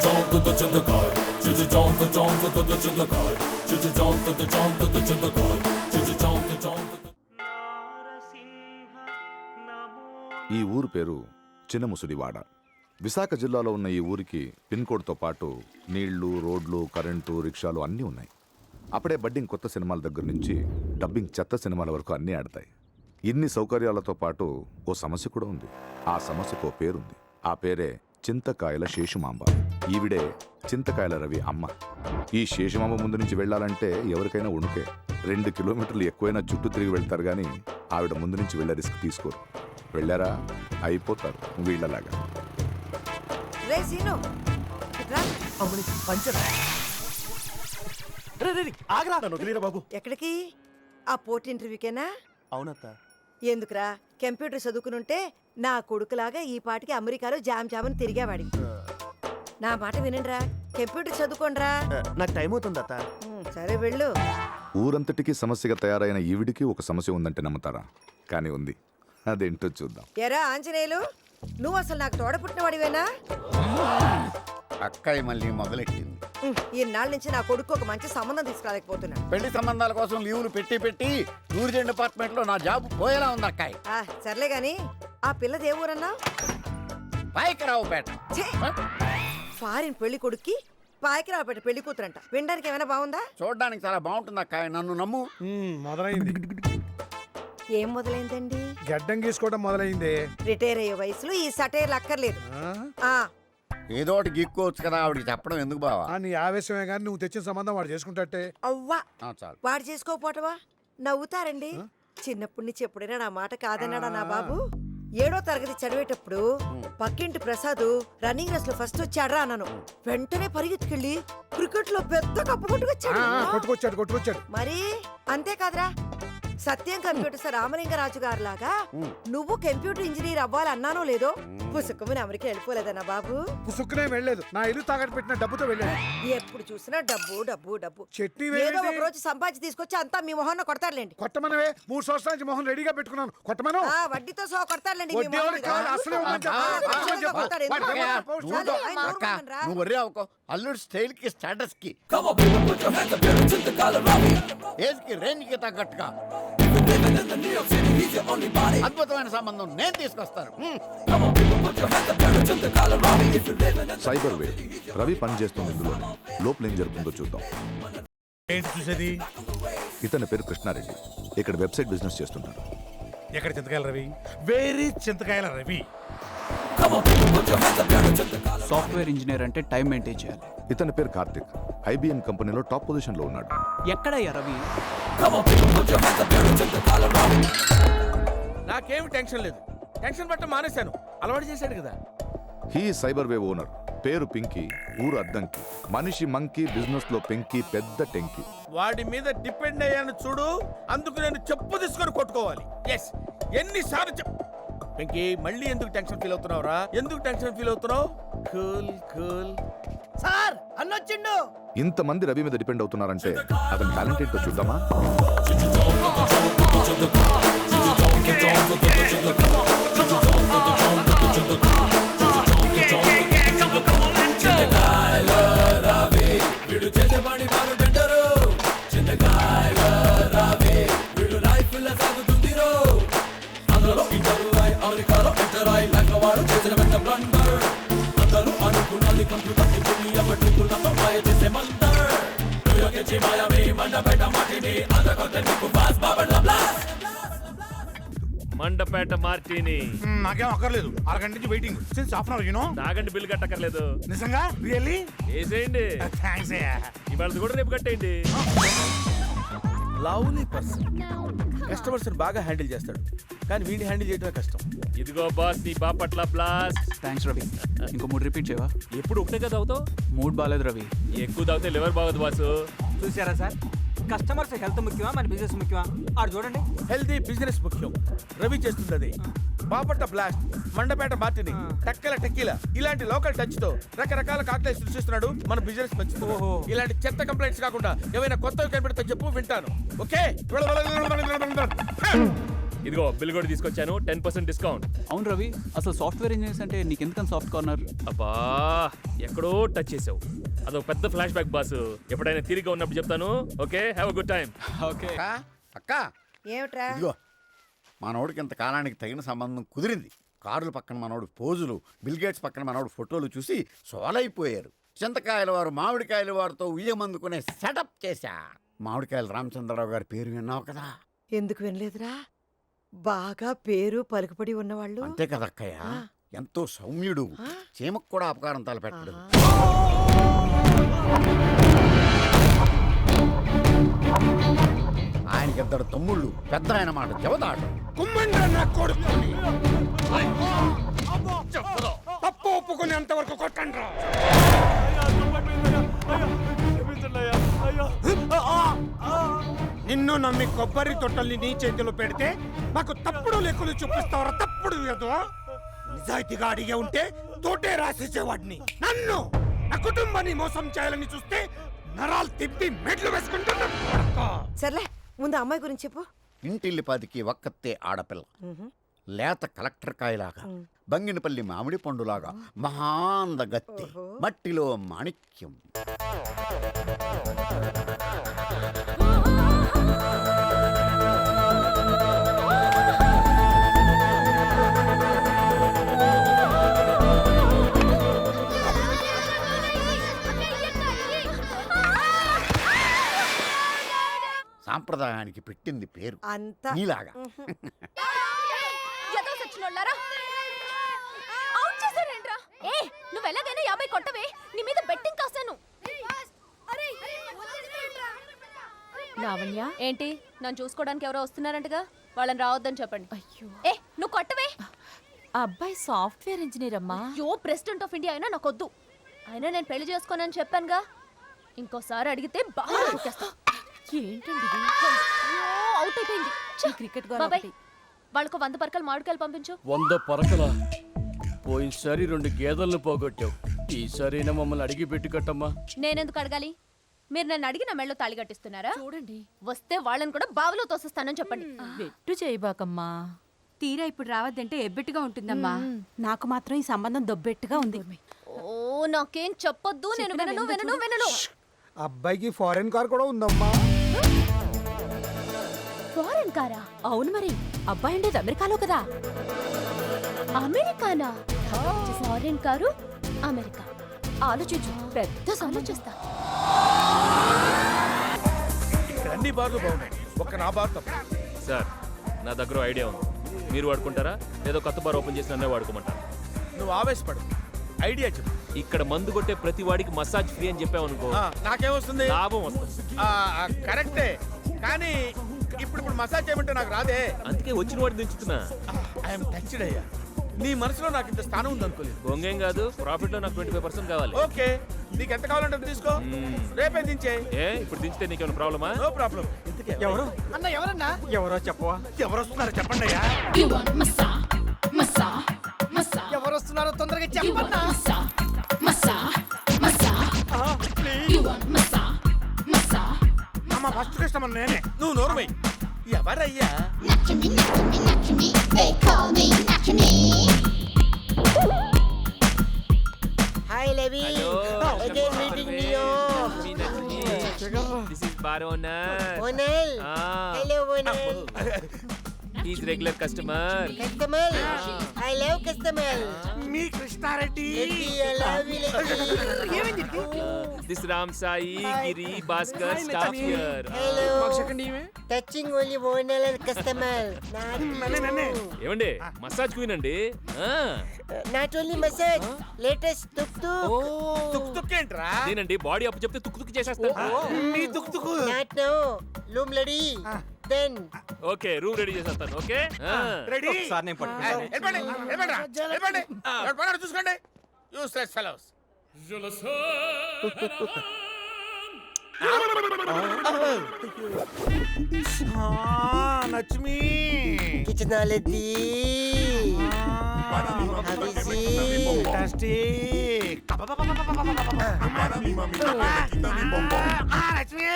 ఈ ఊరు పేరు చిన్నముసుడివాడ. విశాఖ జిల్లాలో ఉన్న ఈ ఊరికి పిన్ కోడ్తో పాటు నీళ్లు, రోడ్లు, కరెంటు, రిక్షాలు అన్నీ ఉన్నాయి. అప్పుడే బడ్డింగ్ కొత్త సినిమాల దగ్గర నుంచి డబ్బింగ్ చెత్త సినిమాల వరకు అన్నీ ఆడతాయి. ఇన్ని సౌకర్యాలతో పాటు ఓ సమస్య కూడా ఉంది. ఆ సమస్యకు ఓ పేరుంది. ఆ పేరే చింతకాయల శేషుమాంబ. ఈవిడే చింతకాయల రవి అమ్మ. ఈ శేషుమాంబ ముందు నుంచి వెళ్ళాలంటే ఎవరికైనా ఉణుకే. 2 కిలోమీటర్లు ఎక్కువైనా చుట్టూ తిరిగి వెళ్తారు కానీ ఆవిడ ముందు నుంచి వెళ్ళే రిస్క్ తీసుకోరు. వెళ్ళారా అయిపోతారు వీళ్ళలాగా. ఎక్కడికి? ఆ పోర్ట్ ఇంటర్వ్యూకేనా? అవునత్త. ఎందుకురా, కంప్యూటర్ చదువుకునుంటే నా కొడుకులాగా ఈ పాటికి అమెరికాలో జామ్ జామని తిరిగేవాడి. నా మాట వినండిరా, కంప్యూటర్ చదువుకోండిరా. నాకు టైం అవుతుంది అత్త. సరే వెళ్ళు. ఊరంతటికీ సమస్యగా తయారైన ఈవిడికి ఒక సమస్య ఉందంటే నమ్ముతారా? కానీ ఉంది. అదేంటో చూద్దాం. ఎరా ఆంజనేయులు, నువ్వు అసలు నాకు తోడపుట్టిన వాడివేనా? అక్కయ్య మళ్ళీ మొదలెట్టింది. ఈనాళ్ళ నుంచి నా కొడుకు ఒక మంచి సంబంధం తీసుకురాలేకపోతున్నా. పెళ్లి సంబంధాల కోసం లీవులు పెట్టి టూరిజం డిపార్ట్మెంట్ లో నా జాబ్ పోయేలా ఉంది అక్కాయ్. సర్లే గాని ఆ పిల్లది ఏ ఊరన్నా? పాయకరావుపేట. ఫారిన్ పెళ్లి కొడుక్కి పాయకరావుపేట పెళ్లి కూతురంట. వినడానికి ఏమైనా బాగుందా? చూడడానికి చాలా బాగుంటుంది అక్కాయ్, నన్ను నమ్ము. మొదలైంది. ఏం మొదలైందండి? గడ్డం గీసుకోవడం మొదలైంది. రిటైర్ అయ్యే వయసులో ఈ సటైర్లు అక్కర్లేదు. ఏదో ఒకటి గీక్కోవచ్చు కదా, ఆవిడికి చెప్పడం ఎందుకు బావా? నీ ఆవేశమే గాని నువ్వు తెచ్చిన సంబంధం వాడు చేసుకుంటే. అవ్వా, చాలు. వాడు చేసుకోపోవటమా? నవ్వుతారండి. చిన్నప్పటి నుంచి ఎప్పుడైనా నా మాట కాదన్నాడా నా బాబు? 7వ తరగతి చదివేటప్పుడు పక్కింటి ప్రసాద్ రన్నింగ్ రేస్ లో ఫస్ట్ వచ్చాడ్రా అన్నాను. వెంటనే పరిగెత్తుకెళ్ళి క్రికెట్ లో పెద్ద కప్పు కొట్టుకొచ్చాడు. మరి అంతేకాదురా, సత్యం కంప్యూటర్స్ రామలింగరాజు గారు లాగా నువ్వు కంప్యూటర్ ఇంజనీర్ అవ్వాలన్నానో లేదో పుసుక్కుమని అమెరికా వెళ్ళిపోలేదన్నా బాబు? పుసుక్కునే వెళ్ళలేదు. నా ఇల్లు తాకట్టు పెట్టిన డబ్బుతో వెళ్ళాడు. ఎప్పుడు చూసినా డబ్బు డబ్బు డబ్బు. చట్నీ ఏదో ఒక రోజు సంపాదించి తీసుకొచ్చి అంతా మీ మొహన్న కొడతారులేండి. కొట్టమనవే, 3 సంవత్సరాల నుంచి మొహం రెడీగా పెట్టుకున్నాను. కొట్టమను. వడ్డీతో సో కొడతారులేండి. నువ్వు వర్రీ అవ్వకో. అల్లుడు స్టైల్ కి స్టేటస్ కి ఏజ్ కి రేంజ్ కి తగ్గట్టుగా అద్భుతమైన సంబంధం నేను తీసుకొస్తాను. Cyber wave. రవి పని చేస్తుంది ఇందులో. లోపల ఏం జరుగుతుందో చూద్దాం. చూసేది ఇతని పేరు కృష్ణారెడ్డి. ఇక్కడ వెబ్సైట్ బిజినెస్ చేస్తుంటాడు. ఎక్కడ చింతకాయల రవి? వేరీ చింతకాయల రవి. సాఫ్ట్వేర్ ఇంజనీర్ అంటే టైం మెయింటైన్ చేయాలి. ఇతని పేరు కార్తిక్. IBM కంపెనీలో టాప్ పొజిషన్ లో ఉన్నాడు. ఎక్కడయ్యా రవి? నాకేమి టెన్షన్ లేదు. టెన్షన్ పట్టడం మానేశాను. అలవాటు చేశాడు కదా. He cyber wave owner. పేరు పింకీ. ఊరు అద్దంకి. మనిషి మంకీ. బిజినెస్ లో పెంకీ. పెద్ద టెంకీ. వాడి మీద డిపెండ్ అయ్యాను చూడు. అందుకు నేను చెప్పు తీసుకొని కొట్టుకోవాలి. ఎస్, ఎన్నిసార్లు వెంకీ, మళ్ళీ ఎందుకు టెన్షన్ ఫీల్ అవుతున్నావురా? ఎందుకు టెన్షన్ ఫీల్ అవుతున్నావు? Cool cool. సార్ అన్నొచ్చిండు. ఇంతమంది రవి మీద డిపెండ్ అవుతున్నారంటే అతని టాలెంట్ ఏంటో చూద్దామా? మండపేట మార్టిని. నాకేం అక్కర్లేదు. అరగంట నుంచి waiting. Since half an hour. నాగంటి బిల్ కట్టక్కర్లేదు. నిజంగా? రియల్లీ? వేసేయండి. థాంక్స్ అయ్యా. ఇవాళ కూడా రేపు కట్టేయండి. Lovely person. కస్టమర్స్ బాగా హ్యాండిల్ చేస్తాడు, కానీ వీడిని హ్యాండిల్ చేయడమే కష్టం. ఇదిగో బాస్, నీ బాపట్ల బ్లాస్ట్. థ్యాంక్స్ రవి. ఇంకో 3 రిపీట్ చేయవా? ఎప్పుడు ఒకటే కదా అవుతావు. మూడ్ బాగాలేదు రవి. ఎక్కువ తాగితే లివర్ బాగోదు బాసు. చూసారా సార్, కస్టమర్స్ హెల్త్ ముఖ్యమా మన బిజినెస్ ముఖ్యమా? ఆడు చూడండి, హెల్తీ బిజినెస్ ముఖ్యం. రవి చేస్తుంది బాపట్ల బ్లాస్ట్, మండపేట మార్టిని, టక్కల టెక్కీల ఇలాంటి లోకల్ టచ్ తో రకరకాల కాక్టైల్స్ సృష్టిస్తున్నాడు. మన బిజినెస్ మంచిది. ఇలాంటి చెత్త కంప్లైంట్స్ కాకుండా ఏమైనా కొత్తవి కనిపెడితే చెప్పు, వింటాను. ఓకే. ఇదిగో బిల్ కూడా తీసుకొచ్చాను, 10% డిస్కౌంట్. అవును రవి, అసలు సాఫ్ట్వేర్ ఇంజనీర్స్ అంటే నీకు ఎందుకని సాఫ్ట్ కార్నర్? అబ్బా ఎక్కడో టచ్ చేసావు. అదొక పెద్ద ఫ్లాష్ బ్యాక్ బాస్. ఎప్పుడైనా తిరిగి ఉన్నప్పుడు చెప్తాను. Okay, have a good time. Okay. అక్క అక్క ఏమిట్రా ఇదిగో మనోడికి ఇంత కాలానికి తగిన సంబంధం కుదిరింది. కార్ల పక్కన మనోడు పోజులు, బిల్గేట్స్ పక్కన మనోడు ఫోటోలు చూసి సోలైపోయారు. చింతకాయల వారు మామిడికాయల వారితో ఉయ్యమందుకునే సెటప్ చేశా. మామిడికాయల రామచంద్రరావు గారి పేరు విన్నావు కదా? ఎందుకు వినలేదురా? బాగా పేరు పలుకుబడి ఉన్నవాళ్ళు. అంతే కదక్కయ్య, ఆ. ఎంతో సౌమ్యుడు, ఆ. చీమకు కూడా అపకారం తలపెట్టడు. ఆయనకి ఇద్దరు తమ్ముళ్ళు, పెద్ద ఆయన మాట జవదాడు. తప్పు ఒప్పుకునేంత వరకు కొట్టండి. నిన్ను నమ్మి కొబ్బరి తొట్టల్ని నీ చేతిలో పెడితే మాకు తప్పుడు లెక్కలు చూపిస్తావరా? తప్పుడు ఏదో నిజాయితీగా అడిగే ఉంటే తోటే రాసేసేవాడిని. నన్ను నా కుటుంబాన్ని మోసం చేయాలని చూస్తే నరాలు తిప్పి మెట్లు వేసుకుంటున్నా. సర్లే, ముందు అమ్మాయి గురించి చెప్పు. ఇంటిల్లిపాదికి ఒక్కతే ఆడపిల్ల, లేత కలెక్టర్ కాయలాగా, బంగినపల్లి మామిడి పండులాగా, మహాందగత్తి, మట్టిలో మాణిక్యం. సాంప్రదాయానికి పెట్టింది పేరు అంతా నీలాగా. నువ్వు ఎలాగైనా 50 కొట్టవే, నీ మీద బెట్టింగ్ కాసాను. లావణ్య ఏంటి, నన్ను చూసుకోవడానికి ఎవరో వస్తున్నారంటగా, వాళ్ళని రావద్దని చెప్పండి. అయ్యో ఏ నువ్వు కొట్టవే. అబ్బాయి సాఫ్ట్వేర్ ఇంజనీర్ అమ్మా. యో ప్రెసిడెంట్ ఆఫ్ ఇండియా అయినా నాకొద్దు. అయినా నేను పెళ్లి చేసుకోనని చెప్పానుగా, ఇంకోసారి అడిగితే బాగా కొట్టేస్తా. ఏంటండి అవుట్ అయిపోయింది. క్రికెట్ బాబాయ్, వాళ్ళకు 100 పరకలు మామిడికాయలు పంపించు. 100 పరకల? పోయినసారి 2 గేదెలను పోగొట్టావు, ఈసారైనా మమ్మల్ని అడిగి పెట్టి కట్టమ్మా. నేనెందుకు అడగాలి? మీరు నన్ను అడిగి నా మెళ్ళో తాళి కట్టిస్తున్నారా? చూడండి, వస్తే వాళ్ళని కూడా బావిలో తోసేస్తానని చెప్పండి. వెట్టు చేయబాకమ్మా. తీరా ఇప్పుడు రావద్దంటే ఎబ్బెట్టుగా ఉంటుందమ్మా. నాకు మాత్రం ఈ సంబంధం దొబ్బెట్టుగా ఉంది. ఓ నాకేం చెప్పొద్దు, నేను వినను వినను వినను. అబ్బాయికి ఫారెన్ కార్ కూడా ఉందమ్మా. ఫారెన్ కారా? అవును మరి, అబ్బాయి ఉండేది అమెరికాలో కదా. అమెరికానా? Foreign car, America. ఆలోచించు, పెద్ద ఆలోచిస్తా. అన్ని బార్లు బాగున్నాయి, ఒక్క నా బార్ తప్ప. సార్, నా దగ్గర ఐడియా ఉంది. మీరు వాడుకుంటారా, లేదో కొత్త బార్ ఓపెన్ చేసి నన్నే వాడుకోమంటారా? నువ్వు ఆవేశపడు, ఐడియా చెప్పు. ఇక్కడ మందు కొట్టే ప్రతి వాడికి మసాజ్ ఫ్రీ అని చెప్పావనుకో, నాకేమొస్తుంది? లాభం వస్తుంది. కరెక్టే, కానీ ఇప్పుడు మసాజ్ చేయమంటే నాకు రాదే. అందుకే వచ్చిన వాడిని దించుతున్నా. ఐఎమ్ టచ్డ్ అయ్యా. నీ మనసులో నాకు ఇంత స్థానం ఉంది అనుకోలేదు. బొంగేం కాదు, ప్రాఫిట్ లో నాకు 25% కావాలి. ఓకే, నీకు ఎంత కావాలంటే తీసుకో, రేపే దించే. ఏ ఇప్పుడు దించితే నీకేమైనా ప్రాబ్లమా? No problem. ఎవరు అన్న? ఎవరన్నా? ఎవరో చెప్పవా? ఎవరు వస్తున్నారో చెప్పండి అయ్యా. ఎవరు వస్తున్నారో తొందరగా చెప్పన్నా. అమ్మ ఫస్ట్ కస్టమర్ నేనే, నువ్వు నోరుమై. ఎవరయ్యా? Hi లవి. Again meeting you. This is bar owner. Onel. Hello Onel. He's regular customer. Customer. I love customer. Me Krishna Reddy. I love you. This Ram Sai, Giri, Bhaskar, staff here. Hello. Touching only Onel and customer. ఏమండి, massage queen అండి. Not only massage. Latest tuk tuk. తుక్ తుక్ ఏంట్రా? నేనండి body అప్పు చెప్తే తుక్కు తుక్కు చేసేస్తా. నీ తుక్ తుక్. Not now. Loom lady. Then. Okay, room ready చేసేస్తాను. Okay ready. సార్ నేను పట్టుకుంటాను. వెళ్ళిపోండి చూసుకోండి. Useless fellows. Lakshmi Kitchen already. Fantastic. Lakshmi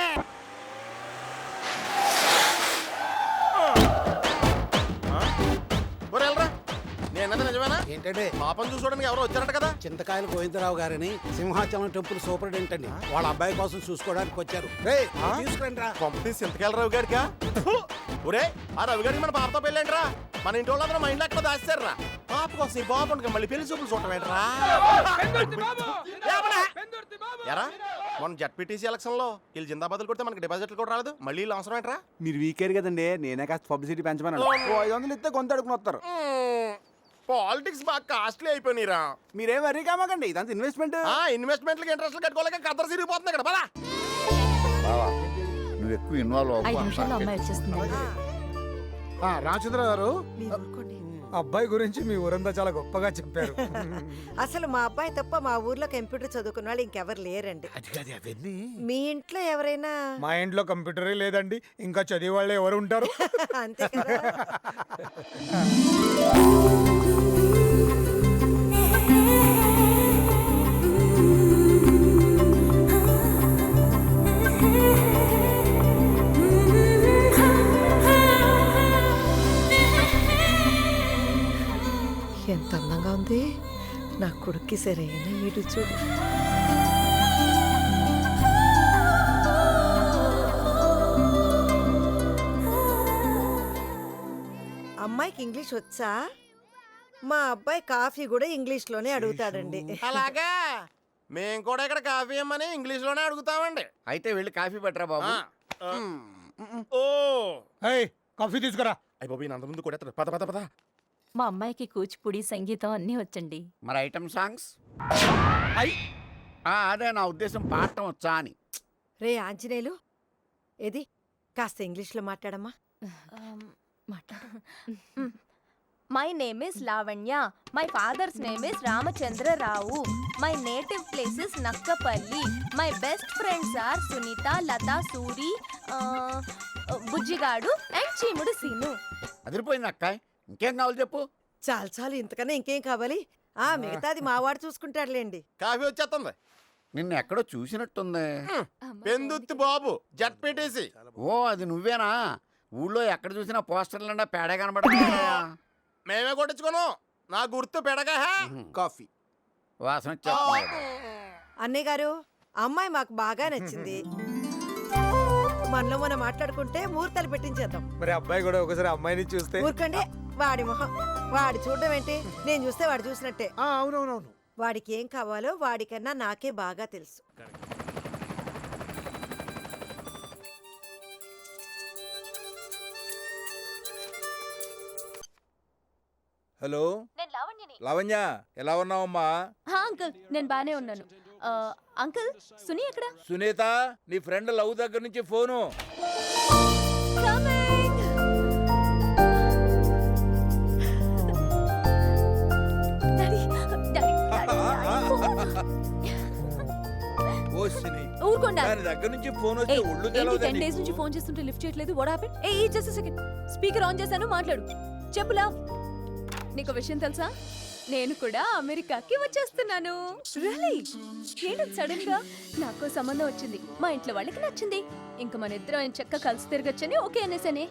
ఏంటంటే నిజమేనా? ఏంటంటే పాపం చూసుకోవడానికి ఎవరో వచ్చారట కదా? చింతకాయల గోవిందరావు గారని సింహాచలం టెంపుల్ సూపరింటెండెంట్ అండి. వాళ్ళ అబ్బాయి కోసం చూసుకోవడానికి వచ్చారు. రేయ్, తీసుకురండి రా. పంపి సింతకాయల రవి గారికా? ఒరే, ఆ రవి గారికి మన పాపతో పెళ్ళేంట్రా? మన ఇంటి వాళ్ళందరూ మా ఇంట్లో ఎక్కడ దాచారా? పాప కోసం ఈ బాబు ఉండగా మళ్ళీ పెళ్లి చూపులు చూడటం ఏంట్రా? ఎరా మన జడ్పీటీసీ ఎలక్షన్ లో వీళ్ళు జిందాబాద్లు కొడితే మనకి డిపాజిట్లు కూడా రాలేదు. మళ్ళీ వీళ్ళు అవసరం ఏంట్రా? మీరు వీకేరు కదండి, నేనే కాస్త పబ్లిసిటీ పెంచమని 500 ఇస్తే కొంత అడుగుని వస్తారు. పాలిటిక్స్ బాగా కాస్ట్లీ అయిపోయినరా. మీరేం వరీ కామాకండి, ఇదంతా ఇన్వెస్ట్మెంట్. ఇన్వెస్ట్మెంట్లకి ఇంట్రెస్ట్ కట్టుకోలేక కద్దరు సిరిగిపోతుంది ఇక్కడ. పదా బావా నువ్వు ఎక్కువ ఇన్వాల్వ్ 5 అవ్వకు. నిమిషాల్లో అమ్మాయి వచ్చేస్తుంది. రామచంద్ర గారు, మీరు ఊరుకోండి. అబ్బాయి గురించి మీ ఊరంతా చాలా గొప్పగా చెప్పారు. అసలు మా అబ్బాయి తప్ప మా ఊర్లో కంప్యూటర్ చదువుకున్న వాళ్ళు ఇంకెవరు లేరండి. అవన్నీ మీ ఇంట్లో ఎవరైనా? మా ఇంట్లో కంప్యూటరే లేదండి, ఇంకా చదివే వాళ్ళే ఎవరు ఉంటారు? అంతే కదా. ఎంత అందంగా ఉంది నా కొడుక్కి. సరైన ఈడు చూడు. అమ్మాయికి ఇంగ్లీష్ వచ్చా? మా అబ్బాయి కాఫీ కూడా ఇంగ్లీష్లోనే అడుగుతాడండి. అలాగా మేము కూడా ఇక్కడ కాఫీ ఇమ్మని ఇంగ్లీష్ లోనే అడుగుతామండి. అయితే వెళ్ళి కాఫీ పట్టరా బాబు. ఓ కాఫీ తీసుకురా. అయ్యి బాబు అంత ముందు కూడా పద పద పద. మా అమ్మాయికి కూచిపూడి సంగీతం అన్నీ వచ్చండి. మరి ఐటమ్ సాంగ్స్ అదే నా ఉద్దేశం, పాడటం వచ్చా అని. రే ఆంజనేయులు, ఏది కాస్త ఇంగ్లీష్లో మాట్లాడమ్మా. My name is Lavanya. My father's name is Ramachandra Rao. My native place is Nakkapalli. My best friends are Sunitha, Latha, Suri, Bujjigadu and Cheemudu Seenu. అదిరిపోయింది అక్కాయ్, ఇంకేం కావాలి చెప్పు. చాలు చాలు, ఇంతకన్నా ఇంకేం కావాలి? మిగతాది మావాడు చూసుకుంటాడులేండి. కాఫీ వచ్చేస్తుంది. నిన్ను ఎక్కడో చూసినట్టుంది. పెందుత్తి బాబు జడ్పీటీసీ. ఓ అది నువ్వేనా? ఊళ్ళో ఎక్కడ చూసినా పోస్టర్లండా పేడే కనబడుతుంది. మేమే కొట్టించుకోను, నా గుర్తు పెడగా. కాఫీ వాసన వచ్చేస్తుంది. అన్నయ్య గారు, అమ్మాయి మాకు బాగా నచ్చింది. మనలో మనం మాట్లాడుకుంటే ముహూర్తాలు పెట్టించేద్దాం. మరి అబ్బాయి కూడా ఒకసారి అమ్మాయిని చూస్తే. ఊరుకండి, వాడి మొహం వాడి చూడడం ఏంటి? నేను చూస్తే వాడు చూసినట్టే. అవునవునవును. వాడికి ఏం కావాలో వాడికన్నా నాకే బాగా తెలుసు. హలో నేను లావణ్యని. లావణ్య, ఎలా ఉన్నావమ్మా? అంకుల్ నేను బానే ఉన్నాను. అంకుల్ సునీ ఎక్కడ? సునీత, నీ ఫ్రెండ్ లవ్ దగ్గర నుంచి ఫోను. ఊరుకోండి. దగ్గర నుంచి ఫోన్ ఏయ్, ఏంటి 10 days నుంచి ఫోన్ చేస్తుంటే లిఫ్ట్ చేయట్లేదు? What happened? A just second, speaker on చేశాను, మాట్లాడు. చెప్పు లవ్. నీకు విషయం తెలుసా? నేను కూడా అమెరికాకి వచ్చేస్తున్నాను. రియల్లీ? ఏంటి సడన్ గా? నాకు సంబంధం వచ్చింది, మా ఇంట్లో వాళ్ళకి నచ్చింది. ఇంకా మన ఇద్దరం చక్క కలిసి తిరగచ్చని ఓకే అనేసానే.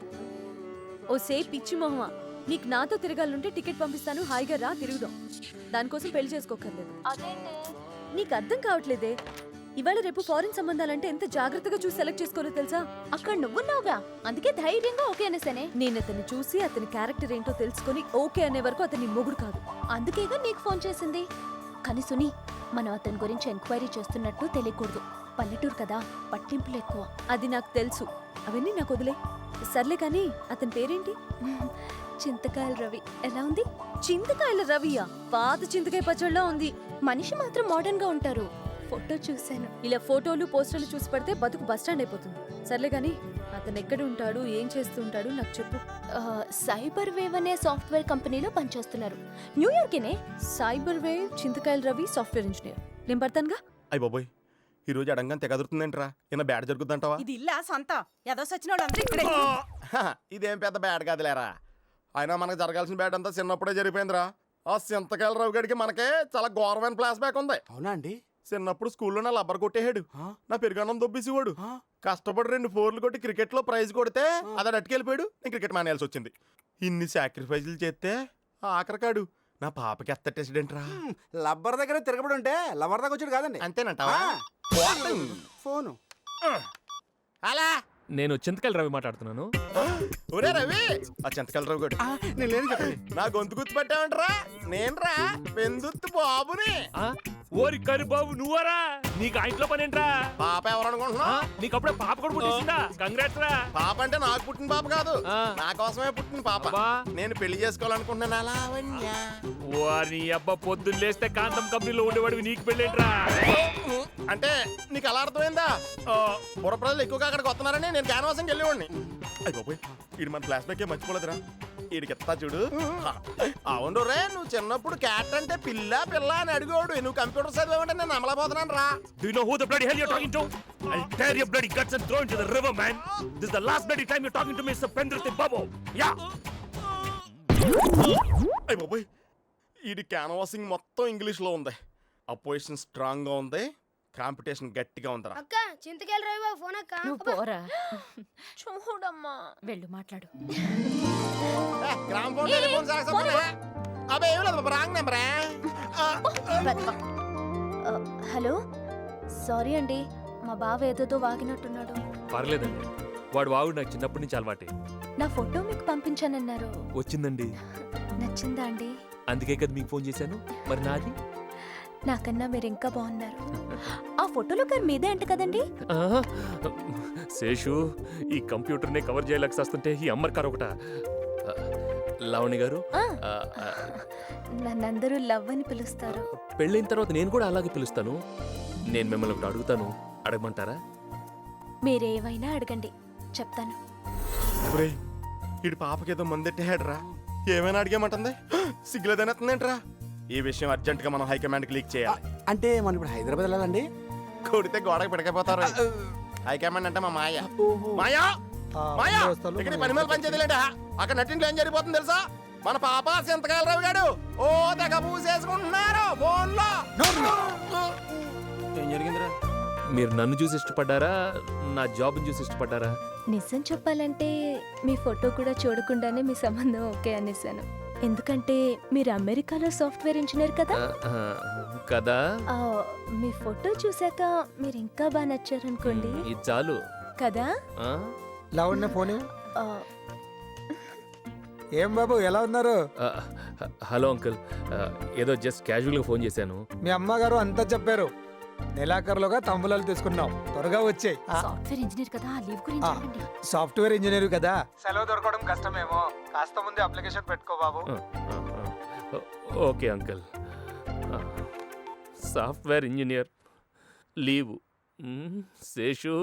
ఓ సే పిచ్చి మొహమా, నీకు నాతో తిరగాలంటే టికెట్ పంపిస్తాను, హాయిగా రా తిరుగుదాం. దానికోసం పెళ్లి చేసుకోకర్లేదు. నీకు అర్థం కావట్లేదే. ఇవాళ రేపు ఫారిన్ సంబంధాలంటే ఎంత జాగ్రత్తగా చూసి సెలెక్ట్ చేసుకోవాలో తెలుసా? అక్కడ నువ్వున్నావుగా, అందుకే ధైర్యంగా ఓకే అనేసానే. నేను అతన్ని చూసి అతని క్యారెక్టర్ ఏంటో తెలుసుకొని ఓకే అనే వరకు అతని మొగుడు కాదు. అందుకేగా నీకు ఫోన్ చేసింది. కానీ సునీ, మనం అతని గురించి ఎంక్వైరీ చేస్తున్నట్టు తెలియకూడదు. పల్లెటూరు కదా, పట్టింపులు ఎక్కువ. అది నాకు తెలుసు, అవన్నీ నాకు వదిలే. సర్లే కానీ అతని పేరేంటి? చింతకాయల రవి. ఎలా ఉంది? చింతకాయల రవియా? పాత చింతకాయ పచ్చళ్ళ ఉంది. మనిషి మాత్రం మోడర్న్ గా ఉంటారు. ఫోటో చూశాను. ఇలా ఫోటోలు పోస్టర్లు చూసి పడితే బతుకు బస్టాండ్ అయిపోతుంది. సర్లే కానీ అతను ఎక్కడ ఉంటాడు, ఏం చేస్తూ ఉంటాడు నాకు చెప్పు. సైబర్ వేవ్ అనే సాఫ్ట్వేర్ కంపెనీలో పనిచేస్తున్నారు. న్యూయార్కేనే. సైబర్ వేవ్, చింతకాయల రవి, సాఫ్ట్వేర్ ఇంజనీర్. నేను పడతానుగా. అయ్య బాబోయ్, ఈ రోజు అడంగా తెగదురుతుందేంట్రా? ఏమైనా బ్యాడ్ జరుగుద్దంటావా? ఇది ఇల్లా సొంత ఏదో సచ్చినోడు అంతా ఇక్కడే. ఇదేం పెద్ద బ్యాడ్ కాదులేరా. అయినా మనకు జరగాల్సిన బ్యాడ్ అంతా చిన్నప్పుడే జరిగిపోయిందిరా. ఆ చింతకాయల రవి గడికి మనకే చాలా ఘోరమైన ఫ్లాష్ బ్యాక్ ఉంది. అవునా అండి? చిన్నప్పుడు స్కూల్లో నా లబ్బర్ కొట్టేహాడు, నా పెరుగన్నం దొబ్బేసేవాడు. కష్టపడి 2 4 కొట్టి క్రికెట్ లో ప్రైజ్ కొడితే అది అట్టుకెళ్ళిపోయాడు. నేను క్రికెట్ మానేయాల్సి వచ్చింది. ఇన్ని సాక్రిఫైజులు చేస్తే ఆఖరికాడు నా పాపకి ఎత్తటేసిడెంట్ రా. లబ్బర్ దగ్గర తిరగబడి ఉంటే లవర్ దగ్గర వచ్చాడు కాదండి. అంతేనంటావా? ఫోను అలా నేను చింతకాయలు రవి మాట్లాడుతున్నాను. ఒరే రవి, ఆ చింతకాయల రవి గడు నేను లేని చెప్పండి. నా గొంతు గుర్తు పెట్టావంటరా? నేను రా పెందుత్తు బాబుని. ఆ? ఓరి కరు బాబు నువ్వరా? నీకు ఆ ఇంట్లో పని ఏంట్రా? పాప ఎవరు అనుకుంటున్నా? నీకు అప్పుడే పాప కూడా పుట్టిందా? కంగ్రాట్స్ రా. పాప అంటే నాకు పుట్టిన పాప కాదు, ఆ. నా కోసమే పుట్టిన పాప. అబ్బా. నేను పెళ్లి చేసుకోవాలనుకుంటున్నాను. అలా వారి అబ్బా పొద్దున్న లేస్తే కాంతం కంపెనీలో ఉండేవాడివి నీకు పెళ్ళేంట్రా? అంటే నీకు అలా అర్థమైందా? పుర ప్రజలు ఎక్కువగా అక్కడికి వస్తున్నారని నేను క్యాన్వాసింగ్ వెళ్ళేవాడిని. అయిపోయి వీడు మన ఫ్లాష్ బ్యాక్ మర్చిపోలేదురా. వీడికి ఎత్తా చూడు. అవును రే, నువ్వు చిన్నప్పుడు క్యాట్ అంటే పిల్ల పిల్ల అని అడిగోడు. నువ్వు కంప్యూటర్ చదివామంటే నేను అమలపోతున్నాను రా. Do you know who the bloody hell you're talking to? I'll tear your bloody guts and throw into the river, man. This is the last bloody time you're talking to me, Mr. Pendruthi Babu. Yeah. అయిపోయి వీడి canvassing మొత్తం English లో ఉంది. Opposition strong గా ఉంది, competition గట్టిగా ఉందిరా. అక్క చింతకాయలు రవి బాబు ఫోన్ అక్క. నువ్వు పోరా. చూడమ్మా. వెళ్ళు మాట్లాడు. గ్రామ్ ఫోన్ టెలిఫోన్ అబ్బే ఏం లేదు రాంగ్ నెంబరే. హలో, సారీ అండి, మా బావ ఏదేదో వాగినట్టున్నాడు. పర్లేదండి, వాడు వాగుడు నాకు చిన్నప్పటి నుంచి అలవాటే. నా ఫోటో మీకు పంపించానన్నారు, వచ్చిందండి. నచ్చిందా అండి? అందుకే కదా మీకు ఫోన్ చేశాను. మరి నాది? నాకన్నా మీరు ఇంకా బాగున్నారు. ఆ ఫోటోలో గారు మీదే అంట కదండి? శేషు, ఈ కంప్యూటర్నే కవర్ చేయలేక వస్తుంటే ఈ అమ్మర్ కారు ఒకట. లావణి గారు, నన్నందరూ లవ్ అని పిలుస్తారు. పెళ్ళైన తర్వాత నేను కూడా అలాగే పిలుస్తాను. నేను మిమ్మల్ని ఒకటి అడుగుతాను, అడగమంటారా? మీరేమైనా అడగండి, చెప్తాను. వీడి పాపకేదో మందెట్టేహాడు రా. ఏమైనా అడిగేమంటుంది? సిగ్గులేదనేస్తుందేంట్రా? ఈ విషయం అర్జెంట్ గా మనం హైకమాండ్ లీక్ చేయాలి. అంటే మనం ఇప్పుడు హైదరాబాద్ వెళ్ళాలండి? కొడితే గోడకు పిడకపోతారు. హైకమాండ్ అంటే మా మాయ. మాయా మాయా, ఇక్కడ పని మీద పనిచేయలేంట. అక్కడ నటింట్లో ఏం జరిగిపోతుంది తెలుసా? మన పాప చింతకాయల రవి గాడు ఓ తెగ పూసేసుకుంటున్నారు ఫోన్ లో. ఏం జరిగిందిరా? మీరు నన్ను చూసి ఇష్టపడ్డారా, నా జాబ్ని చూసి ఇష్టపడ్డారా? నిజం చెప్పాలంటే మీ ఫోటో కూడా చూడకుండానే మీ సంబంధం ఓకే అనేసాను. ఎందుకంటే మీరు అమెరికాలో సాఫ్ట్వేర్ ఇంజనీర్ కదా. కదా. మీ ఫోటో చూసాక మీరు ఇంకా బాగా నచ్చారనుకోండి. ఇది చాలు కదా. లావణ్య ఫోన్. ఏం బాబు ఎలా ఉన్నారు? హలో అంకుల్, ఏదో జస్ట్ క్యాజువల్గా ఫోన్ చేశాను. మీ అమ్మగారు అంతా చెప్పారు. నెలాఖరులోగా తంబులాలు తీసుకున్నాం, త్వరగా వచ్చాయి. సాఫ్ట్వేర్ ఇంజనీర్ కదా, లీవ్ గురించి అడగండి. సాఫ్ట్వేర్ ఇంజనీర్ కదా, సెలవు దొరకడం కష్టమేమో. కాస్త ముందే అప్లికేషన్ పెట్టుకో బాబు. Okay uncle. Software engineer, leave. Seshu,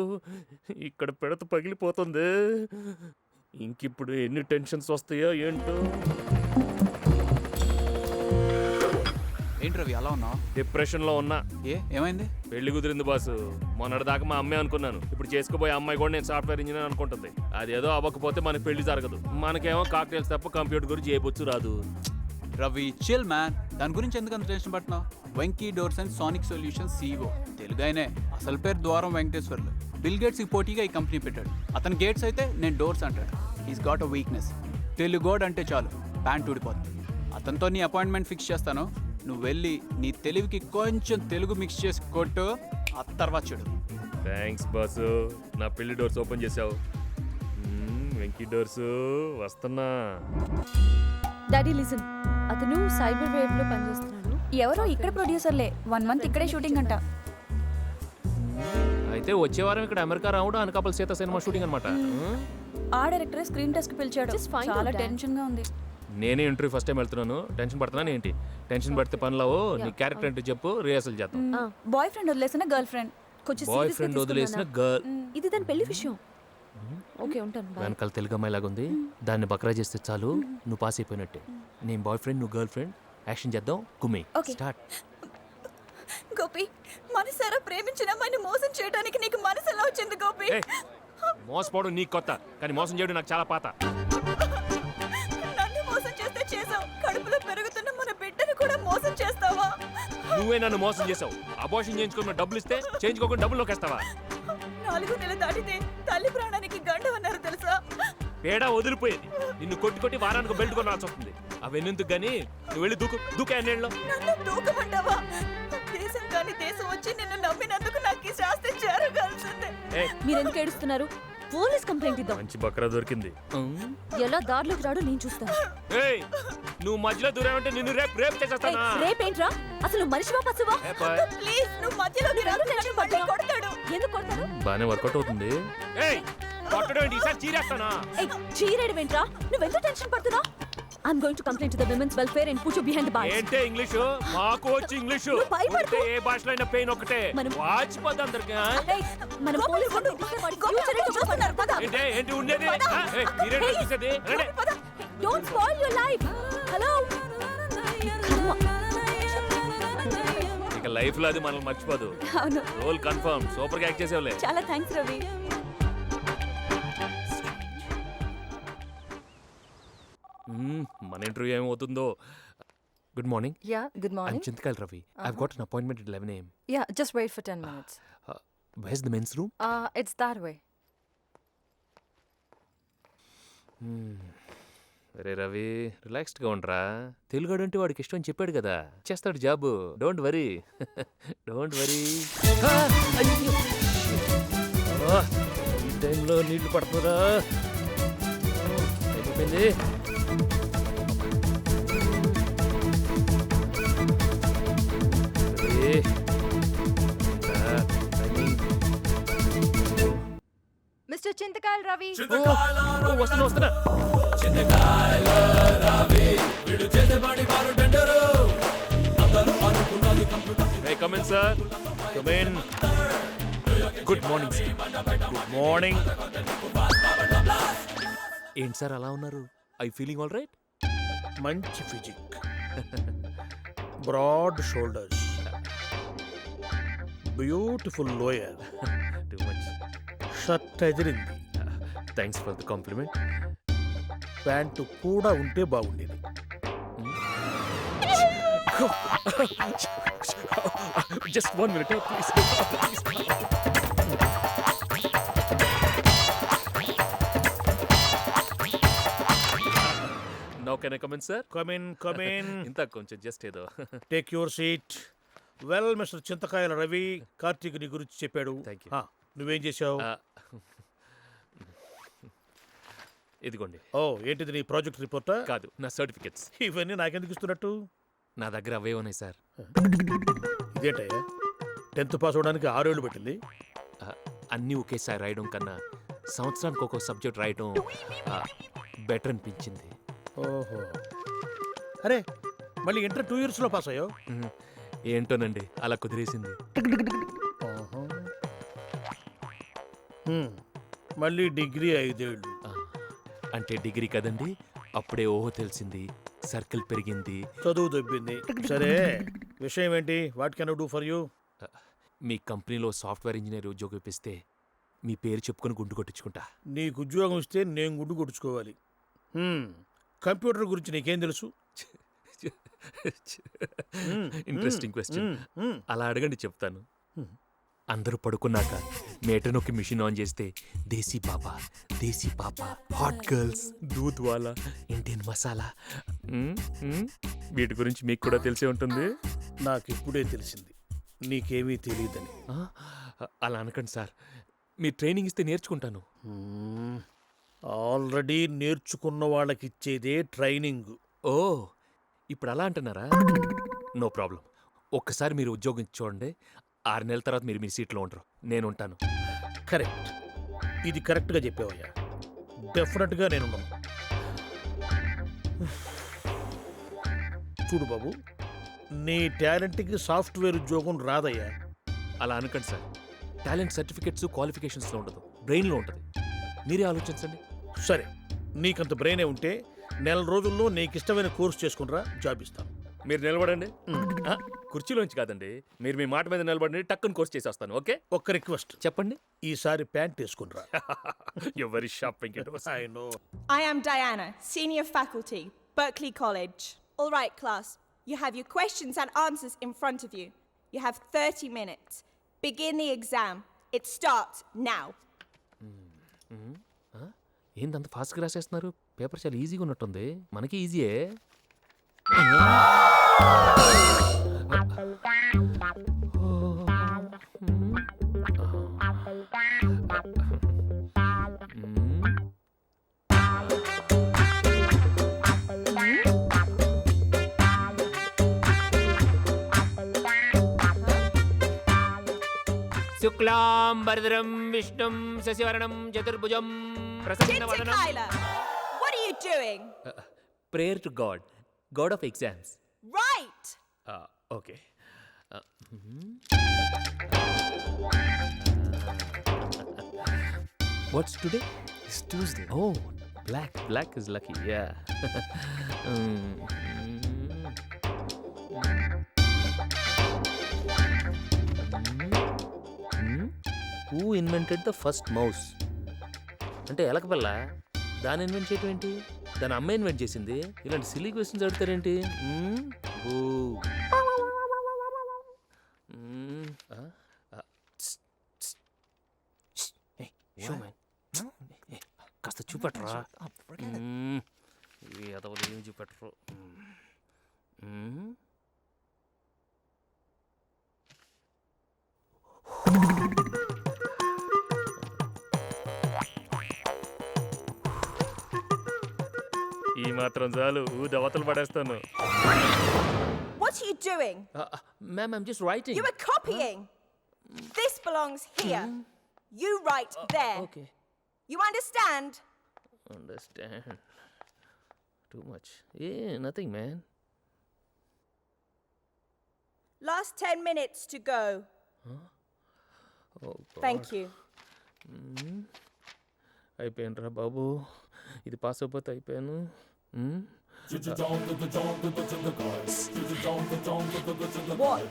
ఇక్కడ పెడత పగిలిపోతుంది. ఇంకిప్పుడు ఎన్ని టెన్షన్స్ వస్తాయో ఏంటో. ఏంటి రవి అలా ఉన్నావు? డిప్రెషన్లో ఉన్నా. ఏమైంది? పెళ్లి కుదిరింది బాసు. మొన్నటిదాకా మా అమ్మాయి అనుకున్నాను, ఇప్పుడు చేసుకోబోయే అమ్మాయి కూడా నేను సాఫ్ట్వేర్ ఇంజనీర్ అనుకుంటుంది. అదేదో అవ్వకపోతే మనకి పెళ్లి జరగదు. మనకేమో కాక్టైల్స్ తప్ప కంప్యూటర్ గురించి చేయబొచ్చు రాదు. రవి చిల్ మ్యాన్, దాని గురించి ఎందుకు అంత టెన్షన్ పడుతున్నావు? Venky doors and sonic solution CEO, తెలుగైనే. అసలు పేరు ద్వారం వెంకటేశ్వర్లు. బిల్ గేట్స్కి పోటీగా ఈ కంపెనీ పెట్టాడు. అతను గేట్స్ అయితే నేను డోర్స్ అంటాడు. He's got a weakness. తెలుగోడ్ అంటే చాలు ప్యాంట్ ఊడిపోతుంది. అతనితో నీ అపాయింట్మెంట్ ఫిక్స్ చేస్తాను. నువ్వు వెళ్ళి నీ తెలుగుకి కొంచెం తెలుగు మిక్స్ చేసి కొట్టు, ఆ తర్వాత చూడు. థ్యాంక్స్ బాసు, నా పెళ్లి డోర్స్ ఓపెన్ చేసావు. వెంకీ డోర్స్ వస్తున్నా. డాడీ లిసన్, అతను సైబర్ వేవ్ లో పనిచేస్తున్నాడు. ఎవరో ఇక్కడ ప్రొడ్యూసర్లే, 1 month ఇక్కడే షూటింగ్ అంట. అయితే వచ్చే వారం ఇక్కడ అమెరికా రావుడు అనకాపల్ సీత సినిమా షూటింగ్ అనమాట. ఆ డైరెక్టర్ స్క్రీన్ టెస్ట్ కి పిలిచాడు. చాలా టెన్షన్ గా ఉంది. నేనే ఇంటర్వ్యూ ఫస్ట్ టైం వెళ్తున్నాను. టెన్షన్ పడుతున్నాను ఏంటి? టెన్షన్ పడితే పనిలో నీ క్యారెక్టర్ ఏంటో చెప్పు, రిహార్సల్ చేద్దాం. బాయ్ ఫ్రెండ్ వదిలేసిన గర్ల్ ఫ్రెండ్. బాయ్ ఫ్రెండ్ వదిలేసిన గర్ల్. ఇది దాని పెళ్లి విషయం. ఓకే ఉంటాను. వెనకాల తెలుగు అమ్మాయి లాగా ఉంది, దాన్ని బక్రా చేస్తే చాలు నువ్వు పాస్ అయిపోయినట్టే. నేను బాయ్ ఫ్రెండ్, నువ్వు గర్ల్ ఫ్రెండ్. యాక్షన్ చేద్దాం. కుమ్మి స్టార్ట్. గోపి, మనసారా ప్రేమించిన అమ్మాయిని మోసం చేయడానికి నీకు మనసు ఎలా వచ్చింది గోపి? మోసపోవడం నీకు కొత్త, కానీ మోసం చేయడం నాకు చాలా పాత. నన్ను మోసం చేస్తే చేసావు, కడుపులో పెరుగుతున్న మన బిడ్డను కూడా మోసం చేస్తావా? నువ్వే నన్ను మోసం చేసావు. అబార్షన్ చేయించుకున్న డబ్బులు ఇస్తే చేయించుకోకుండా డబ్బులు నొక్కేస్తావా? 4 నెలలు దాటితే తల్లి ప్రాణానికి గండం అన్నారు తెలుసా? పేడ వదిలిపోయేది. నిన్ను కొట్టి కొట్టి వారానికి బెల్ట్ కొనాల్సి వస్తుంది. అవెన్నెందుకు గానీ నువ్వు వెళ్ళి దూకే నీళ్ళలో. నన్ను దూకమంటావా? దేశం కాని దేశం వచ్చి నిన్ను నమ్మినందుకు నాకు ఈ శాస్త్రం జరగాల్సిందే. మీరెందుకు ఏడుస్తున్నారు? పోలీస్ కంప్లైంట్ ఇద్దాం. మంచి బక్రా దొరికింది. ఎలా దారిలోకి రాడు నేను చూస్తాను. ఏయ్, నువ్వు మధ్యలో దూరావంటే నిన్ను రేపు చేసేస్తానా? రేపేంట్రా? అసలు మనిషివా పశువా? ప్లీజ్ నువ్వు మధ్యలోకి రాదు, నన్ను మళ్ళీ కొడతాడు. ఎందుకు కొడతాడు? బానే వర్కౌట్ అవుతుంది. ఏయ్, కొట్టడం ఏంటి? ఈసారి చీరేస్తానా? చీరేడమేంట్రా? నువ్వెందుకు టెన్షన్ పడుతున్నావు? I'm going to complain to the women's welfare and put you behind the bars. ఏంటే ఇంగ్లీషు? మాకు వచ్చి ఇంగ్లీషు. ఉంటే ఏ భాషలో అయినా పెయిన్ ఒకటే. వాచిపోద్ది అందరికి. మనం పోలీస్ ఏంటి ఉండేది? మీరేంటి చూసేది? Don't spoil your life. Hello. ఇక లైఫ్ లో అది మనల్ని మర్చిపోదు. అవును. Role confirm. సూపర్ గా యాక్ట్ చేసేవాళ్ళే. చాలా థాంక్స్ రవి. మన ఇంటర్వ్యూ ఏమవుతుందో. Good morning. Yeah, good I'm morning. Chintakal Ravi. I've got an appointment at 11 a.m. Yeah, just wait for 10 minutes. Where's the men's room? It's that way. అరే రవి, రిలాక్స్డ్గా ఉండరా. తెలుగుడు అంటే వాడికి ఇష్టం అని చెప్పాడు కదా, చేస్తాడు job. Don't worry. Don't worry. ఈ టైంలో నీళ్లు పడుతుందా? అయిపోయింది. Mr. Chintakal Ravi. వస్తున్నా. Hey, come in, sir. Come in. Good morning, sir. Good morning. ఏంటి సార్ అలా ఉన్నారు? I feeling all right? మంచి physique, broad shoulders, beautiful lower, too much. Shirt ఎదిరింది, thanks for the compliment. Pant కూడా ఉంటే బాగుండేది. Just 1 minute, please. Now can I come in, sir? Come in, come in. ఇంత కొంచెం just ఏదో. Take your seat. Well mister Chintakayala Ravi, Karthik నీ గురించి చెప్పాడు. Thank you. నువ్వేం చేసావు? ఇదిగోండి. ఓ, ఏంటిది నీ ప్రాజెక్ట్ రిపోర్టా? కాదు, నా సర్టిఫికెట్స్. ఇవన్నీ నాకెందుకు ఇస్తున్నట్టు? నా దగ్గర అవే ఉన్నాయి సార్. ఇదేంటయ్యా, 10th పాస్ అవడానికి 6 ఏళ్ళు పెట్టింది. అన్నీ ఒకేసారి రాయడం కన్నా సంవత్సరానికి ఒక్కో సబ్జెక్ట్ రాయడం బెటర్ అనిపించింది. ఓహో, అరే మళ్ళీ ఇంటర్ 2 yearsలో పాస్ అయ్యావు? ఏంటోనండి, అలా కుదిరేసింది. మళ్ళీ డిగ్రీ 5 ఏళ్ళు. అంటే డిగ్రీ కదండి, అప్పుడే ఓహో తెలిసింది, సర్కిల్ పెరిగింది, చదువు దొబ్బింది. సరే, విషయం ఏంటి? What can I do for you? మీ కంపెనీలో సాఫ్ట్వేర్ ఇంజనీర్ ఉద్యోగం ఇప్పిస్తే మీ పేరు చెప్పుకొని గుండు కొట్టించుకుంటా. నీకు ఉద్యోగం ఇస్తే నేను గుండు కొట్టించుకోవాలి. కంప్యూటర్ గురించి నీకేం తెలుసు? Interesting question. అలా అడగండి, చెప్తాను. అందరూ పడుకున్నాక మీటర్ నొక్కి మిషన్ ఆన్ చేస్తే దేశీ పాప, హాట్ గర్ల్స్, దూద్ వాలా, ఇండియన్ మసాలా, వీటి గురించి మీకు కూడా తెలిసే ఉంటుంది. నాకు ఇప్పుడే తెలిసింది నీకేమీ తెలియదని. అలా అనకండి సార్, మీరు ట్రైనింగ్ ఇస్తే నేర్చుకుంటాను. ఆల్రెడీ నేర్చుకున్న వాళ్ళకి ఇచ్చేదే ట్రైనింగ్. ఓ, ఇప్పుడు అలా అంటున్నారా? No problem. ఒక్కసారి మీరు ఉద్యోగం చూడండి, 6 నెలల తర్వాత మీరు మీ సీట్లో ఉండరు, నేను ఉంటాను. కరెక్ట్, ఇది కరెక్ట్గా చెప్పావయ్యా. డెఫినెట్గా నేను ఉన్నాను. చూడు బాబు, నీ టాలెంట్కి సాఫ్ట్వేర్ ఉద్యోగం రాదయ్యా. అలా అనకండి సార్, టాలెంట్ సర్టిఫికెట్స్ క్వాలిఫికేషన్స్లో ఉండదు, బ్రెయిన్లో ఉంటుంది. మీరే ఆలోచించండి. సరే, నీకంత బ్రెయినే ఉంటే 4 రోజుల్లో నీకు ఇష్టమైన కోర్స్ చేసుకునిరా, జాబ్ ఇస్తాను. మీరు నిలబడండి. కుర్చీలోంచి కాదండి, మీరు మీ మాట మీద నిలబడండి, టక్కుని కోర్స్ చేసేస్తాను. ఓకే? ఒక్క రిక్వెస్ట్ చెప్పండి. ఈసారి ప్యాంట్ వేసుకునిరా. ఎవరి shopping? I know. I am Diana, Senior Faculty, Berkeley College. All right, class. You have your questions and answers in front of you. You have 30 minutes. Begin the exam. It starts now. ఏందంత ఫాస్ట్గా రాసేస్తున్నారు? Paper చాలా ఈజీగా ఉన్నట్టుంది. మనకి ఈజీయే. శుక్లాం వరదరం విష్ణుం శశివరణం చతుర్భుజం ప్రసన్నవదనం. Kyla, what are you doing? Prayer to god, god of exams. Right. Okay. What's today? It's Tuesday. Oh black is lucky. Yeah. Who invented the first mouse? అంటే ఎలకపిల్ల దాన్ని ఇన్వెంట్ చేయటం ఏంటి? దాని అమ్మ ఇన్వెంట్ చేసింది. ఇలాంటి సిల్లీ క్వశ్చన్స్ అడుగుతారేంటి? కాస్త చూపెట్టరా. ఎదవలు ఏం చూపెట్టరు. ఈ మాత్రం చాలు, దవతలు పడేస్తాను. What are you doing? Ma'am, I'm just writing. You were copying. This belongs here. You write there. Okay. You understand? Understand. Too much. Yeah, nothing, man. Last 10 minutes to go. Oh, God. Thank you. అయిపోయాను బాబు, ఇది pass అయిపోతే అయిపోయాను. What?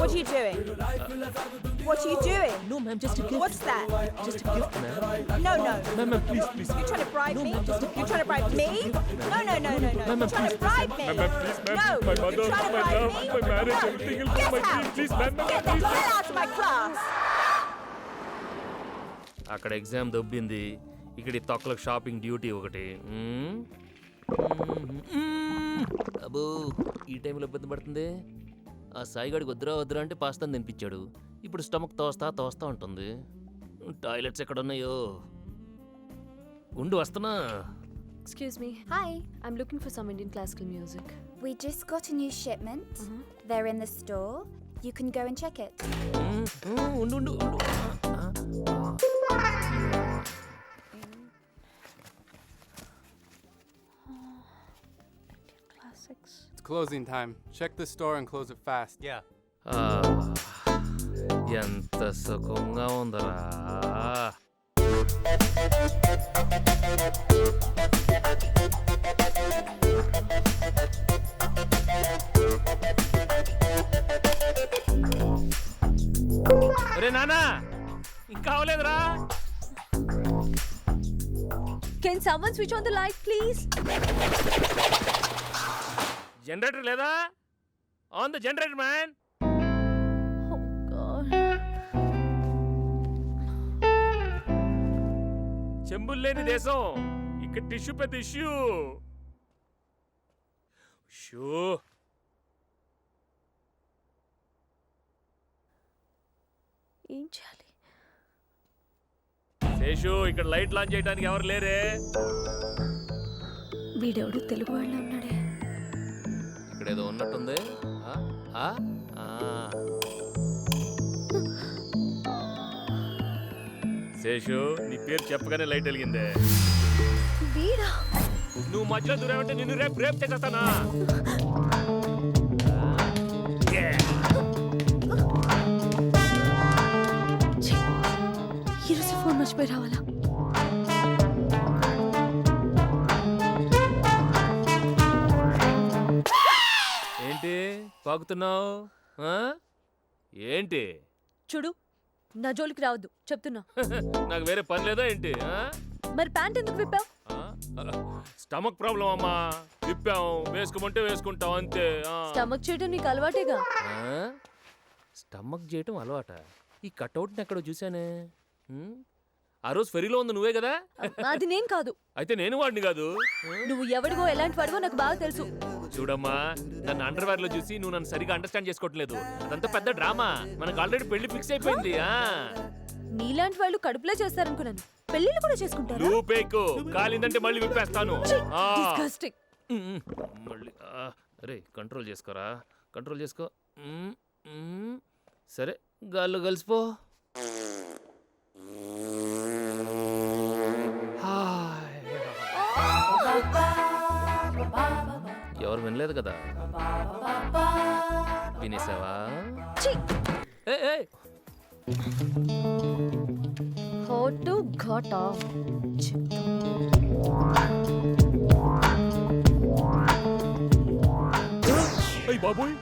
What are you doing? What are you doing? No, ma'am, just a gift. What's that? Just a gift, ma'am. No. Ma'am, please. You're trying to bribe me? Just a You're trying to bribe me? No. Ma'am, You're trying to bribe me? Ma'am, please, ma'am. No. My mother, You're trying to my bribe love, me? my marriage, No. everything will Get go. out. Please, ma'am, Get the please. hell out of my class. అక్కడ exam దొబ్బింది, ఇక్కడ ఈ తొక్కలకు shopping duty ఒకటి. అబ్బో, ఈ టైంలో ఇబ్బంది పడుతుంది. ఆ సాయిగాడికి వద్దురా అంటే పాస్తాను తినిపించాడు. ఇప్పుడు స్టమక్ తోస్తా ఉంటుంది. టాయిలెట్స్ ఎక్కడ ఉన్నాయో ఉండి వస్తున్నా. Excuse me. Hi, I'm looking for some Indian classical music. We just got a new shipment. They're in the store. You can go and check it. ఉండు. Classics. It's closing time. Check the store and close it fast. Yeah. ఎంత సుఖంగా ఉందరా. అరే నానా, ఇంకా అవలేదురా. Can someone switch on the light, please? Generator లేదా? On the generator man. Oh God. చెంబులు లేని దేశం, ఇక్కడ టిష్యూ పెద్ద ఇష్యూ. ఏం చేయాలి? శేషు, ఇక్కడ లైట్ లాంచ్ చేయడానికి ఎవరు లేరే? వీడెవడు తెలుగు వాళ్ళ ఉన్నాడే. ఇక్కడ ఏదో ఉన్నట్టుంది. శేషు, నీ పేరు చెప్పగానే లైట్ వెలిగిందే. వీడా? నువ్వు మధ్యలో దూరమంటే నిన్ను రేపు చేసేస్తానా? ఈరోజు ఫోన్ మర్చిపోయి రావాలా? ఏంటి పాకుతున్నావు? ఏంటి? చూడు, నా జోలికి రావద్దు చెప్తున్నా. నాకు వేరే పని లేదా ఏంటి? మరి ప్యాంట్ ఎందుకు విప్పావు? స్టమక్ ప్రాబ్లం అమ్మా, విప్పాం. వేసుకోమంటే వేసుకుంటాం అంతే. స్టమక్ చేయడం నీకు అలవాటేగా. స్టమక్ చేయటం అలవాట? ఈ కట్అవుట్ని ఎక్కడో చూసానే. ఆ రోజు ఫెరీలో ఉంది నువ్వే కదా? అది నేను కాదు. అయితే నేను వాడిని కాదు. నువ్వు ఎవడిగో ఎలాంటి వాడిగో నాకు బాగా తెలుసు. చూడమ్మా, నన్ను అండర్వేర్ లో చూసి నువ్వు నన్ను సరిగా అండర్స్టాండ్ చేసుకోవట్లేదు. అదంతా పెద్ద డ్రామా. మనకు ఆల్రెడీ పెళ్లి ఫిక్స్ అయిపోయింది. నీలాంటి వాళ్ళు కడుపులో చేస్తారనుకున్నాను. పెళ్లిళ్ళు కూడా చేసుకుంటారు. లూపేకు కాలిందంటే మళ్ళీ విప్పేస్తాను. మళ్ళీ అరే కంట్రోల్ చేసుకోరా, కంట్రోల్ చేసుకో. సరే గాల్లో కలిసిపో. ఎవరు వినలేదు కదా? వినేసావా? హోటు ఘాటా. అయ్య బాబోయ్,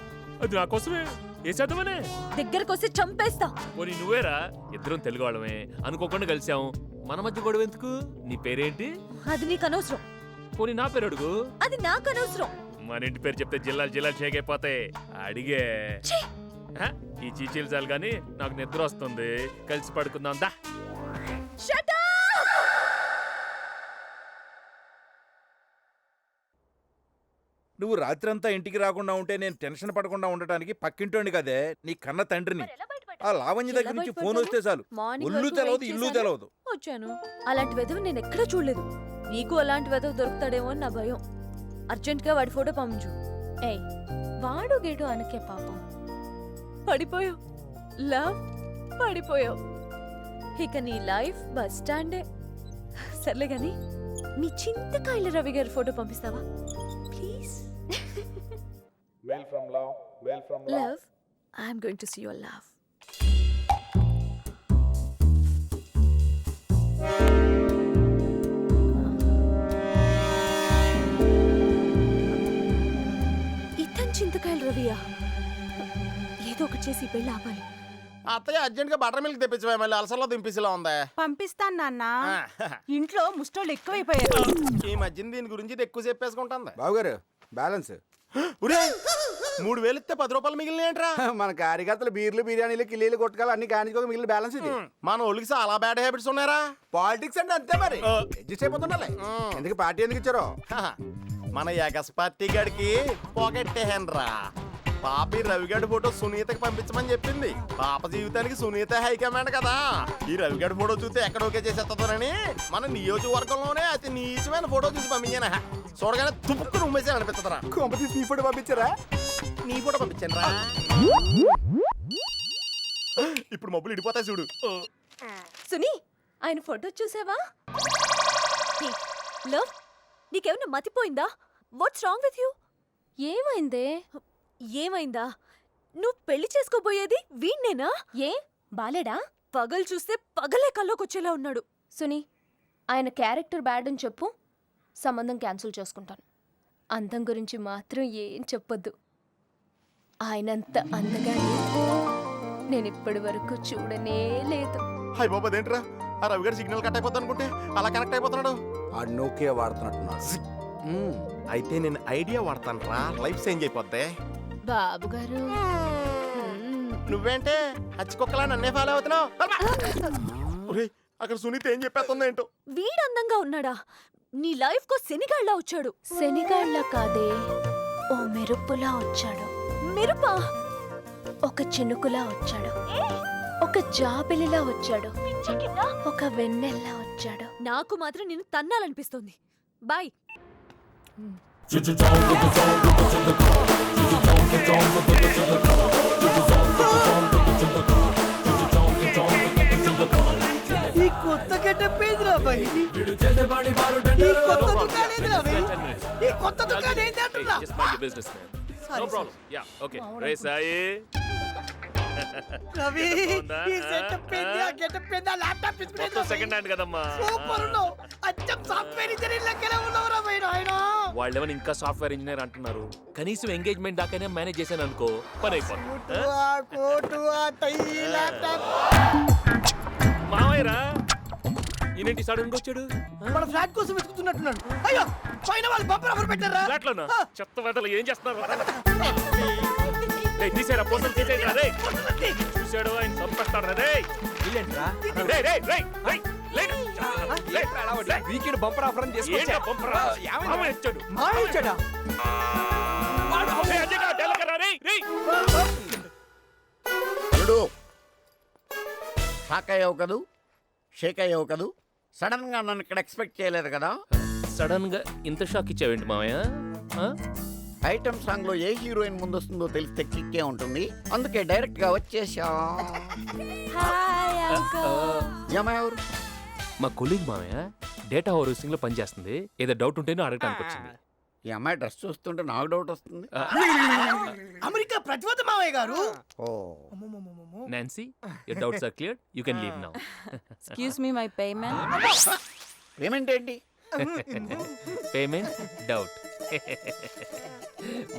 అది నా కోసమే వేసేద్దామనే. దగ్గరకొస్తే చంపేస్తా. పోనీ నువ్వేరా? ఇద్దరం తెలుగు వాళ్ళమే, అనుకోకుండా కలిసాం. మన మధ్య గొడవ ఎందుకు? నీ పేరేంటి? అది నీకు అనవసరం. పోనీ నా పేరు అడుగు. అది నాకు అనవసరం. మన ఇంటి పేరు చెప్తే జిల్లాలు జిల్లాలు షేక్ అయిపోతాయి. అడిగే ఈ చీచీలు చాలు గాని నాకు నిద్ర వస్తుంది. కలిసి పడుకుందాం దా. నువ్వు రాత్రంతా ఇంటికి రాకుండా ఉంటే నేను టెన్షన్ పడకుండా ఉండటానికి పక్కింటోండి కదే, నీ కన్న తండ్రిని. ఆ లావణ్య దగ్గర నుంచి ఫోన్ వస్తే చాలు ఒళ్ళు తెలవదు, ఇల్లు తెలవదు. వచ్చాను. అలాంటి వెధవ నేను ఎక్కడా చూడలేదు. నీకు అలాంటి వెధవ దొరుకుతాడేమో అని నా భయం. అర్జెంట్ గా వాడి ఫోటో పంపించు. ఏయ్, వాడు గేటు అనకే పాపం. పడిపోయావు లవ్, పడిపోయావు. ఇక నీ లైఫ్ బస్ స్టాండే. సర్లే గాని మీ చింతకాయల రవి గారి ఫోటో పంపిస్తావా please? Love, I'm going to see your love. ఇతను చింతకాయల రవియా? ఏదో ఒకటి చేసి పెళ్ళి ఆపాలి. అత్తయ్య అర్జెంట్ గా బటర్ మిల్క్ తెప్పించవా, మళ్ళీ అలసర్లో దింపిసిలా ఉందా? పంపిస్తాను నాన్న. ఇంట్లో ముష్టోళ్ళు ఎక్కువైపోయారు. ఈ మధ్యన దీని గురించి ఎక్కువ చెప్పేసుకుంటుంది. బావగారు బ్యాలెన్స్ 3000 ఇస్తే 10 రూపాయలు మిగిలినేంట్రా? మన కార్యకర్తలు బీర్లు బిర్యానీలు కిల్లీలు కొట్టుకాలు అన్ని కానించుకోక మిగిలిన బ్యాలెన్స్ ఇది. మన ఒళ్ళకి చాలా బ్యాడ్ హ్యాబిట్స్ ఉన్నారా? పాలిటిక్స్ అంటే అంతే మరి, అడ్జస్ట్ అయిపోతుండాలి. ఎందుకు పార్టీ ఎందుకు ఇచ్చారో? మన ఎగస్ పార్టీ గడికి పోగొట్టేహన్రా. పాపి రవిగడి ఫోటో సునీతకి పంపించమని చెప్పింది. పాప జీవితానికి సునీత హైకమాండ్ కదా. ఈ రవిగడి ఫోటో చూస్తే ఎక్కడ ఓకే చేసేస్తుందని మన నియోజకవర్గంలోనే అతి నీచమైన ఫోటో చూసి పంపించాను. చూడగానే తుప్పుకుని ఉమ్మేసాను అనిపిస్తుందిరా. నీ ఫోటో పంపించారా? నీ ఫోటో పంపించాను రా. ఇప్పుడు మబ్బులు ఇడిపోతాయి చూడు. సునీ, ఆయన ఫోటో చూసావా? లవ్, నీకేమన్నా మతిపోయిందా? What's wrong with you? ఏమైందే? ఏమైందా? నువ్వు పెళ్లి చేసుకోబోయేది వీణ్ణేనా? ఏ బాలేడా? పగలు చూస్తే పగలే కల్లోకొచ్చేలా ఉన్నాడు. సునీ, ఆయన క్యారెక్టర్ బ్యాడ్ అని చెప్పు, సంబంధం క్యాన్సిల్ చేసుకుంటాను. అందం గురించి మాత్రం ఏం చెప్పొద్దు. ఆయనంత అందగానే నేను ఇప్పటి వరకు చూడనే లేదు. హాయ్ బాబా, అదేంట్రా ఆ రవిగారు సిగ్నల్ కట్ అయిపోతా అనుకుంటే అలా కనెక్ట్ అయిపోతున్నాడు. ఆ నోకియా వాడుతున్నట్టున్నాడు. అయితే నేను ఐడియా వాడతాను రా, లైఫ్ చేంజ్ అయిపోద్ది. బాబు గారు, నువ్వేంటే హచ్చికొక్కలా నన్నే ఫాలో అవుతున్నావు? అక్కడ సునీత ఏం చెప్పేస్తుంది ఏంటో. వీడు అందంగా ఉన్నాడా? నీ లైఫ్ కో శనిగాళ్ళ వచ్చాడు. శనిగాళ్ళ కాదే, ఓ మెరుపులా వచ్చాడు. మెరుపా? ఒక చినుకులా వచ్చాడు, ఒక జాబిలిలా వచ్చాడు, ఒక వెన్నెల్లా వచ్చాడు. నాకు మాత్రం నిన్ను తన్నాలనిపిస్తోంది. బాయ్. ఈ కొత్త గెటప్ ఏందిరా భయ్? ఈ కొత్త దుకాణం ఏందిరా భయ్? ఈ కొత్త దుకాణం ఏంది అంటున్నా? Just mind your business, man. No problem. Yeah, okay. రే సాయి. రవి, ఈ సెటప్ ఏంది? ఆ గెటప్ ఏంది? ఆ ల్యాప్టాప్ మొత్తం సెకండ్ హ్యాండ్ కదమ్మా. సూపర్ ఉన్నావు. అచ్చం సాఫ్ట్వేర్ ఇంజనీర్ లెక్కనే ఉన్నావురా భయ్ నాయనా. వాళ్ళేమని ఇంకా సాఫ్ట్వేర్ ఇంజనీర్ అంటున్నారు. కనీసం ఎంగేజ్మెంట్ దాకానే మేనేజ్ చేశాను అనుకో, పని అయిపోతుంది. మావయ్యరా, ఈయనేంటి సడన్ గా వచ్చాడు? మన ఫ్లాట్ కోసం వెతుకుతున్నట్టున్నాడు. అయ్యో, పైన వాళ్ళు బంపర్ ఆఫర్ పెట్టారా? ఫ్లాట్ లోనా? చెత్త వెదలు ఏం చేస్తున్నారు? తీసేరా పోతలు తీసేయరా రే చూసాడు ఆయన చంపేస్తాడు రే వీకెండ్ బంపర్ ఆఫర్ అని ఏంటా పంపరా మామ ఇచ్చాడు అల్లుడు షాక్ అయ్యావు కదూ షేక్ అయ్యావు కదూ సడన్ గా నన్ను ఇక్కడ ఎక్స్పెక్ట్ చేయలేదు కదా. సడన్ గా ఇంత షాక్ ఇచ్చావేంటి మామయ్య? ఐటమ్ సాంగ్ లో ఏ హీరోయిన్ ముందు వస్తుందో తెలిస్తే కిక్కే ఉంటుంది, అందుకే డైరెక్ట్ గా వచ్చేసా. ఎవరు? మా కొలీగ్ మామయ్య డేటా హౌసింగ్ లో పనిచేస్తుంది. ఏదో డౌట్ ఉంటేనే అడగటానికి వచ్చింది. ఈ అమ్మాయి డ్రెస్ చూస్తుంటే నాకు డౌట్ వస్తుంది. అమెరికా ప్రతివత మావయ్య గారు. Oh Nancy your doubts are clear, you can leave now. Excuse me my payment. Payment ఏంటి? Payment doubt.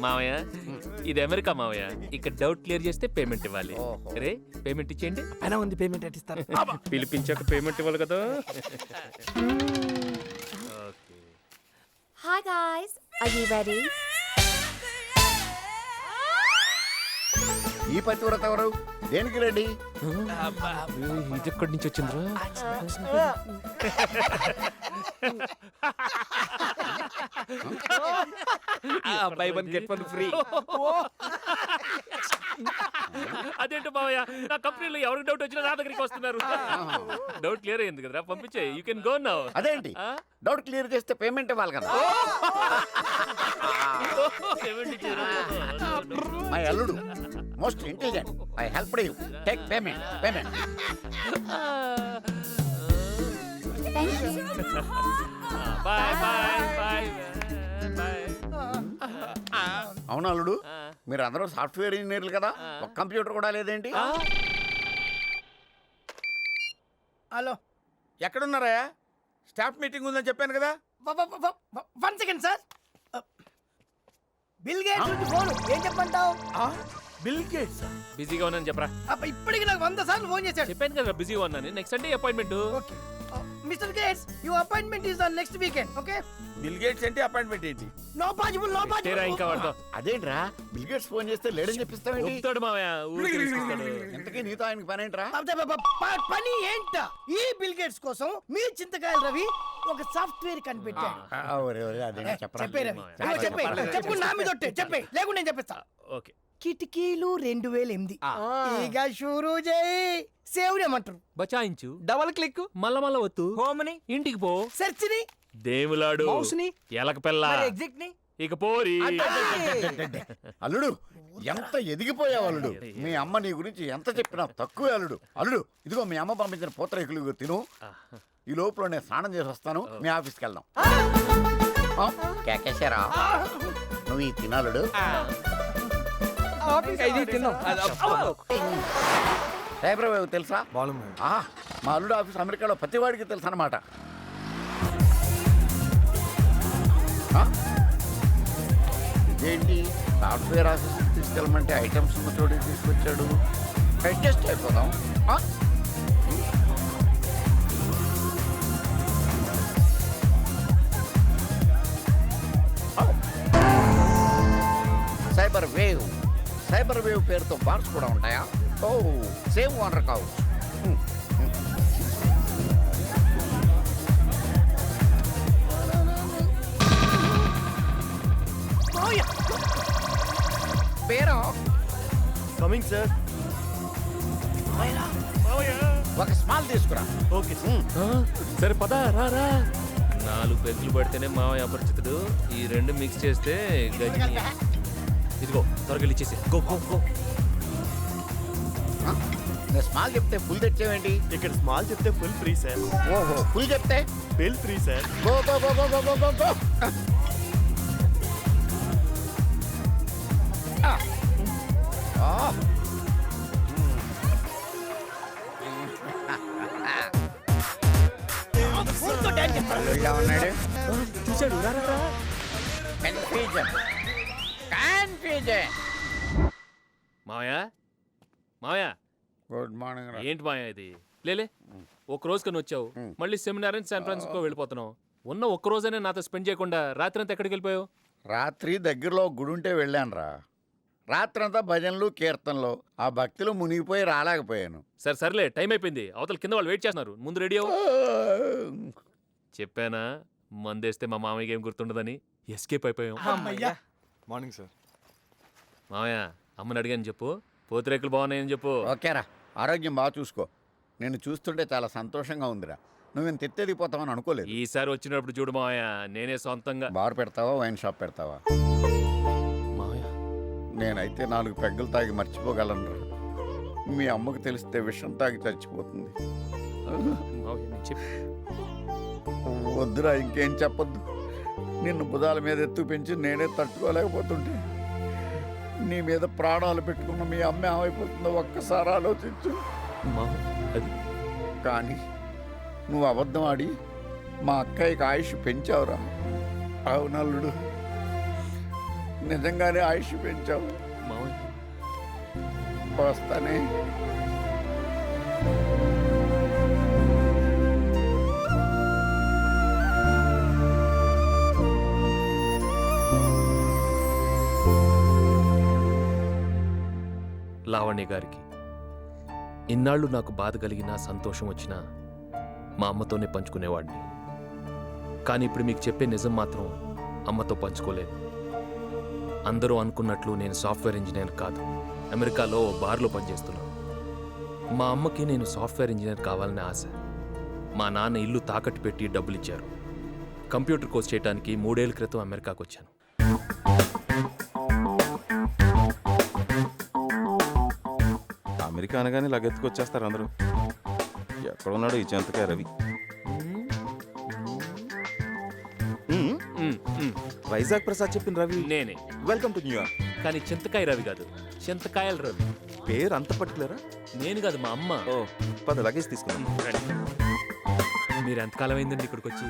మావయ్య ఇది అమెరికా మావయ్య, ఇక్కడ డౌట్ క్లియర్ చేస్తే పేమెంట్ ఇవ్వాలి. రే పేమెంట్ ఇచ్చేయండి. పైన ఉంది పేమెంట్ ఎట్టిస్తారు. పిలిపించాక పేమెంట్ ఇవ్వాలి కదా. Hi guys, are you ready? ఈ పతివ్రత ఎవరు? దేనికి రెడీ? ఇది ఎక్కడి నుంచి వచ్చిందిరా? By one get one free. అదేంటి మావయ్య, నా కంపెనీలో ఎవరికి డౌట్ వచ్చినా నా దగ్గరికి వస్తున్నారు. డౌట్ క్లియర్ అయింది కదరా, పంపించే. You can go now. అదేంటి డౌట్ క్లియర్ చేస్తే పేమెంట్ ఇవ్వాలి కదా. మై అల్లుడు most intelligent, I help you take payment. Thank you. Bye bye bye bye. అవును అల్లుడు, మీరు అందరూ సాఫ్ట్వేర్ ఇంజనీర్లు కదా, ఒక కంప్యూటర్ కూడా లేదేంటి? హలో, ఎక్కడున్నారా? స్టాఫ్ మీటింగ్ ఉందని చెప్పాను కదా. 1 సెకండ్ సార్. బిల్ గేట్స్ నుంచి ఫోన్. ఏం చెప్పంటావు? బిల్ గేట్స్ బిజీగా ఉన్నాను చెప్పరా. ఇప్పటికి నాకు 100 సార్లు ఫోన్ చేశాడు. చెప్పాను కదా బిజీగా ఉన్నాను. Next Sunday appointment. Mister Gates, your appointment is on next weekend. Okay. Bill Gates ఏంటి, అపాయింట్మెంట్ ఏంటి? No possible, no possible. ఇంకా వాడతావు. అదేంట్రా బిల్ గేట్స్ ఫోన్ చేస్తే లేడని చెప్పిస్తావేంటి? చెప్తాడు మావయ్య, ఊరికి తీసుకొస్తాడు. ఇంతకీ నీతో ఆయనకి పని ఏంట్రా? పని ఏంట? ఈ బిల్ గేట్స్ కోసం మీ చింతకాయల రవి ఒక సాఫ్ట్వేర్ కనిపెట్టాడు. చెప్పే రవి, చెప్పు. నా మీద ఒట్టే చెప్పే, లేకుండా నేను చెప్పేస్తా. ఓకే. కిటికీలు 2008. ఇక షురూ చేయి. సేవ్ చేయమంటారు. బచాయించు. Double click. మల్ల వత్తు. హోమ్ని. ఇంటికి పో. సెర్చ్ ని. దేవులాడు. మౌస్ని. ఎలక పిల్ల. ఎగ్జిట్ ని. ఇక పోరి. అల్లుడు ఎంత ఎదిగిపోయావు అల్లుడు. మీ అమ్మ నీ గురించి ఎంత చెప్పినా తక్కువే అల్లుడు. అల్లుడు ఇదిగో మీ అమ్మ పంపించిన పూతరేకులు తిను. ఈ లోపల నేను స్నానం చేసి వస్తాను. మీ ఆఫీస్కి వెళ్దాం. కేకేశారా నువ్వు ఈ తినాలుడు. సైబర్వేవ్ తెలుసా? మా అల్లుడు ఆఫీస్ అమెరికాలో ప్రతివాడికి తెలుసు అన్నమాట. ఇదేంటి సాఫ్ట్వేర్ ఆఫీస్ తీసుకెళ్ళమంటే ఐటమ్స్ చోటికి తీసుకొచ్చాడు. అడ్జస్ట్ అయిపోదాం. సైబర్ వేవ్ పేరుతో బార్స్ కూడా ఉంటాయా? ఓ సేమ్ ఓనర్ కావచ్చు. పేరు కమింగ్ సార్. ఒక స్మాల్ తీసుకురా. ఓకే సరే పద రా. 4 పెగ్గులు పడితేనే మావయ్య అపరిచితుడు. ఈ 2 మిక్స్ చేస్తే గజని. ఇదిగో త్వరగా ఇచ్చేసి. Go go go. స్మాల్ చెప్తే ఫుల్ తెచ్చేవేంటి? ఇక్కడ స్మాల్ చెప్తే ఫుల్ ఫ్రీ సార్. ఓహో ఫుల్ చెప్తే bill free sir. Go go go go go go go. ఇలా ఉన్నాడు. చూశాడు. కన్ఫ్యూజన్. మావయ్య గుడ్ మార్నింగ్. ఏంటి మాయా ఇది? లేలే ఒక రోజు కని వచ్చావు, మళ్ళీ సెమినార్ అని శాన్ ఫ్రాన్సిస్కో వెళ్ళిపోతున్నావు. ఉన్న ఒక్క రోజైనా నాతో స్పెండ్ చేయకుండా రాత్రి అంతా ఎక్కడికి వెళ్ళిపోయావు? రాత్రి దగ్గరలో గుడి ఉంటే వెళ్ళాను రా. రాత్రంతా భజనలు కీర్తనలు ఆ భక్తిలో మునిగిపోయి రాలేకపోయాను. సరే సర్లే, టైం అయిపోయింది. అవతల కింద వాళ్ళు వెయిట్ చేస్తున్నారు. ముందు రెడీ అవ్వు. చెప్పానా మందేస్తే మా మామయ్యకి ఏం గుర్తుండదని. ఎస్కేప్ అయిపోయాం. Morning sir. మామయ్య అమ్మని అడిగాను చెప్పు, పోతురేకులు బాగున్నాయని చెప్పు. ఓకేరా, ఆరోగ్యం బాగా చూసుకో. నేను చూస్తుంటే చాలా సంతోషంగా ఉందిరా. నువ్వు ఇంత ఎత్తెదిగిపోతావని అనుకోలేదు. ఈసారి వచ్చినప్పుడు చూడు మామయ్య, నేనే సొంతంగా బార్ పెడతావా, వైన్ షాప్ పెడతావా? మామయ్య నేనైతే 4 పెగ్గులు తాగి మర్చిపోగలను. మీ అమ్మకు తెలిస్తే విషం తాగి చచ్చిపోతుంది. మామయ్య నేను చెప్పి వద్దురా, ఇంకేం చెప్పొద్దు. నిన్ను బుధాల మీద ఎత్తు పెంచి నేనే తట్టుకోలేకపోతుంటే నీ మీద ప్రాణాలు పెట్టుకున్న మీ అమ్మ ఏమైపోతుందో ఒక్కసారి ఆలోచించు. అది కానీ నువ్వు అబద్ధం ఆడి మా అక్కయ్యకి ఆయుష్ పెంచావురా. అవునల్లుడు, నిజంగానే ఆయుష్ పెంచావు. మామయ్య వస్తానే. లావణ్య గారికి ఇన్నాళ్ళు నాకు బాధ కలిగినా సంతోషం వచ్చినా మా అమ్మతోనే పంచుకునేవాడిని. కానీ ఇప్పుడు మీకు చెప్పే నిజం మాత్రం అమ్మతో పంచుకోలేదు. అందరూ అనుకున్నట్లు నేను సాఫ్ట్వేర్ ఇంజనీర్ కాదు, అమెరికాలో బార్లో పనిచేస్తున్నాను. మా అమ్మకి నేను సాఫ్ట్వేర్ ఇంజనీర్ కావాలనే ఆశ. మా నాన్న ఇల్లు తాకట్టు పెట్టి డబ్బులు ఇచ్చారు. కంప్యూటర్ కోర్స్ చేయడానికి 3 ఏళ్ల క్రితం అమెరికాకు వచ్చాను. అమెరికా అనగానే లగెత్తుకొచ్చేస్తారు అందరూ. ఎక్కడ ఉన్నాడు ఈ చింతకాయ రవి? వైజాగ్ ప్రసాద్ చెప్పిన రవి నేనే. Welcome to New York. కానీ చింతకాయ రవి కాదు, చింతకాయల రవి. పేరు అంత పర్టికులరా? నేను కాదు, మా అమ్మ. ఓ పద లగేజ్ తీసుకున్నాం. మీరు ఎంతకాలం అయిందండి ఇక్కడికి వచ్చి?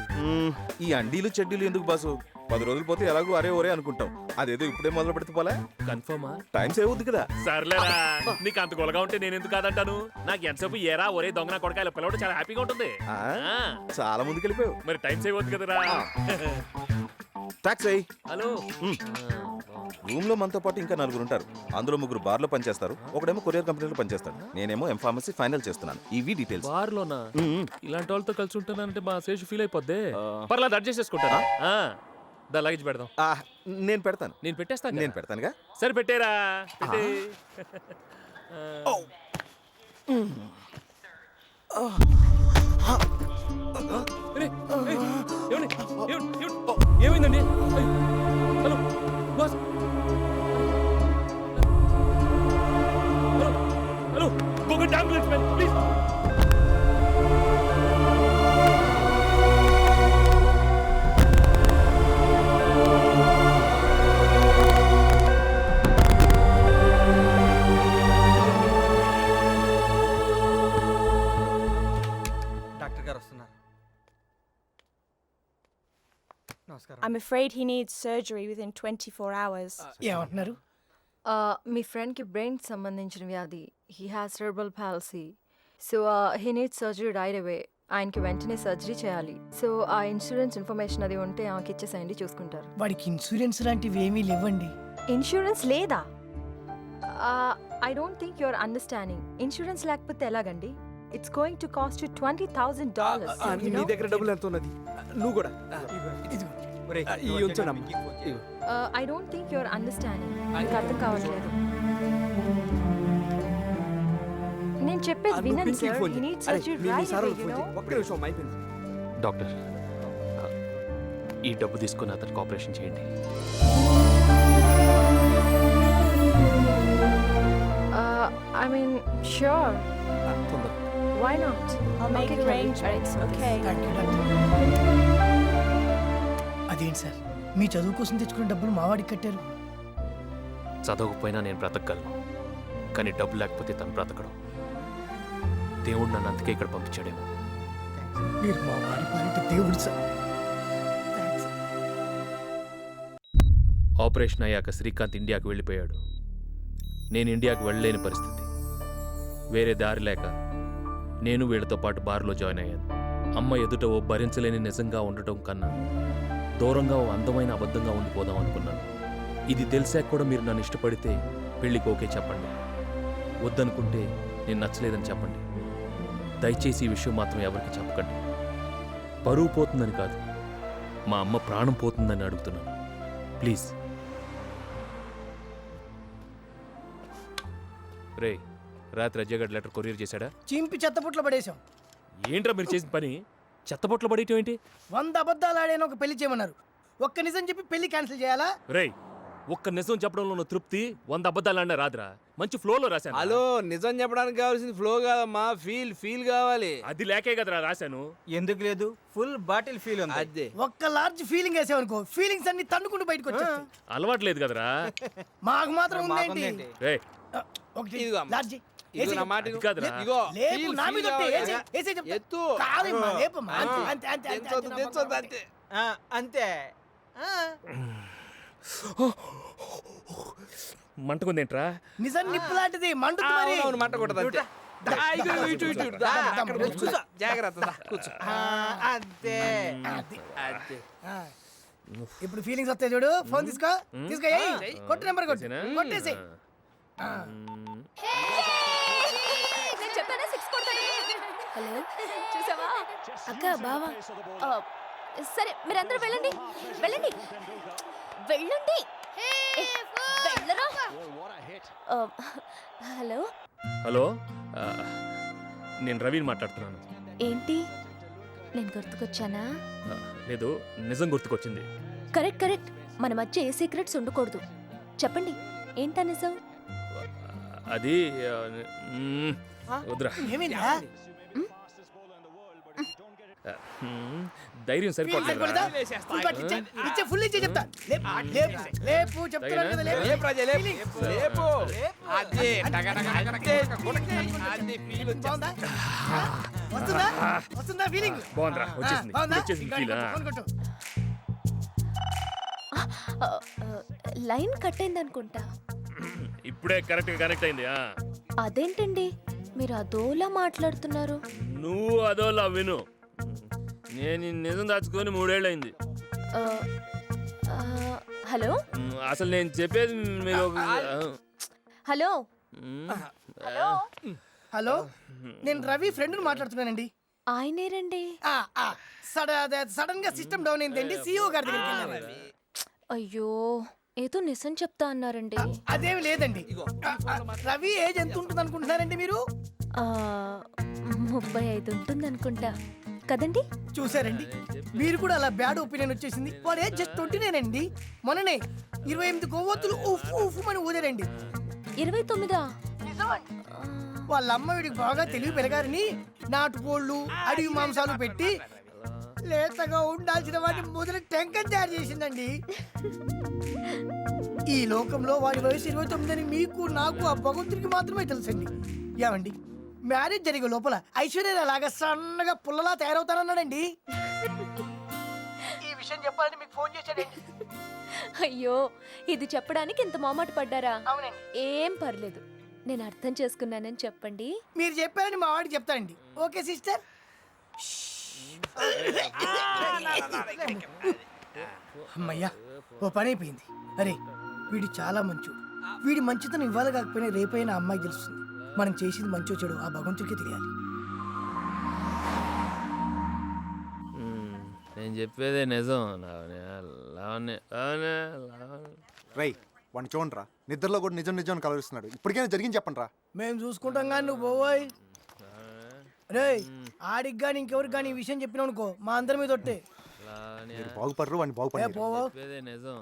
ఈ అండీలు చెడ్డీలు ఎందుకు బాసు? 10 రోజులు పోతే ఎలాగో అరే ఒరే అనుకుంటాం. అదేదో ఇప్పుడే మొదలు పెడితే పోలే? కన్ఫర్మా? టైం సేవ్ అవుద్ది కదా. సర్లేరా, నీకు అంత గొలగా ఉంటే నేను ఎందుకు కాదంటాను. నాకు ఎంతసేపు ఏరా ఒరే దొంగన కొడకాయల పిల్లడు చాలా హ్యాపీగా ఉంటుంది. చాలా ముందుకు వెళ్ళిపోయావు. మరి టైం సేవ్ అవుతుంది కదరా. టాక్సీ. హలో. రూమ్ లో మనతో పాటు ఇంకా 4 ఉంటారు. అందులో 3 బార్లో పనిచేస్తారు, ఒకడేమో కొరియర్ కంపెనీలో పనిచేస్తాడు. నేనేమో ఎంఫార్మసీ ఫైనల్ చేస్తున్నాను. ఇవి డీటెయిల్స్. బార్లోనా? ఇలాంటి వాళ్ళతో కలిసి ఉంటానంటే మా శేషు ఫీల్ అయిపోద్ది. పర్లేదు, అడ్జస్ట్ చేసుకుంటారా? దా లగేజ్ పెడదాం. నేను పెడతాను. నేను పెట్టేస్తాను. నేను పెడతానుగా. సరే పెట్టేరా. ఏమైందండి? Hello boss. Hello hello, go get ambulance man please. I'm afraid he needs surgery within 24 hours. ఏమంటున్నారు? మీ ఫ్రెండ్కి బ్రెయిన్ సంబంధించిన వ్యాధి. He has cerebral policy. So he needs surgery right away. ఆయనకి వెంటనే సర్జరీ చేయాలి. సో ఆ ఇన్సూరెన్స్ ఇన్ఫర్మేషన్ అది ఉంటే ఆమెకి ఇచ్చేసేయండి, చూసుకుంటారు. వాడికి ఇన్సూరెన్స్ లాంటివి ఏమీ లేవండి. ఇన్సూరెన్స్ లేదా? I don't think your understanding. Insurance లేకపోతే ఎలాగండి? It's going to cost you $20,000. నీ దగ్గర డబ్బులు ఎంత ఉన్నది? నువ్వు కూడా I don't think your understanding. మీకు అర్థం కావట్లేదు. నేను చెప్పేది వినండి sir. He needs surgery right away, you know. ఒక్క నిమిషం అయిపోయింది. డాక్టర్, ఈ డబ్బు తీసుకుని అతనికి ఆపరేషన్ చేయండి. I mean sure. Why not? I'll make arrangements. Okay. అదేంటి సార్, మీ చదువు కోసం తెచ్చుకున్న డబ్బులు మావాడికి కట్టారు. చదవకపోయినా నేను బ్రతకగలను, కానీ డబ్బు లేకపోతే తను బ్రతకడం. దేవుడు నన్ను అందుకే ఇక్కడ పంపించాడేమో. మీరు మా వాడి పాలిట దేవుడు సార్. ఆపరేషన్ అయ్యాక శ్రీకాంత్ ఇండియాకు వెళ్ళిపోయాడు. నేను ఇండియాకు వెళ్ళలేని పరిస్థితి. వేరే దారి లేక నేను వీళ్ళతో పాటు బార్లో జాయిన్ అయ్యాను. అమ్మ ఎదుట ఓ భరించలేని నిజంగా ఉండటం కన్నా దూరంగా ఓ అందమైన అబద్ధంగా ఉండిపోదాం అనుకున్నాను. ఇది తెలిసాక కూడా మీరు నన్ను ఇష్టపడితే పెళ్ళికి ఓకే చెప్పండి. వద్దనుకుంటే నేను నచ్చలేదని చెప్పండి. దయచేసి ఈ విషయం మాత్రం ఎవరికి చెప్పకండి. పరువు పోతుందని కాదు, మా అమ్మ ప్రాణం పోతుందని అడుగుతున్నాను. ప్లీజ్. రే, రాత్రి అజ్జగడ్ లెటర్ కొరియర్ చేశాడా? చింపి చెత్తపుట్లో పడేశాం. ఏంట్రా మీరు చేసిన పని? చెత్తపొట్లో పడేయటం ఏంటి? 100 అబద్ధాలు ఆడేన ఒక పెళ్లి చేయమన్నారు. ఒక్క నిజం చెప్పి పెళ్లి క్యాన్సిల్ చేయాలా? రేయ్, ఒక్క నిజం చెప్పడంలో ఉన్న తృప్తి 100 అబద్ధాలు ఆడినా రాదురా. మంచి ఫ్లోలో రాశాను. హలో, నిజం చెప్పడానికి కావాల్సింది ఫ్లో కాదమ్మా, ఫీల్ కావాలి. అది లేకే కదరా రాశాను. ఎందుకు లేదు? ఫుల్ బాటిల్ ఫీల్ ఉంది. అదే ఒక్క లార్జ్ ఫీలింగ్ వేసావనుకో, ఫీలింగ్స్ అన్ని తన్నుకుంటూ బయటకు వచ్చేస్తాయి. అలవాట్లేదు కదరా. మాకు మాత్రం ఉందేంటి? రేయ్, ఒకటి ఇదిగో లార్జ్ ఇదిగో నా మాట అది కాదురా. ఇదిగో లేపు, నా మీద ఒట్టే, ఏసే చెప్తా. ఎత్తు. కాదమ్మా, లేపమ్మా. అంతే, అంతే, అంతే, అంతే, తెచ్చొద్దు, అంతే, తెచ్చొద్దు, అంతే. అంతే. మంటకుందేంట్రా? నిజం నిప్పు లాంటిది, మండుతుంది మరి. అవును, మంట కొట్టదు అంతే. అక్కడ కూర్చో, జాగ్రత్త కూర్చో. అంతే. ఇప్పుడు ఫీలింగ్స్ వస్తాయి చూడు. ఫోన్ తీసుకో, తీసుకో, కొట్టు, నెంబర్ కొట్టు, కొట్టేసి. నేను చెప్పానా 6 కొడతాను. హలో, చూసావా? అక్క, బావా. సరే, మీరందరూ వెళ్ళండి, వెళ్ళండి, వెళ్ళండి. వెళ్ళరా. హలో హలో, నేను రవిని మాట్లాడుతున్నాను. ఏంటి, నేను గుర్తుకొచ్చానా? లేదు, నిజం గుర్తుకొచ్చింది. Correct correct. మన మధ్య ఏ సీక్రెట్స్ ఉండకూడదు. చెప్పండి, ఏంటా నిజం? అది వద్దురా. ఏమైందా? ధైర్యం సరిపోతుందా? ఫుల్ ఇచ్చే చెప్తా. లేపు, చెప్తున్నాను కదా, లేపు. బాగుందా? వస్తుందా ఫీలింగ్? బాగుందిరా, వచ్చేసింది ఫీల్. లైన్ కట్ అయింది అనుకుంటా. ఇప్పుడే కనెక్ట్ అయింది. అదేంటండి మీరు అదోలా మాట్లాడుతున్నారు? నువ్వు అదోలా విను. నేను ఈ నిజం దాచుకొని 3 ఏళ్ళు అయింది. హలో, అసలు నేను చెప్పేది మీరు. హలో హలో, నేను రవి ఫ్రెండ్ మాట్లాడుతున్నానండి. ఆయనేరండి. సడన్ గా సిస్టమ్ డౌన్ అయిందండి. CEO గారి దగ్గరికి వెళ్ళాను. అయ్యో, ఏదో నిజం చెప్తా అన్నారండి. అదేమి లేదండి. రవి ఏజ్ ఎంత ఉంటుంది అనుకుంటున్నారండి మీరు? 35 ఉంటుంది అనుకుంటా కదండి. చూసారండి, మీరు కూడా అలా బ్యాడ్ ఒపీనియన్ వచ్చేసింది. వాడు ఏజ్ జస్ట్ 29 మొన్ననే 28 కొవ్వొత్తులు ఉఫ్ ఉఫ్ అని ఊదారండి. 29? వాళ్ళ అమ్మ వీడికి బాగా తెలివి పెరగారని నాటుకోళ్ళు, అడవి మాంసాలు పెట్టి లేతగా ఉండాల్సిన వాటిని మొదలు టెంకన్ తయారు చేసిందండి. ఈ లోకంలో వాడి వయసు 29 అని మీకు, నాకు, ఆ భగవంతుడికి మాత్రమే తెలుసండి. ఏమండి, మ్యారేజ్ జరిగే లోపల ఐశ్వర్య లాగా సన్నగా పుల్లలా తయారవుతానన్నాడండి. ఈ విషయం చెప్పాలని మీకు ఫోన్ చేశాడండి. అయ్యో, ఇది చెప్పడానికి ఇంత మొహమాట పడ్డారా? అవునండి. ఏం పర్లేదు, నేను అర్థం చేసుకున్నానని చెప్పండి. మీరు చెప్పారని మా వాడికి చెప్తానండి. Okay sister. అమ్మయ్యా, ఓ పని అయిపోయింది. అరే, వీడు చాలా మంచోడు. వీడి మంచితనం ఇవ్వాలి కాకపోయినా రేపైనా అమ్మాయి తెలుస్తుంది. మనం చేసింది మంచో చెడు ఆ భగవంతుడికి తెలియాలి. నేను చెప్పేదే నిజం. రై, వాడిని చూడరా, నిద్రలో కూడా నిజం నిజం కలరిస్తున్నాడు. ఇప్పటికైనా జరిగింది చెప్పండి రా. మేము చూసుకుంటాం కానీ నువ్వు పోవోయ్. రే, ఆడికి కానీ ఇంకెవరికి కానీ ఈ విషయం చెప్పినావు అనుకో, మా అందరి మీద ఒట్టే. బాగుపడరు, వాడిని బాగుపడరు. చెప్పేదే నిజం.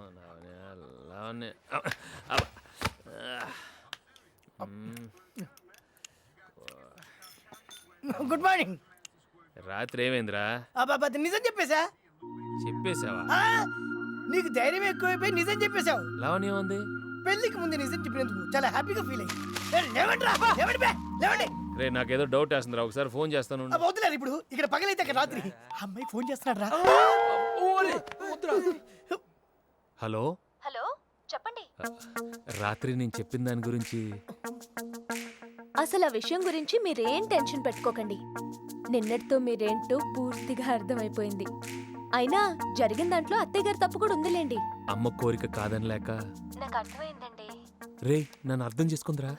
Good morning. రాత్రి ఏమైందిరా? అబ్బా, నిజం చెప్పేశా. చెప్పేశావా? నీకు ధైర్యం ఎక్కువైపోయి నిజం చెప్పేశావు. లావణ్య ఉంది. పెళ్లికి ముందు నిజం చెప్పినందుకు చాలా హ్యాపీగా ఫీల్ అయ్యి. రే, నాకేదో డౌట్ వేస్తుందిరా, ఒకసారి ఫోన్ చేస్తాను. వద్దులేరు, ఇప్పుడు ఇక్కడ పగలైతే అక్కడ రాత్రి అమ్మాయి ఫోన్ చేస్తున్నాడు రా. హలో హలో, చెప్పండి. రాత్రి నేను చెప్పిన దాని గురించి అసలు ఆ విషయం గురించి మీరేం టెన్షన్ పెట్టుకోకండి. నిన్నటితో మీరేంటో పూర్తిగా అర్థమైపోయింది. అయినా జరిగిన దాంట్లో అత్తయ్య గారి తప్పు కూడా ఉందిలేండి. అమ్మ కోరిక కాదనిలేక నాకు అర్థమైందండి. రే నన్ను అర్థం చేసుకుందిరా.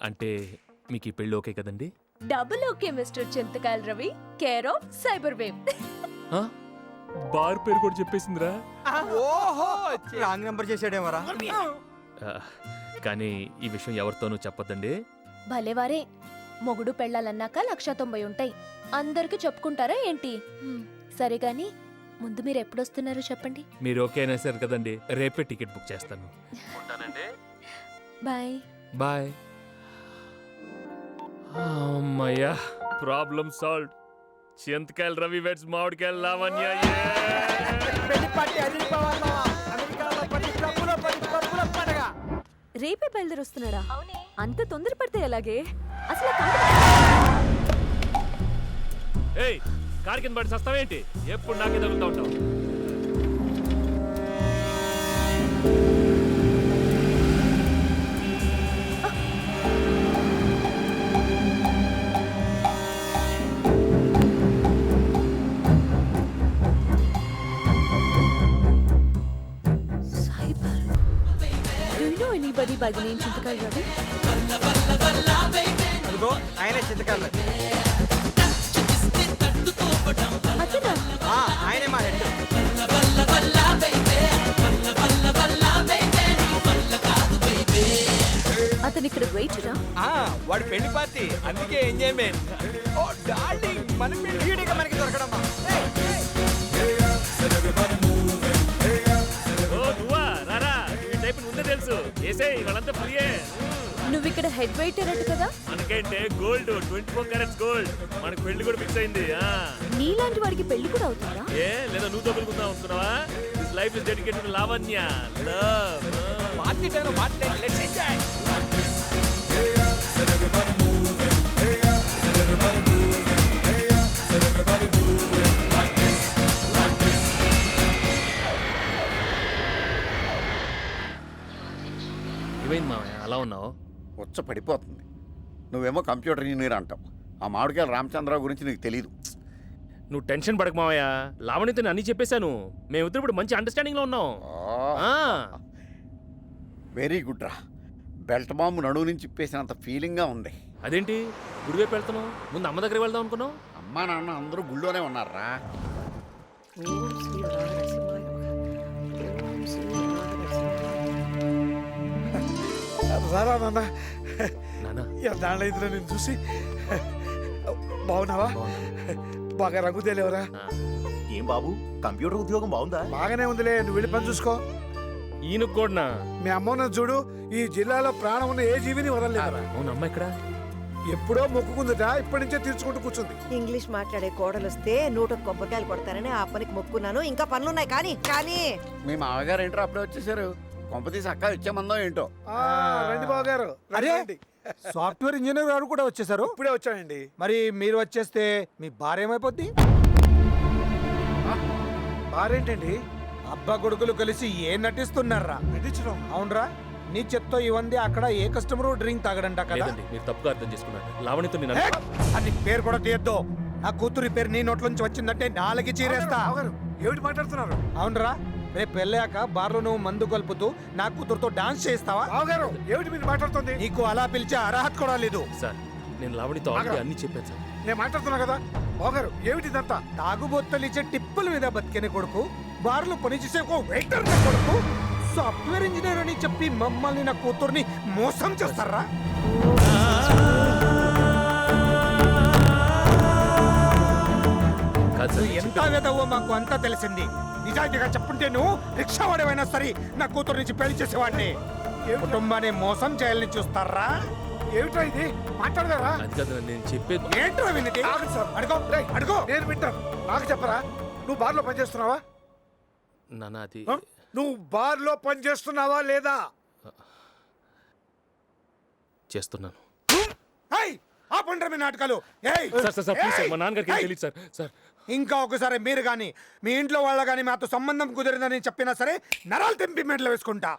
అంటే మీకు ఈ పెళ్ళి ఓకే కదండి? Double okay mister Chintakayala Ravi, care of cyber wave. ఆ? బార్ పేరు కూడా చెప్పేసిందిరా. ఓహో రాంగ్ నెంబర్ చేసాడేమరా? ఆ, కానీ ఈ విషయం ఎవరితోనూ చెప్పొద్దండి. భలేవారే, మొగుడు పెళ్ళాలన్నాక 190 ఉంటాయి. అందరికి చెప్పుకుంటారా ఏంటి? సరే గాని ముందు మీరు ఎప్పుడొస్తున్నారో చెప్పండి. మీరు ఓకే అనేసారు కదండి, రేపే టికెట్ బుక్ చేస్తాను. ఉంటానండి. Bye bye. అమ్మయ్యా, problem solve. Chintakayala Ravi weds Mamidikayala Lavanya. రేపే బయలుదేరొస్తున్నాడా? అంత తొందరపడితే ఎలాగే? అసలు ఏయ్, కారు కింద పడి సస్తావేంటి? ఎప్పుడు నాకే తగులుతూ ఉంటావు. anybody by the name చింతకాయల రవి? అదిగో ఆయనే చింతకాయల రవి. అతనా? ఆయనే మా హెడ్. అతను ఇక్కడ వెయిటరా? వాడి పెళ్లి పార్టీ, అందుకే ఎంజాయ్మెంట్. ఓ డార్లింగ్, మన పెళ్లి మనకి దొరకడమ్మా. ఓ నువ్వా, రారా. ఈ టైప్ ముందే తెలుసు. ఏసేయ్, వాళ్ళంతా ఫ్రీయే. నువ్వు ఇక్కడ హెడ్ వెయిటర్ అట కదా? మనకంటే గోల్డ్ 24 క్యారెట్స్ గోల్డ్. మనకు పెళ్లి కూడా ఫిక్స్ అయింది. నీలాంటి వాడికి పెళ్లి కూడా అవుతుందా? ఏ లేదా నువ్వు తగులుకుందాం అనుకున్నావా? This life is dedicated to Lavanya. Love. Party time party. Let's enjoy. ఏమైంది మామయ్య అలా ఉన్నావు? ఉచ్చ పడిపోతుంది. నువ్వేమో కంప్యూటర్ ఇంజనీర్ అంటావు. ఆ మామిడికాయల రామచంద్రరావు గురించి నీకు తెలీదు. నువ్వు టెన్షన్ పడక మామయ్య, లావణ్యతో అన్ని చెప్పేశాను. మేమిద్దరు ఇప్పుడు మంచి అండర్స్టాండింగ్ లో ఉన్నాం. వెరీ గుడ్ రా. బెల్ట్ బాంబు నడువు నుంచి ఇప్పేసినంత ఫీలింగ్గా ఉంది. అదేంటి గుడివైపు వెళ్తున్నావు? ముందు అమ్మ దగ్గరికి వెళ్దాం అనుకున్నావు. అమ్మా నాన్న అందరూ గుళ్ళోనే ఉన్నారా? రారా నాన్న. నాన్న దాంట్లో ఇద్దరు నేను చూసి బాగున్నావా? బాగా రంగు తేలేవరా? ఏం బాబు, కంప్యూటర్ ఉద్యోగం బాగుందా? బాగానే ఉందిలే, నువ్వు వెళ్ళి పని చూసుకో. ఈయన కూడా మీ అమ్మను చూడు, ఈ జిల్లాలో ప్రాణం ఉన్న ఏ జీవిని వదలలేదురా. అవును, అమ్మ ఇక్కడ ఎప్పుడో మొక్కుకుందిట, ఇప్పటి నుంచే తీర్చుకుంటూ కూర్చుంది. ఇంగ్లీష్ మాట్లాడే కోడలు వస్తే 100 కొబ్బరికాయలు కొడతానని ఆ పనికి మొక్కున్నాను. ఇంకా పనులున్నాయి కానీ కానీ మీ మామగారు ఏంటో అప్పుడే వచ్చేసారు. కొంపతీసి అక్క ఇచ్చేమందో ఏంటో. రండి బావగారు. అరే, సాఫ్ట్వేర్ ఇంజనీర్ గారు కూడా వచ్చేసారు. ఇప్పుడే వచ్చానండి. మరి మీరు వచ్చేస్తే మీ భార్య ఏమైపోద్ది? భార్యేంటండి? అబ్బా కొడుకులు కలిసి ఏ నటిస్తున్నారా? నటించడం? అవునరా, నీ చెప్తో ఇవంది అక్కడ ఏ కస్టమరు డ్రింక్ తాగడంట కదా. లేదండి, మీరు తప్పుగా అర్థం చేసుకున్నారు. లావణ్యతో నేను అది పేరు కూడా తీయద్దు. నా కూతురి పేరు నీ నోట్ల నుంచి వచ్చిందంటే నాలుగు చీరేస్తా. ఏమిటి మాట్లాడుతున్నారు? అవునరా, రేపు పెళ్ళాక బార్లో నువ్వు మందు కలుపుతూ నా కూతురుతో డాన్స్ చేస్తావా? బావగారు, ఏమిటి మీరు మాట్లాడుతుంది? నీకు అలా పిలిచే అర్హత కూడా లేదు. సార్, నేను లావణ్యతో ఆల్రెడీ అన్ని చెప్పాను సార్. నేను మాట్లాడుతున్నా కదా. బావగారు, ఏమిటి ఇదంతా? తాగుబోత్తలు ఇచ్చే టిప్పుల మీద బతికిన కొడుకు, బార్లో పని చేసే ఒక వెయిటర్ నా కొడుకు, సాఫ్ట్వేర్ ఇంజనీర్ అని చెప్పి మమ్మల్ని నా కూతుర్ని మోసం చేస్తారా? నువ్వు ఎంత వెదవో మాకు అంతా తెలిసింది. నిజాయితీగా చెప్పుంటే నువ్వు రిక్షా వాడేవైనా సరే నా కూతురు నుంచి పెళ్లి చేసేవాడిని. కుటుంబాన్ని మోసం చేయాలని చూస్తారా? ఏమిటా ఇది? మాట్లాడదారా? అది కాదు నేను చెప్పేది. ఏంట్రా వినిది? అడుగో అడుగో. నేను వింటాను, నాకు చెప్పరా. నువ్వు బార్లో పనిచేస్తున్నావా? నాన్న అది నువ్వు బార్లో పనిచేస్తున్నావా లేదా? చేస్తున్నాను. ఆపండ్రా మీ నాటకాలు. Sir sir sir, please sir, మా నాన్నగారికి ఏం తెలియదు సార్. సార్ ఇంకా ఒకసారి మీరు కానీ మీ ఇంట్లో వాళ్ళ కానీ మాతో సంబంధం కుదిరిందని చెప్పినా సరే నరాలు తెంపి మెడలో వేసుకుంటా.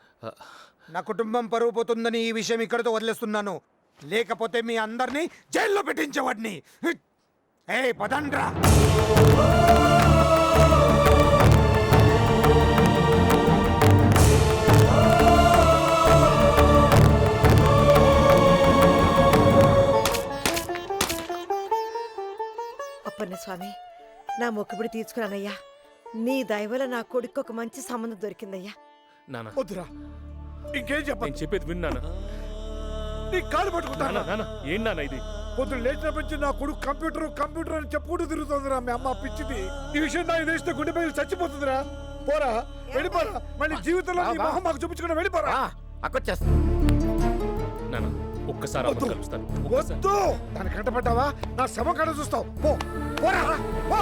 నా కుటుంబం పరువు పోతుందని ఈ విషయం ఇక్కడితో వదిలేస్తున్నాను. లేకపోతే మీ అందరినీ జైల్లో పెట్టించేవాడిని. పదండ్రా. మొక్కుబడి తీర్చుకున్నానయ్యా. నీ దయవల్ల నా కొడుకు ఒక మంచి సంబంధం దొరికిందయ్యా. నాన్న వద్దురా ఇంకేం చెప్పాను. నేను చెప్పేది విన్నాను. నీ కాలు పట్టుకుంటాను. నాన్న ఏం నాన్న ఇది? పొద్దున్న లేచినప్పటి నుంచి నా కొడుకు కంప్యూటర్ అని చెప్పుకుంటూ తిరుగుతుందిరా. మీ అమ్మ పిచ్చిది. ఈ విషయం నాకు తెలిస్తే గుండె పైన చచ్చిపోతుందిరా. పోరా, వెళ్ళిపోరా. మళ్ళీ జీవితంలో నీ మొహం మాకు చూపించుకుని వెళ్ళిపోరా. అక్కొచ్చేస్తా. నాన్న ఒక్కసారి అమ్మని కలుస్తాను. వద్దు, దాని కంటపడ్డావా నా శవం కడ చూస్తావు. పోరా పో.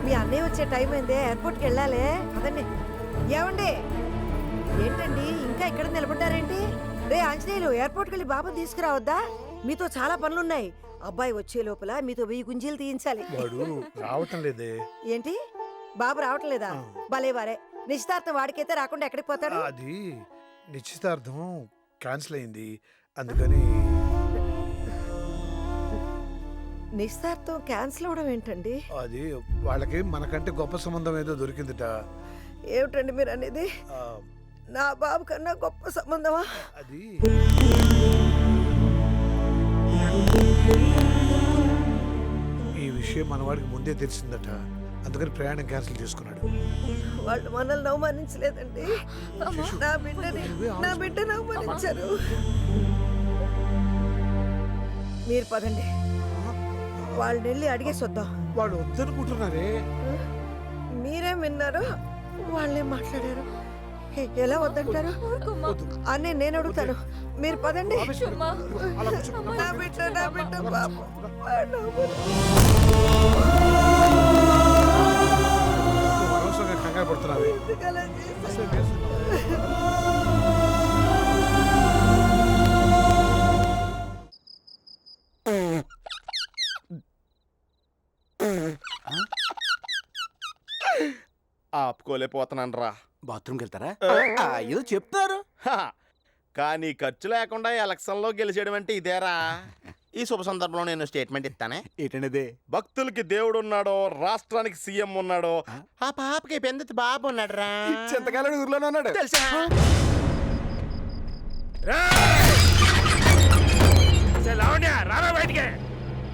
మీ అన్నయ్య వచ్చే టైం అయిందే, ఎయిర్పోర్ట్కి వెళ్ళాలి. అదండి. ఏమండి ఏంటండి ఇంకా ఇక్కడ నిలబడ్డారేంటి? రే ఆంజనేయులు, ఎయిర్పోర్ట్కి వెళ్ళి బాబుని తీసుకురావద్దా? మీతో చాలా పనులున్నాయి. అబ్బాయి వచ్చే లోపల మీతో 1000 గుంజీలు తీయించాలి. వాడు రావటం లేదే. ఏంటి బాబు రావటం లేదా? భలే వారే. నిశ్చితార్థం వాడికైతే రాకుండా ఎక్కడికి పోతాడు? అది నిశ్చితార్థం క్యాన్సిల్ అయింది, అందుకని. నిశ్చితార్థం క్యాన్సిల్ అవడం ఏంటండి? అది వాళ్ళకి మనకంటే గొప్ప సంబంధం ఏదో దొరికిందిట. ఏమిటండి మీరు అనేది? నా బాబు కన్నా గొప్ప సంబంధమా? అది ఈ విషయం మనవాడికి ముందే తెలిసిందట, అందుకని ప్రయాణం క్యాన్సిల్ చేసుకున్నాడు. వాళ్ళు మనల్ని అవమానించలేదండి. నా బిడ్డను అవమానించారు. మీరు పదండి, వాళ్ళని వెళ్ళి అడిగేసి వద్దాం. వాళ్ళు వద్దనుకుంటున్నారే. మీరేం విన్నారు? వాళ్ళేం మాట్లాడారు? ఎలా వద్దంటారు? అని నేను అడుగుతాను. మీరు పదండి. నా బిడ్డ పాపం. కంగారు పడుతున్నావే. ఆపుకోలేకపోతున్నాను రా. బాత్రూమ్కి వెళ్తారా? ఏదో చెప్తారు. కానీ ఖర్చు లేకుండా ఎలక్షన్లో గెలిచేయడం అంటే ఇదేరా. ఈ శుభ సందర్భంలో నేను స్టేట్మెంట్ ఇస్తానే. ఏంటనేది? భక్తులకి దేవుడు ఉన్నాడో, రాష్ట్రానికి సీఎం ఉన్నాడో, ఆ పాపకి పెందతి బాబు ఉన్నాడు రా. చింతకాయలు ఊర్లోనే ఉన్నాడు తెలుసా? రారా బయటికి.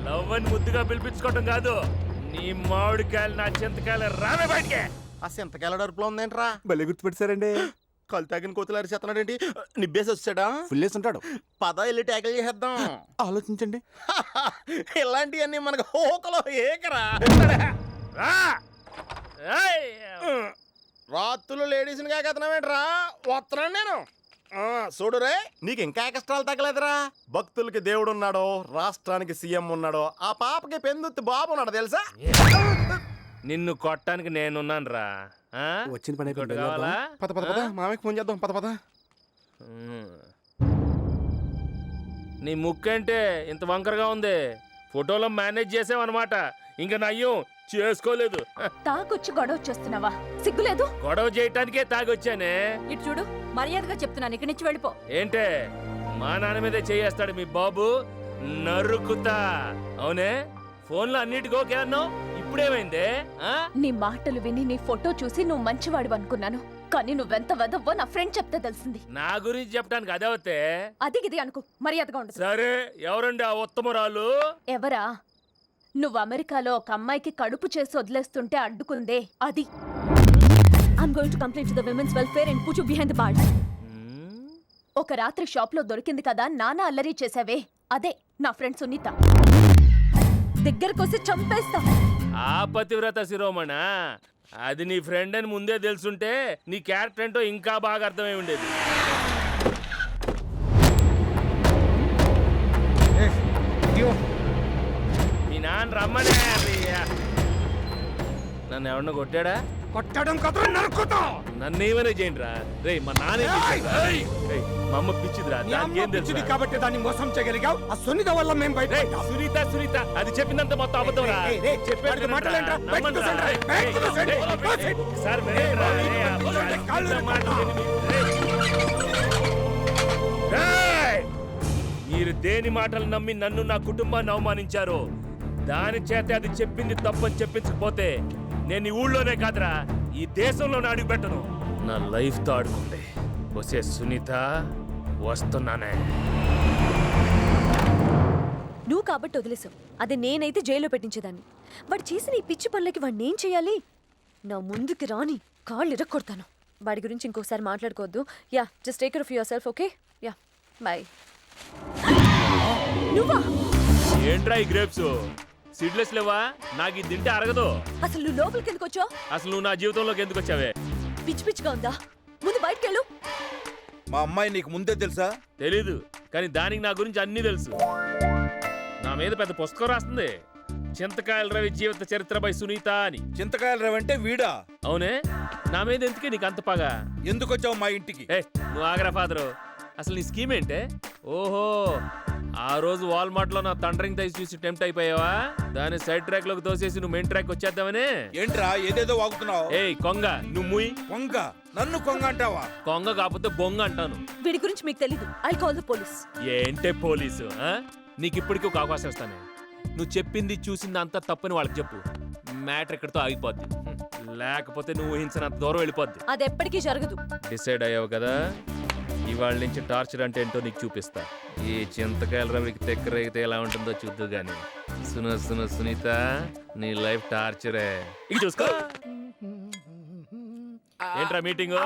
లవ్ అని ముద్దుగా పిలిపించుకోవటం కాదు, నీ మామిడికాయలు నా చింతకాయలు రావే బయటికి. ఆ సింతకాయల డరుపులో ఉందేంట్రా? భలే గుర్తుపెట్టారండి. కళ్ళు తాగిన కోతులు అరిచేస్తున్నాడేంటి? నిబ్బేసి వచ్చాడా? ఫుల్ వేసి ఉంటాడు. పద వెళ్ళి ట్యాకిల్ చేసేద్దాం. ఆలోచించండి. ఇలాంటివన్నీ మనకు హోకలో ఏకరా. రాత్రులు లేడీస్ని కాకెత్తనామేంట్రా? వస్తున్నాను నేను. చూడురే, నీకు ఇంకా కష్టాలు తగ్గలేదురా. భక్తులకి దేవుడు ఉన్నాడో, రాష్ట్రానికి సీఎం ఉన్నాడో, ఆ పాపకి పెందుత్తి బాబు ఉన్నాడు తెలుసా? నిన్ను కొట్టడానికి నేనున్నాను రా. వచ్చిన పని కావాలా? పద పద పద, మామయ్యకి ఫోన్ చేద్దాం. పద పద. నీ ముక్కంటే ఇంత వంకరగా ఉంది. ఫోటోలో మేనేజ్ చేసావన్నమాట. ఇంకా నయ్యం చేసుకోలేదు. తాగొచ్చి గొడవ చేస్తున్నావా? సిగ్గులేదు? గొడవ చేయటానికే తాగొచ్చానే. ఇటు చూడు, మర్యాదగా చెప్తున్నాను, ఇక్కడి నుంచి వెళ్ళిపో. ఏంటే మా నాన్న మీదే చేయేస్తాడు మీ బాబు? నరుకుతా. అవునే, ఫోన్లో అన్నిటికీ ఓకే అన్నావు, ఇప్పుడేమైందే? నీ మాటలు విని నీ ఫోటో చూసి నువ్వు మంచివాడు అనుకున్నాను, కానీ నువ్వెంత వెదవ్వో నా ఫ్రెండ్ చెప్తే తెలిసింది. నా గురించి చెప్పడానికి అదవుతే అది గిది అనుకో, మర్యాదగా ఉండదు. సరే, ఎవరండి ఆ ఉత్తమరాలు? ఎవరా? నువ్వు అమెరికాలో ఒక అమ్మాయికి కడుపు చేసి వదిలేస్తుంటే అడ్డుకుందే అది. I'm going to complaint to the women's welfare and put you behind the bars. ఒక రాత్రి షాప్ లో దొరికింది కదా, నానా అల్లరి చేసావే, అదే నా ఫ్రెండ్ సునీత. దగ్గరకొసి చంపేస్తా. ఆ పతివ్రత శిరోమణ, అది నీ ఫ్రెండ్ అని ముందే తెలుసుంటే నీ క్యారెక్టర్ ఏంటో ఇంకా బాగా అర్థమై ఉండేది. మీ నాన్న రమ్మనే. నన్ను ఎవరన్నా కొట్టాడా? కొట్టడం కథ నరుకుతాం. నన్ను ఏమైనా చేయండి రా. రే, మా నాన్న మా అమ్మ పిచ్చిదిరా, దానికేం తెలుసు కాబట్టి దాన్ని మోసం చేయగలిగావు. ఆ సునీత వల్ల మేము బయట. సునీత సునీత అది చెప్పినంత మొత్తం అబద్ధం రా. చెప్పాడు మీరు దేని మాటలు నమ్మి నన్ను నా కుటుంబాన్ని అవమానించారు. దాని చేత అది చెప్పింది తప్పని చెప్పించకపోతే నేను ఈ ఊళ్ళోనే కాదురా, ఈ దేశంలోనే అడుగు పెట్టను. నా లైఫ్తో ఆడుకుంది. వసే సునీత, వస్తున్నానే. నువ్వు కాబట్టి వదిలేసావు, అదే నేనైతే జైల్లో పెట్టించేదాన్ని. వాడు చేసిన ఈ పిచ్చి పనులకి వాడిని ఏం చేయాలి? నా ముందుకి రాని కాళ్ళు ఇరక్కొడతాను. వాడి గురించి ఇంకోసారి మాట్లాడుకోవద్దు. Yeah, just take care of yourself, okay? Yeah, bye. నువ్వా? ఏంట్రా ఈ గ్రేప్స్? సీడ్లెస్ లేవా? నాకు ఇది తింటే అరగదు. అసలు నువ్వు లోపలికి ఎందుకు వచ్చావు? అసలు నువ్వు నా జీవితంలోకి ఎందుకు వచ్చావే? పిచ్చి పిచ్చిగా ఉందా? ముందు బయటకెళ్ళు. మా అమ్మాయి నీకు ముందే తెలుసా? తెలీదు, కానీ దానికి నా గురించి అన్నీ తెలుసు. నా మీద పెద్ద పుస్తకం రాస్తుంది, చింతకాయల రవి జీవిత చరిత్ర బై సునీత అని. చింతకాయల రవి అంటే వీడా? అవునే, నా మీద ఎందుకే నీకు అంత పగా? ఎందుకు వచ్చావు మా ఇంటికి? నువ్వు ఆగరా ఫాదరు. అసలు నీ స్కీమ్ ఏంటే? ఓహో, ఆ రోజు వాల్మార్ట్ లో నా తండ్రింగ్ దయచి చూసి టెంప్ట్ అయిపోయావా? దాన్ని సైడ్ ట్రాక్ లోకి తోసేసి నువ్వు మెయిన్ ట్రాక్ వచ్చేద్దామని. ఏంట్రా ఏదేదో వాగుతున్నావు? ఏయ్ కొంగ, నువ్వు ముయ్. కొంగ? నన్ను కొంగ అంటావా? కొంగ కాకపోతే బొంగ అంటాను. వీడి గురించి మీకు తెలీదు. I call the police. ఏంటే పోలీసు? నీకు ఇప్పటికీ ఒక అవకాశం ఇస్తాను. నువ్వు చెప్పింది చూసింది అంతా తప్పని వాళ్ళకి చెప్పు, మ్యాటర్ ఇక్కడితో ఆగిపోద్ది. లేకపోతే నువ్వు ఊహించినంత దూరం వెళ్ళిపోద్ది. అది ఎప్పటికీ జరగదు. డిసైడ్ అయ్యావు కదా? ఇవాళ నుంచి టార్చర్ అంటే ఏంటో నీకు చూపిస్తా. ఈ చింతకాయల రవికి తెక్కరైతే ఎలా ఉంటుందో చూద్దు గాని. సునీత, నీ లైఫ్ టార్చరే. ఇది చూసుకో. ఏంట్రా మీటింగ్?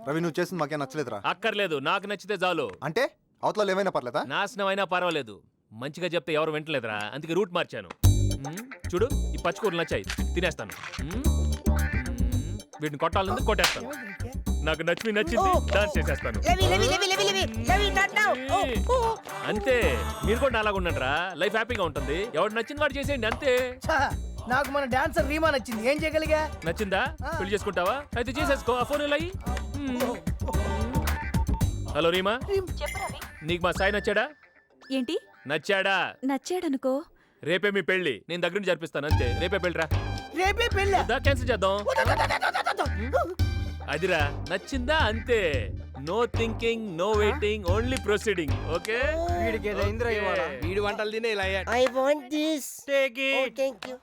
రవి, నువ్వు చేసింది మాకే నచ్చలేదురా. అక్కర్లేదు, నాకు నచ్చితే చాలు. అంటే అవతల ఏమైనా పర్లేదా? నాశనం అయినా పర్వాలేదు, మంచిగా చెప్తే ఎవరు వింటలేదురా, అందుకే రూట్ మార్చాను. చూడు, ఈ పచ్చికూరలు నచ్చాయి, తినేస్తాను. వీటిని కొట్టాలని కొట్టేస్తాను. నాకు నచ్చింది డాన్స్ చేసేస్తాను. అంతే, మీరు కూడా అలాగ ఉండండిరా, లైఫ్ హ్యాపీగా ఉంటుంది. ఎవరు నచ్చింది వాడు చేసేయండి, అంతే. నాకు మన డాన్సర్ రీమా నచ్చింది, ఏం చేయగలిగా? నచ్చిందా? పెళ్లి చేసుకుంటావా? అయితే చేసేసుకో. ఆ ఫోన్ ఇలా. హలో రీమా, నీకు మా సాయి నచ్చాడా? ఏంటి నచ్చాడా? నచ్చాడనుకో. రేపే మీ పెళ్లి, నేను దగ్గర నుంచి జరిపిస్తాను, అంతే. రేపే పెళ్ళిరా. రేపే పెళ్ళి క్యాన్సిల్ చేద్దాం. అదిరా, నచ్చిందా? అంతే. No thinking, no waiting, only proceeding. Okay? వీడికి ఏదైందిరా ఇవాళ? వీడి వంటలు తినే ఇలా అయ్యాడు. I want this. Take it. Thank you.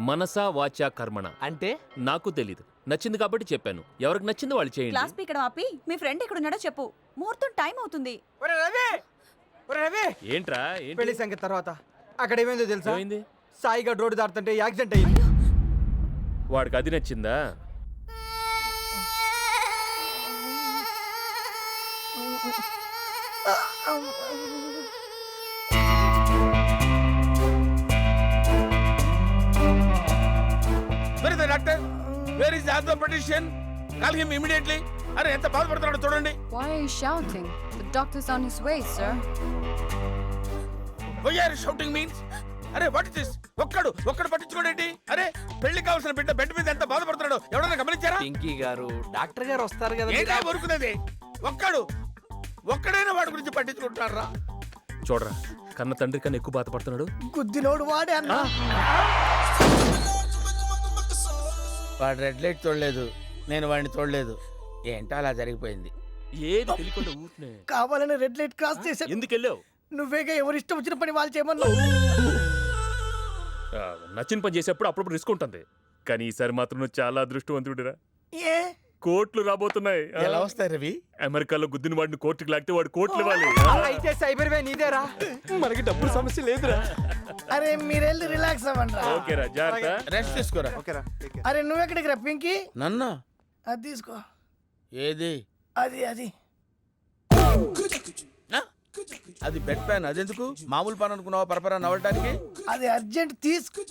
మనసా వాచా కర్మణ అంటే నాకు తెలీదు. నచ్చింది కాబట్టి చెప్పాను. ఎవరికి నచ్చింది వాళ్ళు చేయండి. క్లాస్ పీకడం ఆపి మీ ఫ్రెండ్ ఎక్కడున్నాడో చెప్పు. ముహూర్తం టైం అవుతుంది. రవి, ఏంట్రా? పెళ్లి సంగతి తర్వాత. అక్కడ ఏమైందో తెలుసా? ఏమైంది? సాయిగా రోడ్డు దాడుతుంటే యాక్సిడెంట్ అయింది. వాడికి అది నచ్చిందా? Doctor, where is the orthopaedician? Call him immediately. అరే ఎంత బాధపడుతున్నాడో చూడండి. Why are you shouting? The doctor's on his way, sir. Why are you shouting means? అరే వాట్ ఇస్ దిస్? ఒక్కడు పట్టించుకోండి. అరే పెళ్లి కావాల్సిన బిడ్డ బెడ్ మీద ఎంత బాధపడుతున్నాడో ఎవరైనా గమనించారా? పింకీ గారు, డాక్టర్ గారు వస్తారు కదా. ఏంటా ఊరుకునేది? ఒక్కడైనా వాడి గురించి పట్టించుకుంటున్నారా? చూడరా, కన్న తండ్రి కన్నా ఎక్కువ బాధపడుతున్నాడు. గుద్దినోడు వాడే అన్నా. వాడు రెడ్ లైట్ చూడలేదు, నేను వాడిని చూడలేదు. ఏంటో అలా జరిగిపోయింది. ఏది తెలియకుండా ఊరినే కావాలని రెడ్ లైట్ క్రాస్ చేశాను. ఎందుకు వెళ్ళావు? నువ్వేగా ఎవరు ఇష్టం వచ్చిన పని వాళ్ళు చేయమన్నావు. నచ్చిన పని చేసేప్పుడు అప్పుడప్పుడు రిస్క్ ఉంటుంది, కానీ ఈసారి మాత్రం నువ్వు చాలా అదృష్టవంతుడిరా. ఏ కోట్లు రాబోతున్నాయి. ఎలా వస్తాయి రవి? అమెరికాలో గుద్దిన వాడిని కోర్టుకి లాగితే వాడు కోట్లు ఇవ్వాలి. అయితే సైబర్ వే నీదేరా, మనకి డబ్బులు సమస్య లేదురా. అరే మీరెళ్ళి రిలాక్స్ అవ్వండి. ఓకేరా, జాగ్రత్త. రెస్ట్ తీసుకోరా. అరే నువ్వెక్కడికి రా పింకీ? నన్ను అది తీసుకో. ఏది? అది అది బెడ్ ప్యాన్. అదెందుకు? మామూలు పాన్ అనుకున్నావా పరపరా నవ్వటానికి? అది అర్జెంట్ తీసుకు.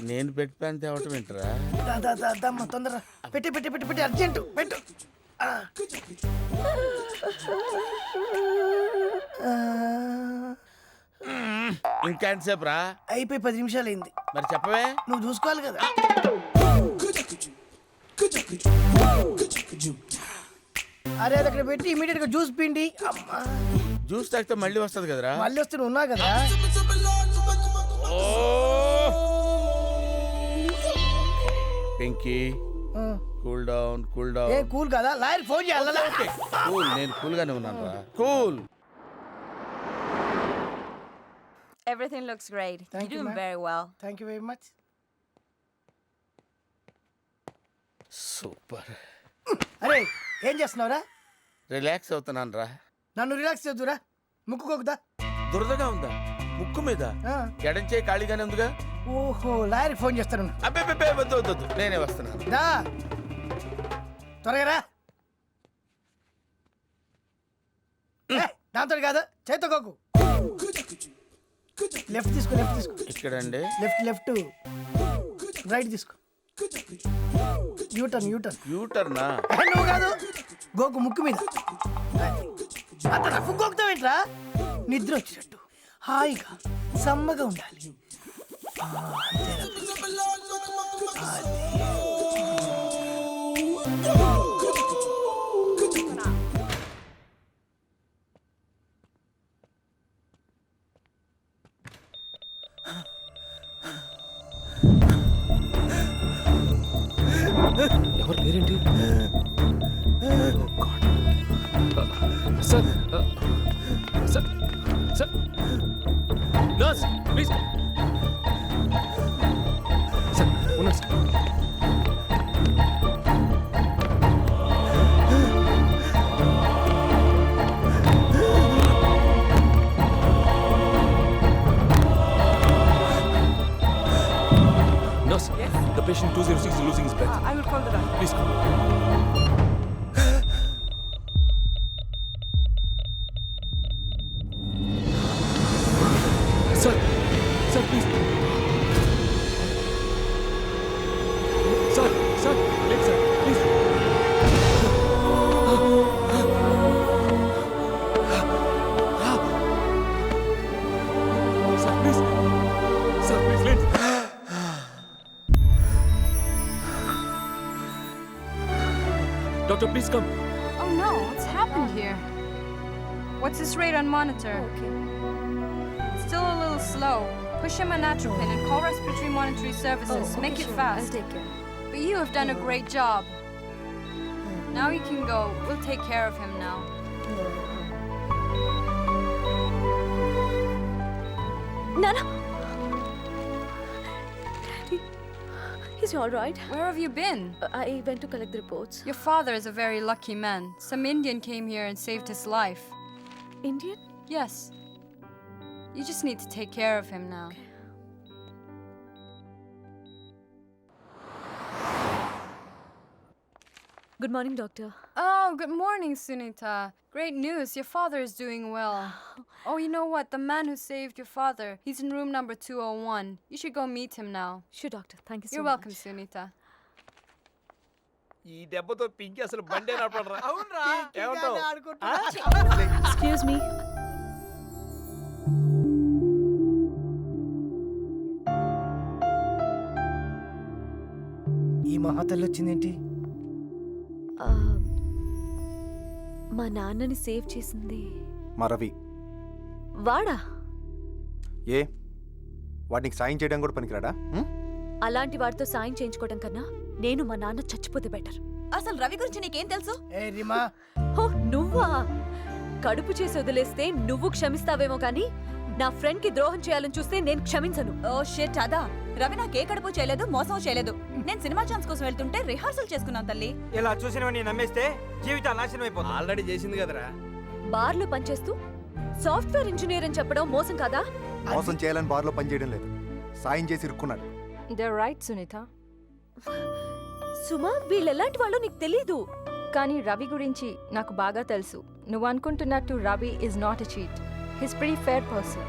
నేను బెడ్ ప్యాన్ తేవటం ఏంటరా? తొందర పెట్టి అర్జెంట్ పెట్టు. ఇంకెంతసేపు రా? అయిపోయి 10 నిమిషాలు అయింది. మరి చెప్పవే? నువ్వు చూసుకోవాలి కదా. అరే అది అక్కడ పెట్టి ఇమీడియట్ గా జ్యూస్ పిండి. జ్యూస్ తాగితే మళ్ళీ వస్తుంది కదరా? మళ్ళీ వస్తే నువ్వు ఉన్నావు కదా. Pinky, cool down. ఏ కూల్ కదా? లాయర్ ఫోన్ చేయాలి. కూల్, నేను కూల్ గానే ఉన్నాను రా. Cool. Everything looks great. Thank You're you, doing ma'am. very well. Thank you very much. Super. అరే ఏం చేస్తున్నావురా? రిలాక్స్ అవుతున్నాను రా. నన్ను రిలాక్స్ చేద్దురా. ముక్కుకోకుదా. దురదగా ఉందా ముక్కు మీద? ఎడంచే ఖాళీగానే ఉందిగా. ఓహో, లాయర్కి ఫోన్ చేస్తాను. అబ్బే వద్దు వద్దు వద్దు, నేనే వస్తున్నాను. దా త్వరగా రా. దాంతో కాదు, చేతకోకు. లెఫ్ట్ తీసుకో, లెఫ్ట్ తీసుకో. ఇక్కడండి. లెఫ్ట్ రైట్ తీసుకో. యూటర్నా? నువ్వు కాదు, గోకు ముక్కు మీద. అంత రఫ్ గోకుతావేంట్రా? నిద్ర వచ్చేటట్టు హాయిగా సమ్మగా ఉండాలి. ఎవరు లేరేంటి? Sir sir sir nurse please sir ఉన్నా sir. Nurse, the patient 206 is losing his breath. I will call the doctor. Please come. Sir, sir, please. Sir, wait, sir, please. Sir, please, wait. Doctor, please come. Oh no, what's happened here? What's his rate on monitor? Okay. Still a little slow. Push him an atropine and call respiratory monitoring services. Okay, Make it sure. fast. I'll take care. But you have done a great job. Now you can go. We'll take care of him now. Nana! Is he all right? Where have you been? I went to collect the reports. Your father is a very lucky man. Some Indian came here and saved his life. Indian? Yes. You just need to take care of him now. Good morning, doctor. Oh, good morning, Sunita. Great news. Your father is doing well. Oh, you know what? The man who saved your father, he's in room number 201. You should go meet him now. Sure, doctor. Thank you so You're much. welcome, Sunita. ఈ దెబ్బతో పింకి అసలు బండే నడపడరా. అవునరా, ఏమంటావ్? Excuse me. ఈ మహాతల్లి వచ్చిందేంటి? మా నాన్నని సేవ్ చేసింది మా రవి. వాడా? ఏ వాడికి సాయం చేయడం కూడా పనికిరాడా? అలాంటి వాడితో సాయం చేయించుకోవడం కన్నా నేను మా నాన్న చచ్చిపోతే బెటర్. అసలు రవి గురించి నీకేం తెలుసు? ఏ రిమా, హో, నువ్వా? కడుపు చేసి వదిలేస్తే నువ్వు క్షమిస్తావేమో కానీ నా ఫ్రెండ్ కి ద్రోహం చేయాలని చూస్తే నేను క్షమించను. ఓ షిట్, అదా? రవి నాకే కడుపు చేయలేదు, మోసం చేయలేదు. నేను సినిమా ఛాన్స్ కోసం వెళ్తుంటే రిహార్సల్ చేసుకున్నాను తల్లి. ఇలా చూసినవని నమ్మేస్తే జీవితం నాశనం అయిపోతుంది. ఆల్రెడీ చేసింది కదరా. బార్లో పనిచేస్తూ సాఫ్ట్వేర్ ఇంజనీర్ అని చెప్పడం మోసం కాదా? మోసం చేయాలని బార్లో పనిచేయడం లేదు, సాయం చేసి ఇరుక్కున్నాడు. They're right, Sunita. సుమా, వీళ్ళెలాంటి వాళ్ళు నీకు తెలీదు. కానీ రవి గురించి నాకు బాగా తెలుసు. నువ్వు అనుకుంటున్నట్టు Ravi is not a cheat. He's pretty fair person.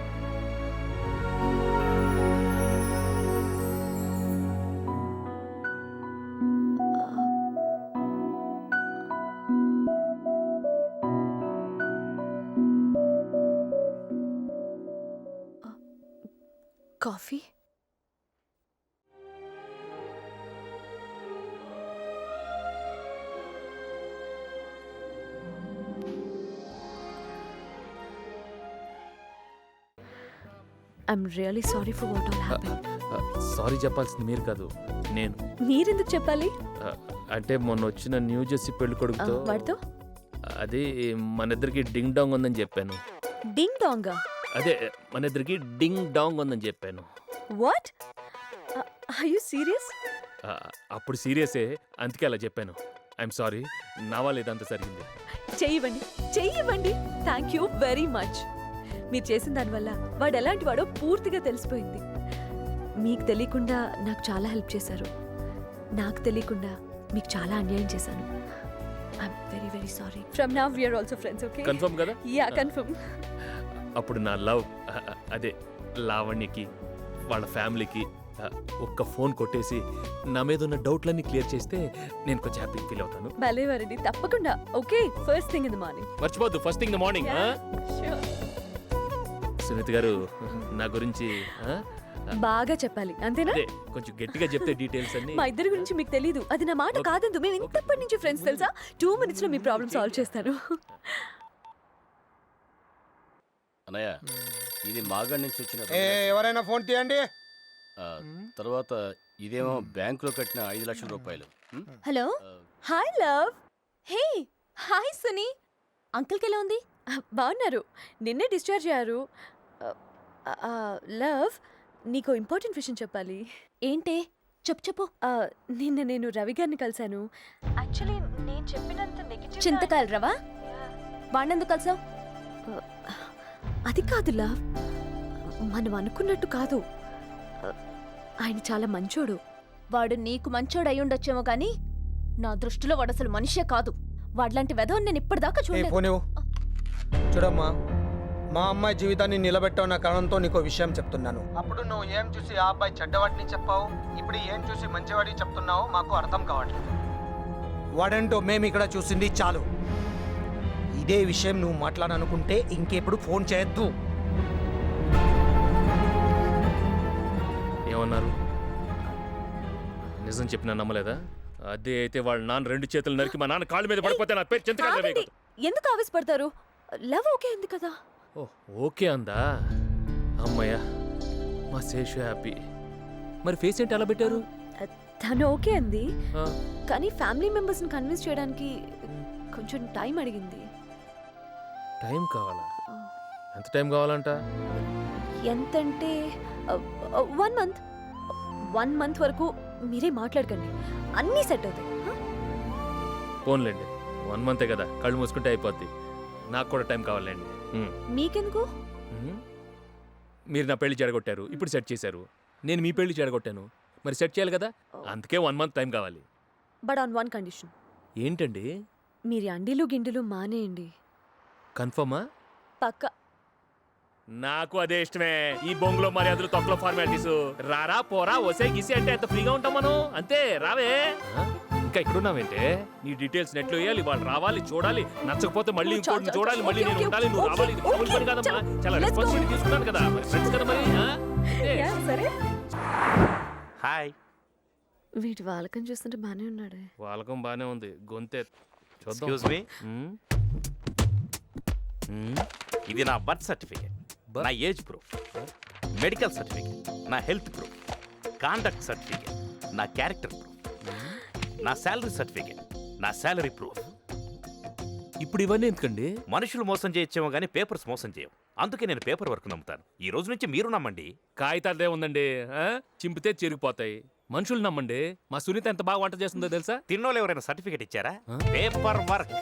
Coffee? I'm really sorry for what all happened. Sorry చెప్పాల్సింది మీరు కాదు, నేను. మీరెందుకు చెప్పాలి? అంటే మొన్న వచ్చిన న్యూ జెర్సీ పెళ్లి కొడుకుతో వాడితో అది మన ఇద్దరికి డింగ్ డాంగ్ ఉందని చెప్పాను. డింగ్ డాంగా? అదే మన ఇద్దరికి డింగ్ డాంగ్ ఉందని చెప్పాను. వాట్? Are you serious? అప్పుడు సీరియసే, అందుకే అలా చెప్పాను. ఐఎమ్ సారీ, నా వల్ల ఇదంతా జరిగింది. చెయ్యివ్వండి, చెయ్యివ్వండి. Thank you very much. మీరు చేసిన దానివల్ల వాడు ఎలాంటి వాడో పూర్తిగా తెలిసిపోయింది. మీకు తెలియకుండా నాకు చాలా హెల్ప్ చేశారు. నాకు తెలియకుండా మీకు చాలా అన్యాయం చేశాను. I'm very very sorry. From now we are also friends, okay? Confirm కదా? Yeah, confirm. అప్పుడు నా లవ్ అదే లావణ్యకి వాళ్ళ ఫ్యామిలీకి ఒక్క ఫోన్ కొట్టేసి నా మీద ఉన్న డౌట్లన్నీ క్లియర్ చేస్తే నేను కొంచెం హ్యాపీ ఫీల్ అవుతాను. భలేవారండి, తప్పకుండా. Okay, first thing in the morning. మర్చిపోద్దు, first thing the morning. Sunitha గారు నా గురించి బాగా చెప్పాలి, అంతేనా? అదే కొంచెం గట్టిగా చెప్తే డీటెయిల్స్ అన్ని. మా ఇద్దరి గురించి మీకు తెలీదు, అది నా మాట కాదందు. మేము ఇంతప్పటి నుంచి ఫ్రెండ్స్, తెలుసా? 2 minutes లో మీ ప్రాబ్లమ్ సాల్వ్ చేస్తాను. అన్నయ్య, ఇది మాగడ్ నుంచి వచ్చిన ఎవరైనా ఫోన్ తీయండి. తర్వాత ఇదేమో బ్యాంకులో కట్టిన 5 లక్షల రూపాయలు. Hello, hi love. Hey, hi Suni. అంకుల్కి ఎలా ఉంది? బాగున్నారు, నిన్నే డిశ్చార్జ్ అయ్యారు. లవ్, నీకు ఇంపార్టెంట్ విషయం చెప్పాలి. ఏంటే? చెప్పు చెప్పు. నిన్న నేను రవి గారిని కలిశాను. యాక్చువల్లీ నేను చెప్పినంత నెగటివ్. చింతకాయలు రవా? వాడినందుకు కలిసావు? అది కాదు లవ్, మనం అనుకున్నట్టు కాదు. ఆయన చాలా మంచోడు. వాడు నీకు మంచోడు అయి ఉండొచ్చేమో కానీ నా దృష్టిలో వాడు అసలు మనిషే కాదు. వాడిలాంటి వెధవని నేను ఇప్పటిదాకా చూడలేదు. చూడమ్మా, మా అమ్మాయి జీవితాన్ని నిలబెట్టవున్న కారణంతో నీకు విషయం చెప్తున్నాను. అప్పుడు నువ్వు ఏం చూసి ఆ అబ్బాయి చెడ్డవాడిని చెప్పావు, ఇప్పుడు ఏం చూసి మంచివాడిని చెప్తున్నావు మాకు అర్థం కావట్లేదు. వాడంటో మేము ఇక్కడ చూసింది చాలు. ఇదే విషయం నువ్వు మాట్లాడాలనుకుంటే ఇంకెప్పుడు ఫోన్ చేయొద్దు. ఏమన్నారు? నిజం చెప్పినా నమ్మలేదా? అదే అయితే వాళ్ళ నాన్న 2 చేతులు నరికి మా నాన్న కాళ్ళ మీద పడిపోతే నా పేరు చింతకాయలు. ఎందుకు ఆవేశపడతారు? లవ్ ఓకే ఉంది కదా. ఓకే అందా? అమ్మయ్య, మా శేషు హ్యాపీ. మరి ఫేస్ ఏంటి అలా పెట్టారు? తను ఓకే అంది, కానీ ఫ్యామిలీ మెంబర్స్ని కన్విన్స్ చేయడానికి కొంచెం టైం అడిగింది. టైం కావాలా? ఎంత టైం కావాలంట? ఎంతంటే 1 month. 1 month వరకు మీరే మాట్లాడకండి, అన్నీ సెట్ అవుతాయి. పోన్లేండి, 1 month కదా, కళ్ళు మూసుకుంటే అయిపోద్ది. నాకు కూడా టైం కావాలండి. మీకెందుకు? మీరు నా పెళ్లి చెడగొట్టారు, ఇప్పుడు సెట్ చేశారు. నేను మీ పెళ్లి చెడగొట్టాను, మరి సెట్ చేయాలి కదా. అందుకే 1 month టైం కావాలి. But on 1 condition. ఏంటండి? మీరు అండీలు గిండెలు మానేయండి. కన్ఫర్మా? పక్క. నాకు అదే ఇష్టమే. ఈ బొంగులో మర్యాదలు, తొక్కలో ఫార్మాలిటీస్. రారా పోరా వసే గిసి అంటే ఎంత ఫ్రీగా ఉంటాం మనం. అంతే, రావే. ఇంకా ఇక్కడున్నావేంటే? నీ డీటెయిల్స్ నెట్లో వేయాలి, వాళ్ళు రావాలి, చూడాలి, నచ్చకపోతే మళ్ళీ ఇంకోటి చూడాలి, మళ్ళీ నేను ఉండాలి, నువ్వు రావాలి. ఇది మామూలు పని కాదమ్మా, చాలా రెస్పాన్సిబిలిటీ తీసుకున్నాను కదా, ఫ్రెండ్స్ కదా మరి. సరే. హాయ్. వీటి వాలకం చూస్తుంటే బానే ఉన్నాడే. వాలకం బానే ఉంది, గొంతే చూద్దాం. ఎక్స్క్యూజ్ మీ, ఇది నా బర్త్ సర్టిఫికేట్, నా ఏజ్ ప్రూఫ్, మెడికల్ సర్టిఫికేట్, నా హెల్త్ ప్రూఫ్, కాండక్ట్ సర్టిఫికేట్, నా క్యారెక్టర్ ప్రూఫ్, నా శాలరీ సర్టిఫికేట్, నా శాలరీ ప్రూఫ్. ఇప్పుడు ఇవన్నీ ఎందుకండి? మనుషులు మోసం చేయొచ్చేమో కానీ పేపర్స్ మోసం చేయవు. అందుకే నేను పేపర్ వర్క్ నమ్ముతాను. ఈ రోజు నుంచి మీరు నమ్మండి. కాగితాలదే ఉందండి, చింపితే చిరిగిపోతాయి. మనుషులు నమ్మండి. మా సునీత ఎంత బాగా వంట చేస్తుందో తెలుసా? తిన్నోళ్ళు ఎవరైనా సర్టిఫికేట్ ఇచ్చారా? Paper work.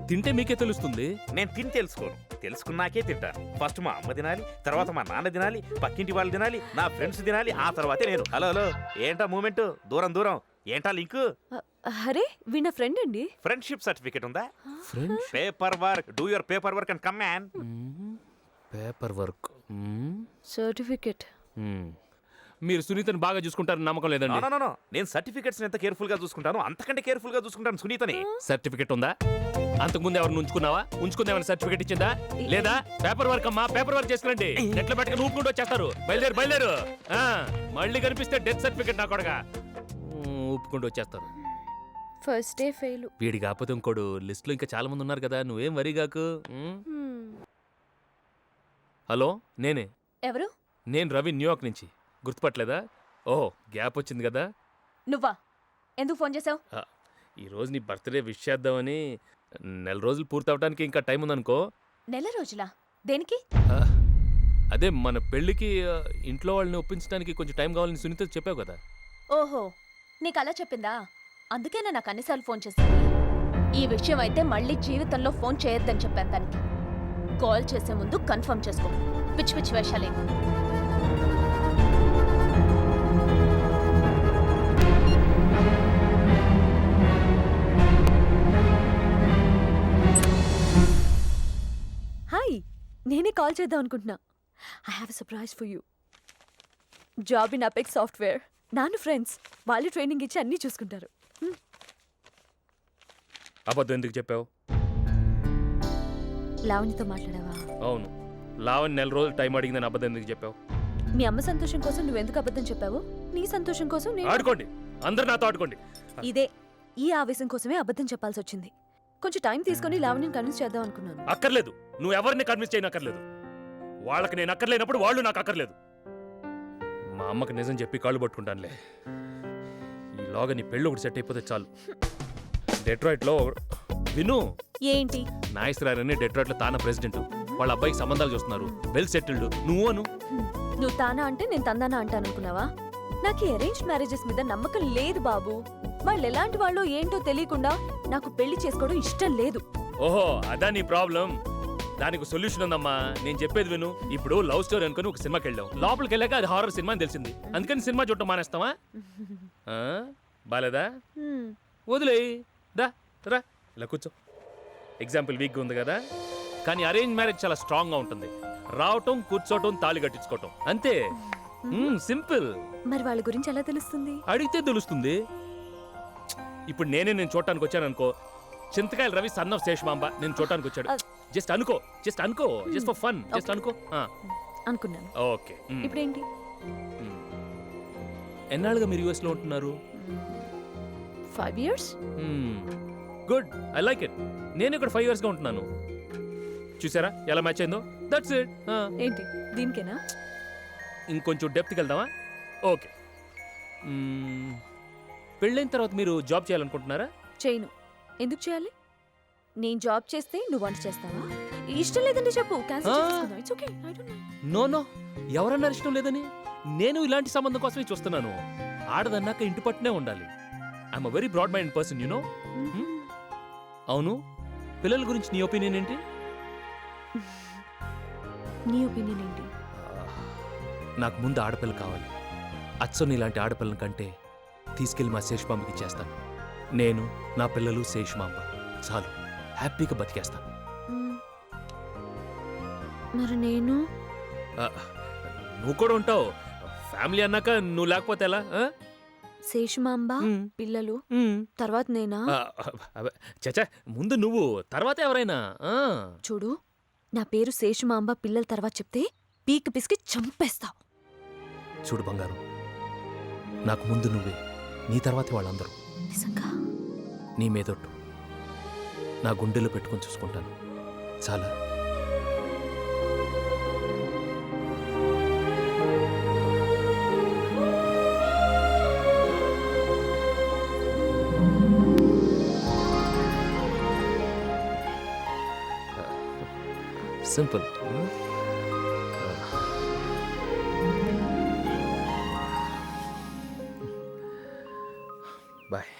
తింటే మీకే తెలుస్తుంది. నేను తిని తెలుసుకోను, తెలుసుకున్నాకే తింటాను. ఫస్ట్ మా అమ్మ తినాలి, తర్వాత మా నాన్న తినాలి, పక్కింటి వాళ్ళు తినాలి, నా ఫ్రెండ్స్ తినాలి, ఆ తర్వాతే నేను. హలో హలో, ఏంటా మూమెంట్? దూరం దూరం ఏంటా లింక్? అరే, వీణ ఫ్రెండ్ అండి. ఫ్రెండ్షిప్ సర్టిఫికేట్ ఉందా? Paper work. Do your paper work and come man. Paper work certificate. మీరు సునీతని బాగా చూసుకుంటారని నమ్మకం లేదండి. నో, నేను సర్టిఫికేట్స్ ఎంత కేర్ఫుల్ గా చూసుకుంటాను, అంతకంటే కేర్ఫుల్ గా చూసుకుంటాను సునీతని. సర్టిఫికేట్ ఉందా? అంతకుముందు ఎవరిని ఉంచుకున్నావా? ఉంచుకుందేమైనా సర్టిఫికేట్ ఇచ్చిందా? లేదా? పేపర్ వర్క్ అమ్మా, పేపర్ వర్క్ చేసుకురండి. నెట్లో పెట్టుకుని ఊపుకుంటూ వచ్చేస్తారు. బయలుదేరు. మళ్ళీ కనిపిస్తే డెత్ సర్టిఫికేట్ నా కొడగా ఊపుకుంటూ వచ్చేస్తారు. First day fail. వీడి కాకపోతే ఇంకోడు లిస్ట్ లో ఇంకా చాలా మంది ఉన్నారు కదా, నువ్వేం వరీ కాకు. హలో, నేనే. ఎవరు? నేను రవి, న్యూయార్క్ నుంచి. గుర్తుపట్టలేదా? ఓహో, గ్యాప్ వచ్చింది కదా. నువ్వా? ఎందుకు ఫోన్ చేసావు? ఈరోజు నీ బర్త్డే విష్ చేద్దామని. 4 రోజులు పూర్తవడానికి ఇంకా టైం ఉందనుకో. 4 రోజులా? దేనికి? అదే మన పెళ్ళికి ఇంట్లో వాళ్ళని ఒప్పించడానికి కొంచెం టైం కావాలని సునీత చెప్పావు కదా. ఓహో, నీకు అలా చెప్పిందా? అందుకేనే నాకు అన్నిసార్లు ఫోన్ చేశాను. ఈ విషయం అయితే మళ్ళీ జీవితంలో ఫోన్ చేయొద్దని చెప్పాను తనకి. కాల్ చేసే ముందు కన్ఫర్మ్ చేసుకో. పిచ్చి పిచ్చి వేషాలే. హాయ్, నేనే కాల్ చేద్దాం అనుకుంటున్నా. I have a surprise for you. Job in apex software. నాన్న ఫ్రెండ్స్, వాళ్ళు ట్రైనింగ్ ఇచ్చి అన్నీ చూసుకుంటారు. అబద్ధం ఎందుకు చెప్పావు? లావణ్యతో మాట్లాడావా? అవును, లావణ్ 4 రోజులు టైం అడిగిందని అబద్ధం ఎందుకు చెప్పావు? మీ అమ్మ సంతోషం కోసం నువ్వెందుకు అబద్ధం చెప్పావు? నీ సంతోషం కోసం నేను. ఆడుకోండి, అందరు నాతో ఆడుకోండి. ఇదే, ఈ ఆవేశం కోసమే అబద్ధం చెప్పాల్సి వచ్చింది. కొంచెం టైం తీసుకొని లావణ్యం కన్విన్స్ చేద్దాం అనుకున్నాను. అక్కర్లేదు, నువ్వు ఎవరిని కన్విన్స్ చేయనక్కర్లేదు. వాళ్ళకి నేను అక్కర్లేనప్పుడు వాళ్ళు నాకు అక్కర్లేదు. మా అమ్మకి నిజం చెప్పి కాళ్ళు పట్టుకుంటానులే. ఈలోగా నీ పెళ్ళి ఒకటి సెట్ అయిపోతే చాలు. డెట్రాయిట్లో విను. ఏంటి? నాయస్రారని డెట్రాయిట్లో తానా ప్రెసిడెంట్. వాళ్ళ అబ్బాయికి సంబంధాలు చూస్తున్నారు. Well settled. నువ్వు నువ్వు తానా అంటే నేను తందానా అంటాను అనుకున్నావా? నాకు అరేంజ్ మ్యారేజెస్ మీద నమ్మకం లేదు బాబు. వాళ్ళు ఎలాంటి వాళ్ళో ఏంటో తెలియకుండా నాకు పెళ్లి చేసుకోవడం ఇష్టం లేదు. ఓహో, అదా నీ ప్రాబ్లం. దానికి సొల్యూషన్ ఉందమ్మా, నేను చెప్పేది విను. ఇప్పుడు లవ్ స్టోరీ అనుకుని ఒక సినిమాకి వెళ్ళాం. లోపలికి వెళ్ళాక అది హారర్ సినిమా అని తెలిసింది. అందుకని సినిమా చూడటం మానేస్తావా? బాలేదా? వదిలేయి. దా రా, ఇలా కూర్చో. ఎగ్జాంపుల్ వీక్గా ఉంది కదా, కానీ అరేంజ్ మ్యారేజ్ చాలా స్ట్రాంగ్గా ఉంటుంది. రావటం, కూర్చోవటం, తాళి కట్టించుకోవటం, అంతే. సింపుల్. మరి వాళ్ళ గురించి ఎలా తెలుస్తుంది? అడిగితే తెలుస్తుంది. ఇప్పుడు నేను చూడటానికి వచ్చాను అనుకో. చింతకాయల రవి సన్ ఆఫ్ శేషమాంబ నేను చూడటానికి వచ్చాడు. జస్ట్ అనుకో, జస్ట్ ఫర్ ఫన్, జస్ట్ అనుకో. అనుకున్నాను. ఓకే. ఇప్పుడేంటి? ఎన్నాళ్ళుగా మీరు యుఎస్ లో ఉంటున్నారు? 5 years. Good, I like it. నేను ఇక్కడ 5 years గా ఉంటున్నాను. చూసారా ఎలా మ్యాచ్ అయిందో? That's it. ఏంటి దీనికేనా? ఇంకొంచెం డెప్త్కి వెళ్దామా? ఓకే. పెళ్ళైన తర్వాత మీరు జాబ్ చేయాలనుకుంటున్నారా? చేయను. ఎందుకు చేయాలి? నేను జాబ్ చేస్తే నువ్వు వంట చేస్తావా? ఇష్టం లేదంటే చెప్పు, క్యాన్సిల్ చేసుకుందాం. It's okay, I don't mind. No, ఎవరన్నా ఇష్టం లేదని? నేను ఇలాంటి సంబంధం కోసమే చూస్తున్నాను. ఆడదన్నాక ఇంటి పట్టునే ఉండాలి. I'm a very broad mind person, you know. అవును, పిల్లల గురించి నీ ఒపీనియన్ ఏంటి? నీ ఒపీనియన్ ఏంటి? నాకు ముందు ఆడపిల్ల కావాలి. అచ్చని ఇలాంటి ఆడపిల్లని కంటే తీసుకెళ్లి మా శేషమాంబకి ఇచ్చేస్తాను. నేను, నా పిల్లలు, శేషమాంబ చాలు, హ్యాపీగా బతికేస్తాను. మరి నేను? నువ్వు కూడా ఉంటావు. ఫ్యామిలీ అన్నాక నువ్వు లేకపోతే ఎలా? శేషమాంబ, పిల్లలు, తర్వాత నేనా? చచ్చా, ముందు నువ్వు, తర్వాత ఎవరైనా. చూడు, నా పేరు శేషమాంబ, పిల్లల తర్వాత చెప్తే పీక్ పిసికి చంపేస్తావు. చూడు బంగారం, నాకు ముందు నువ్వే, నీ తర్వాతే వాళ్ళందరూ. నిజంగా? నీ మీదొట్టు. నా గుండెలో పెట్టుకొని చూసుకుంటాను, చాలా. సింపుల్. బాయ్.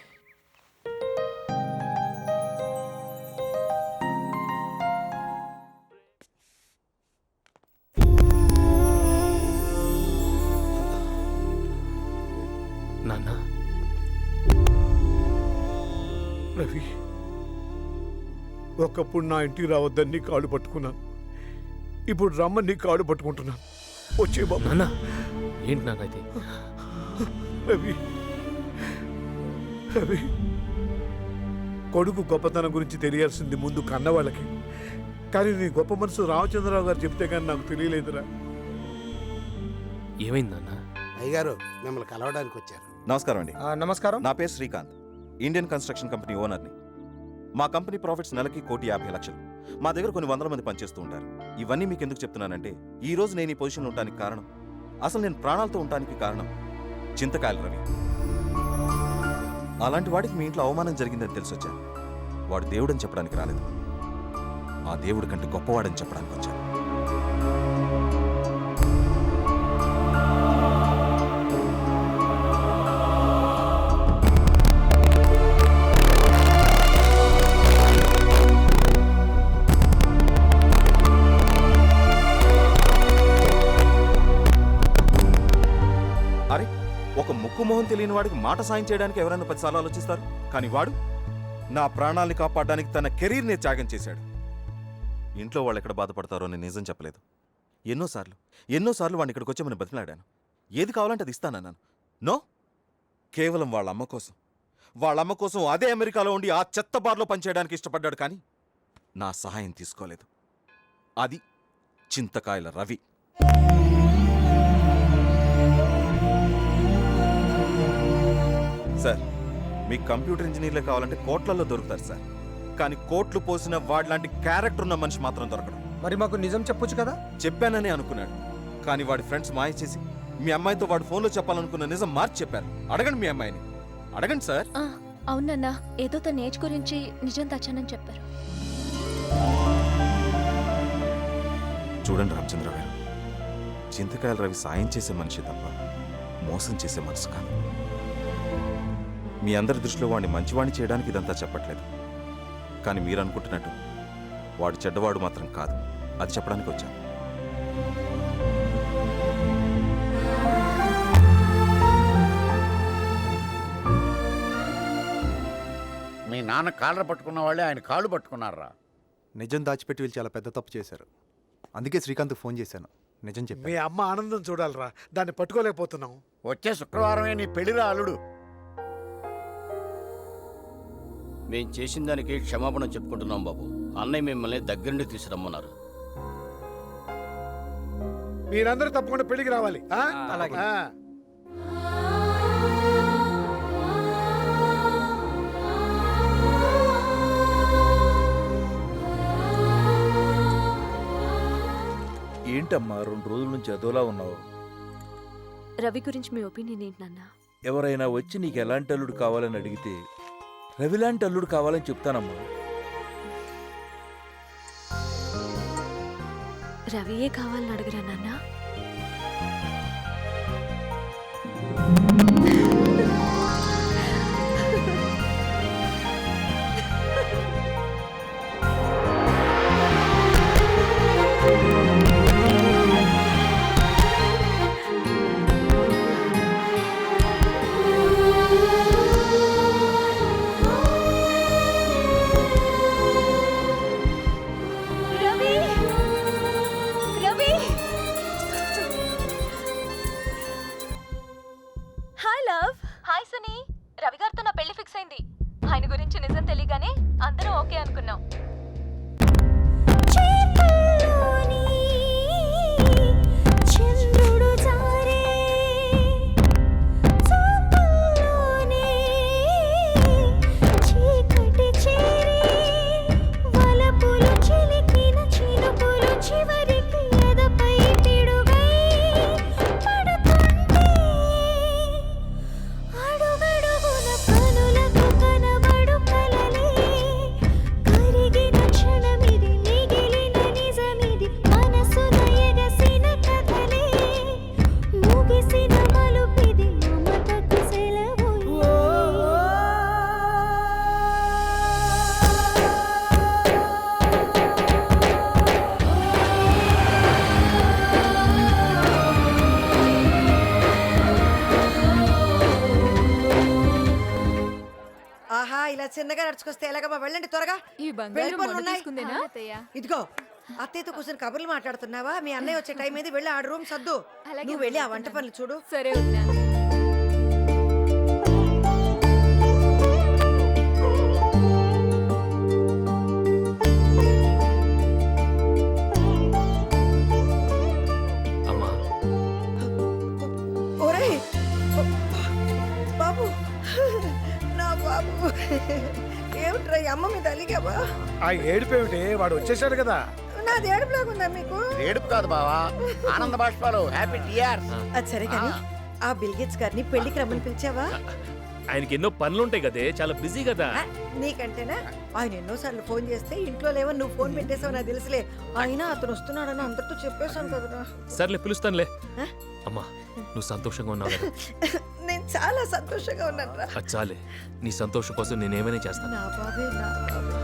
నాన్న. రవి, ఒకప్పుడు నా ఇంటికి రావద్దని నీ కాళ్ళు పట్టుకున్నాను. ఇప్పుడు రమ్మని నీ కాళ్ళు పట్టుకుంటున్నాను. వచ్చే బాబు. నాన్న, ఏంటి నాకైతే? రవి, రవి, కొడుకు గొప్పతనం గురించి తెలియాల్సింది ముందు కన్నవాళ్ళకి. కానీ నీ గొప్ప మనసు రామచంద్రరావు గారు చెప్తే కానీ నాకు తెలియలేదురా. ఏమైంది నాన్న? అయ్యగారు మిమ్మల్ని కలవడానికి వచ్చారు. నమస్కారం అండి. నమస్కారం. నా పేరు శ్రీకాంత్, ఇండియన్ కన్స్ట్రక్షన్ కంపెనీ ఓనర్ని. మా కంపెనీ ప్రాఫిట్స్ నెలకి 1,50,00,000. మా దగ్గర కొన్ని 100 మంది పనిచేస్తూ ఉంటారు. ఇవన్నీ మీకు ఎందుకు చెప్తున్నానంటే, ఈ రోజు నేను ఈ పొజిషన్లో ఉండడానికి కారణం, అసలు నేను ప్రాణాలతో ఉండడానికి కారణం చింతకాయల రవి. అలాంటి వాడికి మీ ఇంట్లో అవమానం జరిగిందని తెలిసొచ్చాను. వాడు దేవుడని చెప్పడానికి రాలేదు, ఆ దేవుడి కంటే గొప్పవాడని చెప్పడానికి వచ్చాను. ఒక ముక్కు మొహం తెలియని వాడికి మాట సాయం చేయడానికి ఎవరైనా 10 సార్లు ఆలోచిస్తారు? కానీ వాడు నా ప్రాణాల్ని కాపాడడానికి తన కెరీర్ని త్యాగం చేశాడు. ఇంట్లో వాళ్ళు ఎక్కడ బాధపడతారో నేను నిజం చెప్పలేదు. ఎన్నోసార్లు వాడిని ఇక్కడికి వచ్చి మనం బతిలాడాను. ఏది కావాలంటే అది ఇస్తానన్నాను. నో, కేవలం వాళ్ళ అమ్మ కోసం అదే అమెరికాలో ఉండి ఆ చెత్త బార్లో పనిచేయడానికి ఇష్టపడ్డాడు. కానీ నా సహాయం తీసుకోలేదు. అది చింతకాయల రవి. సార్, మీకు కంప్యూటర్ ఇంజనీర్లే కావాలంటే కోట్లలో దొరుకుతారు సార్. కానీ కోట్లు పోసిన వాడిలాంటి క్యారెక్టర్ ఉన్న మనిషి మాత్రం దొరకడం. మరి మాకు నిజం చెప్పొచ్చు కదా? చెప్పానని అనుకున్నాడు. కానీ వాడి ఫ్రెండ్స్ మాయ చేసి మీ అమ్మాయితో వాడు ఫోన్లో చెప్పాలనుకున్న నిజం మార్చి చెప్పారు. అడగండి మీ అమ్మాయిని, అడగండి సార్. అవునన్నా, ఏదో తన ఏజ్ గురించి నిజం దాచానని చెప్పారు. చూడండి రామచంద్ర గారు, చింతకాయల రవి సాయం చేసే మనిషి తప్ప మోసం చేసే మనసు కాదు. మీ అందరి దృష్టిలో వాడిని మంచివాణ్ణి చేయడానికి ఇదంతా చెప్పట్లేదు. కానీ మీరు అనుకుంటున్నట్టు వాడు చెడ్డవాడు మాత్రం కాదు. అది చెప్పడానికి వచ్చాను. మీ నాన్న కాళ్ళ పట్టుకున్న వాళ్ళే ఆయన కాళ్ళు పట్టుకున్నారా? నిజం దాచిపెట్టి వీళ్ళు చాలా పెద్ద తప్పు చేశారు. అందుకే శ్రీకాంత్ ఫోన్ చేశాను. నిజం చెప్పి మీ అమ్మ ఆనందం చూడాలరా, దాన్ని పట్టుకోలేకపోతున్నాం. వచ్చే శుక్రవారమే నీ పెళ్లిరా అల్లుడు. మేం చేసిన దానికి క్షమాపణ చెప్పుకుంటున్నాం బాబు. అన్నయ్య మిమ్మల్ని దగ్గరుండి తీసుకురమ్మన్నారు. మీరందరూ తప్పకుండా పెళ్లికి రావాలి. అలాగే. ఏంటమ్మా 2 రోజుల నుంచి అదోలా ఉన్నావు? రవి గురించి మీ ఒపీనియన్ ఏంటి నాన్న? ఎవరైనా వచ్చి నీకు ఎలాంటి అల్లుడు కావాలని అడిగితే రవిలాంటి అల్లుడు కావాలని చెప్తానమ్మా. రవియే కావాలని అడగరా నాన్న? ఆయన గురించి నిజం తెలియగానే అందరూ ఓకే అనుకున్నాం. చిన్నగా నడుచుకొస్తే ఎలాగమ్మా? వెళ్ళండి త్వరగా. ఇదిగో అత్తయ్యతో కూర్చొని కబుర్లు మాట్లాడుతున్నావా? మీ అన్నయ్య వచ్చే టైం ఏది, వెళ్ళి ఆ రూమ్ సర్దు. నువ్వు వెళ్ళి ఆ వంట పనులు చూడు. సరే. ఒరేయ్ బాబు, నా బాబు, ఏమిట్రా అమ్మ మీద అలిగావా? ఆ ఏడుపేమిటి? వాడు వచ్చేసాడు కదా. నాది ఏడుపులాగుందా మీకు? ఏడుపు కాదు బావా, ఆనంద బాష్పాలు. Happy tears. అది సరే కానీ ఆ బిల్గేట్స్ గారిని పెళ్లికి రమ్మని పిలిచావా? ఆయనకి ఎన్నో పనులు ఉంటాయి కదే, చాలా బిజీ కదా. నీకంటేనా? ఆయన ఎన్నోసార్లు ఫోన్ చేస్తే ఇంట్లో లేవని నువ్వు ఫోన్ పెట్టేసావు, నాకు తెలుసులే. అయినా అతను వస్తున్నాడని అందరితో చెప్పేశాను కదరా. సర్లే, పిలుస్తానులే. అమ్మా, నువ్వు సంతోషంగా ఉన్నావు కదా? నేను చాలా సంతోషంగా ఉన్నాను రా. అది చాలే, నీ సంతోషం కోసం నేనేమైనా చేస్తాను. నా బాబే, నా బాబే.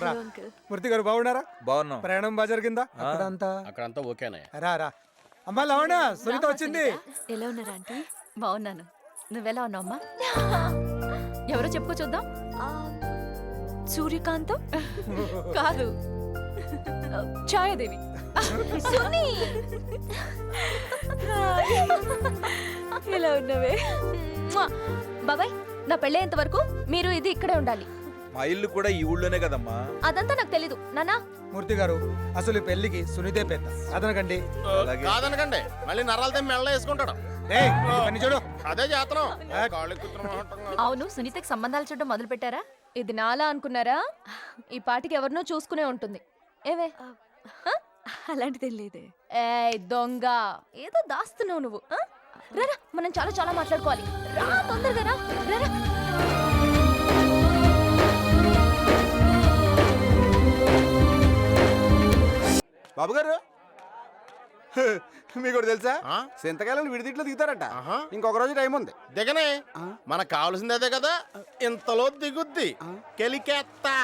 రా మూర్తి గారు బాగున్నారా? బాగున్నాం. ప్రయాణం బాగా జరిగిందా? అక్కడంతా ఓకేనా? రా రా అమ్మా లవణ సునీత వచ్చింది. ఎలా ఉన్నారా ఆంటీ? బాగున్నాను. నువ్వెలా ఉన్నావమ్మా? ఎవరో చెప్పుకో చూద్దాం. సూర్యకాంతం కాదు, ఛాయాదేవి. సునీ ఎలా ఉన్నావే? బాబాయ్, నా పెళ్ళేంత వరకు మీరు ఇది ఇక్కడే ఉండాలి. మా ఇల్లు కూడా ఈ ఊళ్ళోనే కదమ్మా. అదంతా నాకు తెలీదు నానా. మూర్తి గారు అసలు ఈ పెళ్లికి సునీతే పెద్ద. అదనకండి. కాదనకండి, మళ్ళీ నరాలతో మెళ్ళ వేసుకుంటాడు. చూడు అదే చేతనం. అవును, సునీతకి సంబంధాలు చూడడం మొదలు పెట్టారా? ఇది నాలా అనుకున్నారా? ఈ పాటికి ఎవరినో చూసుకునే ఉంటుంది. ఏవే అలాంటిదేం లేదే. ఏ దొంగ, ఏదో దాస్తున్నావు నువ్వు. రారా, మనం చాలా చాలా మాట్లాడుకోవాలి. రా తొందరగా రా. రారా. బాబు గారు మీకు తెలుసా సింతకాయలను విడిదిట్లో దిగుతారట. ఇంకొక రోజు టైం ఉంది. దిగనే, మనకు కావాల్సింది అదే కదా. ఇంతలో దిగుద్ది కెలికెత్తా.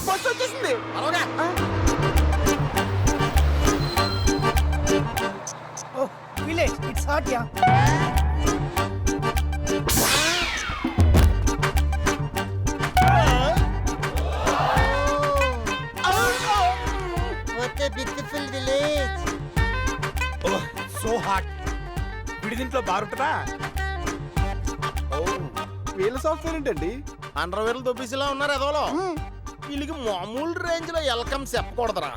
బస్సు వచ్చేసింది. Oh, village, it's hot, yeah. What a beautiful village. Oh, so hot. విడిదింట్లో బారుంటుందా? వీళ్ళ సాఫ్ట్వేర్ ఏంటండి? అండర్వేర్లు దొబ్బిసిలా ఉన్నారు ఎదవలో. వీళ్ళకి మామూలు రేంజ్ లో వెల్కమ్ చెప్పకూడదురా.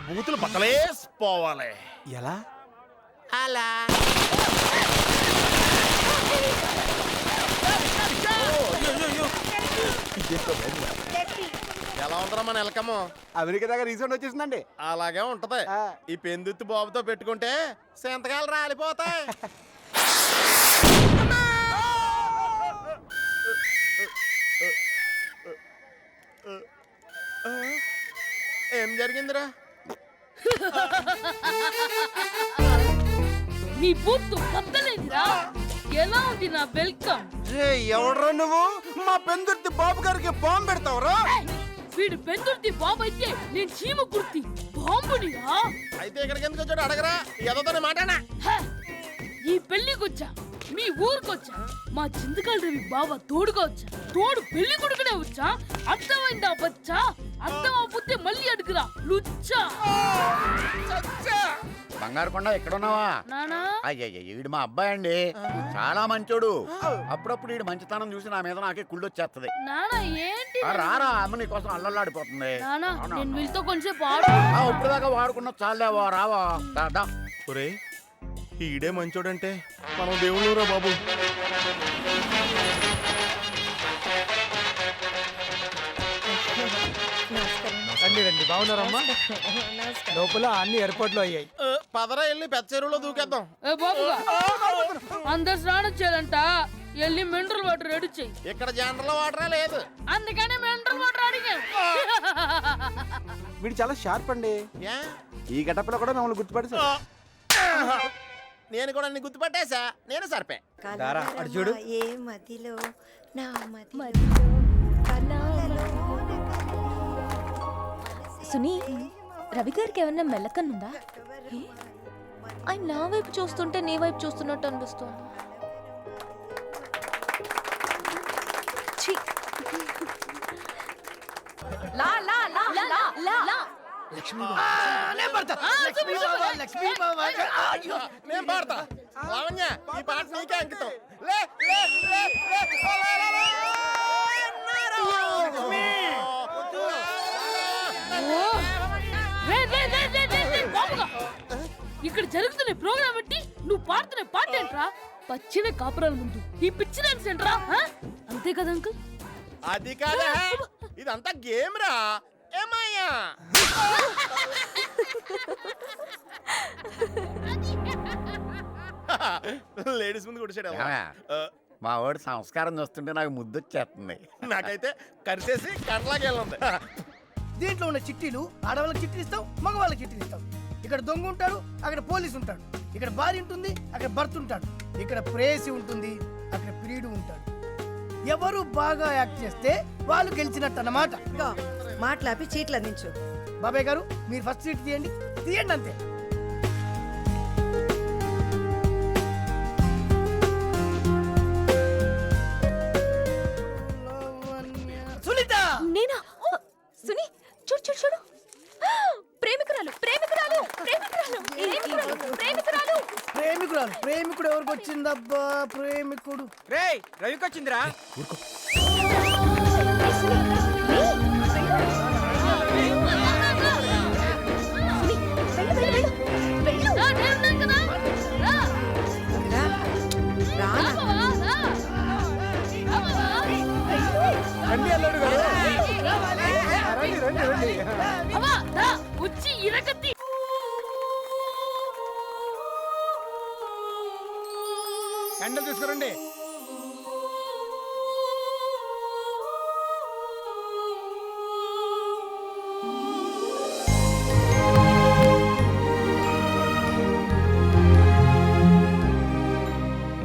బూతులు బట్టలేసిపోవాలి. ఎలా? అలా ఎలా ఉందరా మన వెల్కమ్? అమెరికా దగ్గర రీసెంట్ వచ్చేసిందండి. అలాగే ఉంటది. ఈ పెందుత్తి బాబుతో పెట్టుకుంటే సింతకాయలు రాలిపోతాయి. ఏం జరిగిందిరా? నీ బూత్తు బద్దలేదురా. ఎలా ఉంది నా వెల్కమ్? ఎవడ్రా నువ్వు? మా పెందుర్తి బాబు గారికి బాంబు పెడతావురా? వీడు పెందుర్తి బాబు అయితే నేను చీమ కుర్తి బాంబునిరా. అయితే ఇక్కడికి ఎందుకు వచ్చాడు అడగరా. ఏదోనే మాట్లాడా. ఈ పెళ్లికి వచ్చా, మీ ఊరికొచ్చా, మా చింతకాయల రవి బాబా తోడుగా వచ్చా. తోడు పెళ్లి కొడుకునే వచ్చా. అర్థమైందా బచ్చా? అర్థం అవ్వతే మళ్ళీ అడుగురా లుచ్చా. బంగారు కొండ ఎక్కడున్నావా? నానా అయ్యయ్య, వీడు మా అబ్బాయి అండి. చాలా మంచోడు. అప్పుడప్పుడు వీడు మంచితనం చూసి నా మీద నాకే కుళ్ళొచ్చేస్తది. నానా ఏంటి? రారా, అమ్మ నీ కోసం అల్లల్లాడిపోతుంది. నానా నేను వీళ్ళతో కొంచెంసేపు ఆడు. ఇప్పుడు దాకా వాడుకున్న చాలేవా, రావా. ఒరే, ఈడే మంచోడంటే మనం దేవుళ్ళురా బాబు. రండి రండి, బాగున్నారమ్మా? లోపల అన్ని ఏర్పాట్లు అయ్యాయి. పదరా వెళ్ళి పెద్ద చెరువులో దూకేద్దాం. ఏ బాబుగా, అందరు స్నానం చేయాలంట. వెళ్ళి మినరల్ వాటర్ రెడీ చెయ్యి. ఇక్కడ జనరల్ వాటరే లేదు, అందుకనే మినరల్ వాటర్ అడిగా. వీడు చాలా షార్ప్ అండి. ఈ గెటప్లో కూడా మమ్మల్ని గుర్తుపడేసా. నేను కూడా అన్ని గుర్తుపట్టేశా. నేను సరిపే. అటు చూడు. ఏ మదిలో నా సునీ, రవి గారికి ఏమన్నా మెల్లకన్నుందా? ఆయన నా వైపు చూస్తుంటే నీ వైపు చూస్తున్నట్టు అనిపిస్తుంది. లా లా లా లా లా. నేను పడతా. లక్ష్మీ బాబా. నేను పాడతా. లావణ్య, ఈ పాట నీకే అంకితం. లే లే లే లే. ఇక్కడ జరుగుతున్న ప్రోగ్రామ్ ఏంటి? నువ్వు పాడుతున్న పాట ఏంట్రా? పచ్చిన కాపురాల ముందు ఈ పిచ్చి డాన్స్ ఏంట్రా? అంతే కదా అంకుల్? అది కాదా, ఇదంతా గేమ్ రా. ఏమయ్యా? లేడీస్ ముందు కొడిచాడు. మా వాడు సంస్కారం చూస్తుంటే నాకు ముద్దొచ్చేస్తుంది. నాకైతే కరిసేసి కట్లాగెళ్ళుంది. దీంట్లో ఉన్న చిట్టీలు ఆడవాళ్ళకి చిట్టీలు ఇస్తాం, మగవాళ్ళకి చిట్టీలు ఇస్తాం. ఇక్కడ దొంగ ఉంటాడు, అక్కడ పోలీసు ఉంటాడు. ఇక్కడ భార్య ఉంటుంది, అక్కడ భర్త ఉంటాడు. ఇక్కడ ప్రేయసి ఉంటుంది, అక్కడ ప్రియుడు ఉంటాడు. ఎవరు బాగా యాక్ట్ చేస్తే వాళ్ళు గెలిచినట్టు అన్నమాట. మాట్లాపి చీట్లు అందించు. బాబాయ్ గారు మీరు ఫస్ట్ సీట్ తీయండి, తీయండి అంతే. సునీత నేనా? సునీ చూడు చూడు చూడు, ప్రేమికురాలు ప్రేమికురాలు ప్రేమికురాలు ప్రేమికురాలు ప్రేమికురాలు ప్రేమికురాలు. ప్రేమికుడు ఎవరికి వచ్చిందబ్బా? ప్రేమికుడు రేయ్ రవికి వచ్చిందిరా. రండి అల్లుడు గారు, రండి రండి రండి. వచ్చి ఇరకత్తి క్యాండిల్ తీసుకురండి.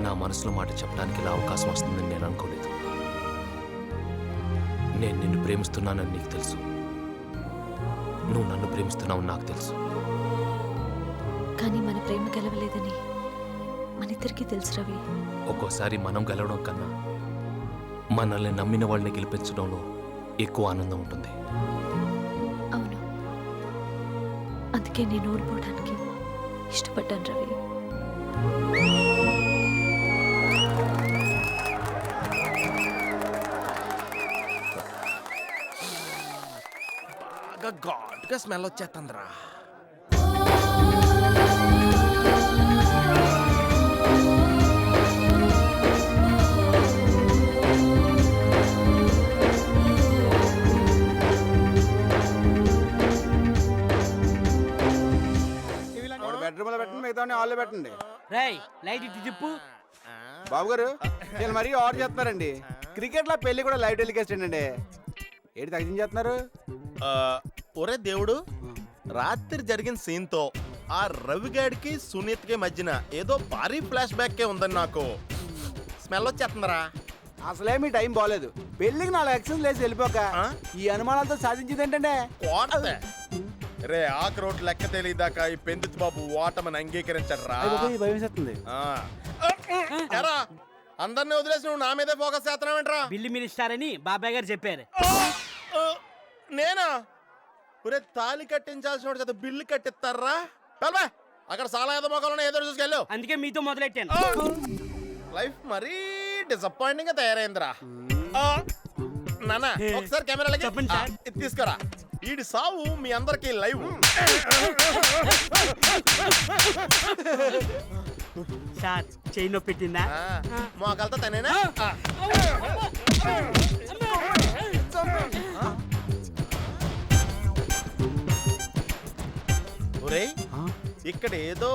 నా మనసులో మాట చెప్పడానికి ఇలా అవకాశం వస్తుందని నేను అనుకోలేదు. నేను నిన్ను ప్రేమిస్తున్నానని నీకు తెలుసు, నువ్వు నన్ను ప్రేమిస్తున్నావు నాకు తెలుసు. కానీ మన ప్రేమ గెలవలేదని మనిద్దరికీ తెలుసు రవి. ఒక్కోసారి మనం గెలవడం కన్నా మనల్ని నమ్మిన వాళ్ళని గెలిపించడంలో ఎక్కువ ఆనందం ఉంటుంది. అవును, అందుకే నేను ఓడిపోవడానికి ఇష్టపడ్డాను రవి. బాగా ఘాటుగా స్మెల్ వచ్చేస్తుందిరా. బెడ్రూమ్ లో పెట్టండి, మిగతా హాల్లో పెట్టండి. రేయ్ లైట్ ఇటు తిప్పు. బాబు గారు వీళ్ళు మరీ ఆర్డర్ చేస్తున్నారండి. క్రికెట్ లో పెళ్లి కూడా లైట్ టెలికాస్ట్ అండి. ఏంటి తగ్గించేస్తున్నారు? ఒరే దేవుడు, రాత్రి జరిగిన సీన్ తో ఆ రవిగాడికి సునీత్కి మధ్యన ఏదో భారీ ఫ్లాష్ బ్యాక్ ఉందని నాకు స్మెల్ వచ్చేస్తుందిరా. అసలే మీ టైం బాగలేదు. పెళ్లికి 4 ఎక్సెస్ లేసి వెళ్ళిపోక ఈ అనుమానాలతో సాధించింది ఏంటంటే కోటతే. రే ఆకు రోడ్ లెక్క తెలియదాకా ఈ పెందిత్ బాబు ఓటమని అంగీకరించడు రా. ఎరా అందరినీ వదిలేసి నువ్వు నా మీదే ఫోకస్ చేస్తున్నావేంట్రా? బిల్లు మినిస్టర్ అని బాబాయ్ గారు చెప్పారు. నేనా? ఒరే తాళి కట్టించాల్సిన వాడు కదా బిల్లు కట్టిస్తారా? అక్కడ చాలా ఏదో మొక్కలు ఎదురు చూసుకెళ్ళు. అందుకే మీతో మొదలెట్టాను. లైఫ్ మరీ డిసప్పాయింటింగ్ గా తయారైందిరా. నాన్న ఒకసారి కెమెరాలకి ఇది తీసుకురా. ఈడి సావు మీ అందరికి లైవ్. సార్ చైన్ పెట్టిందా? మోకాలతో తనేనా? ఒరేయ్ ఇక్కడ ఏదో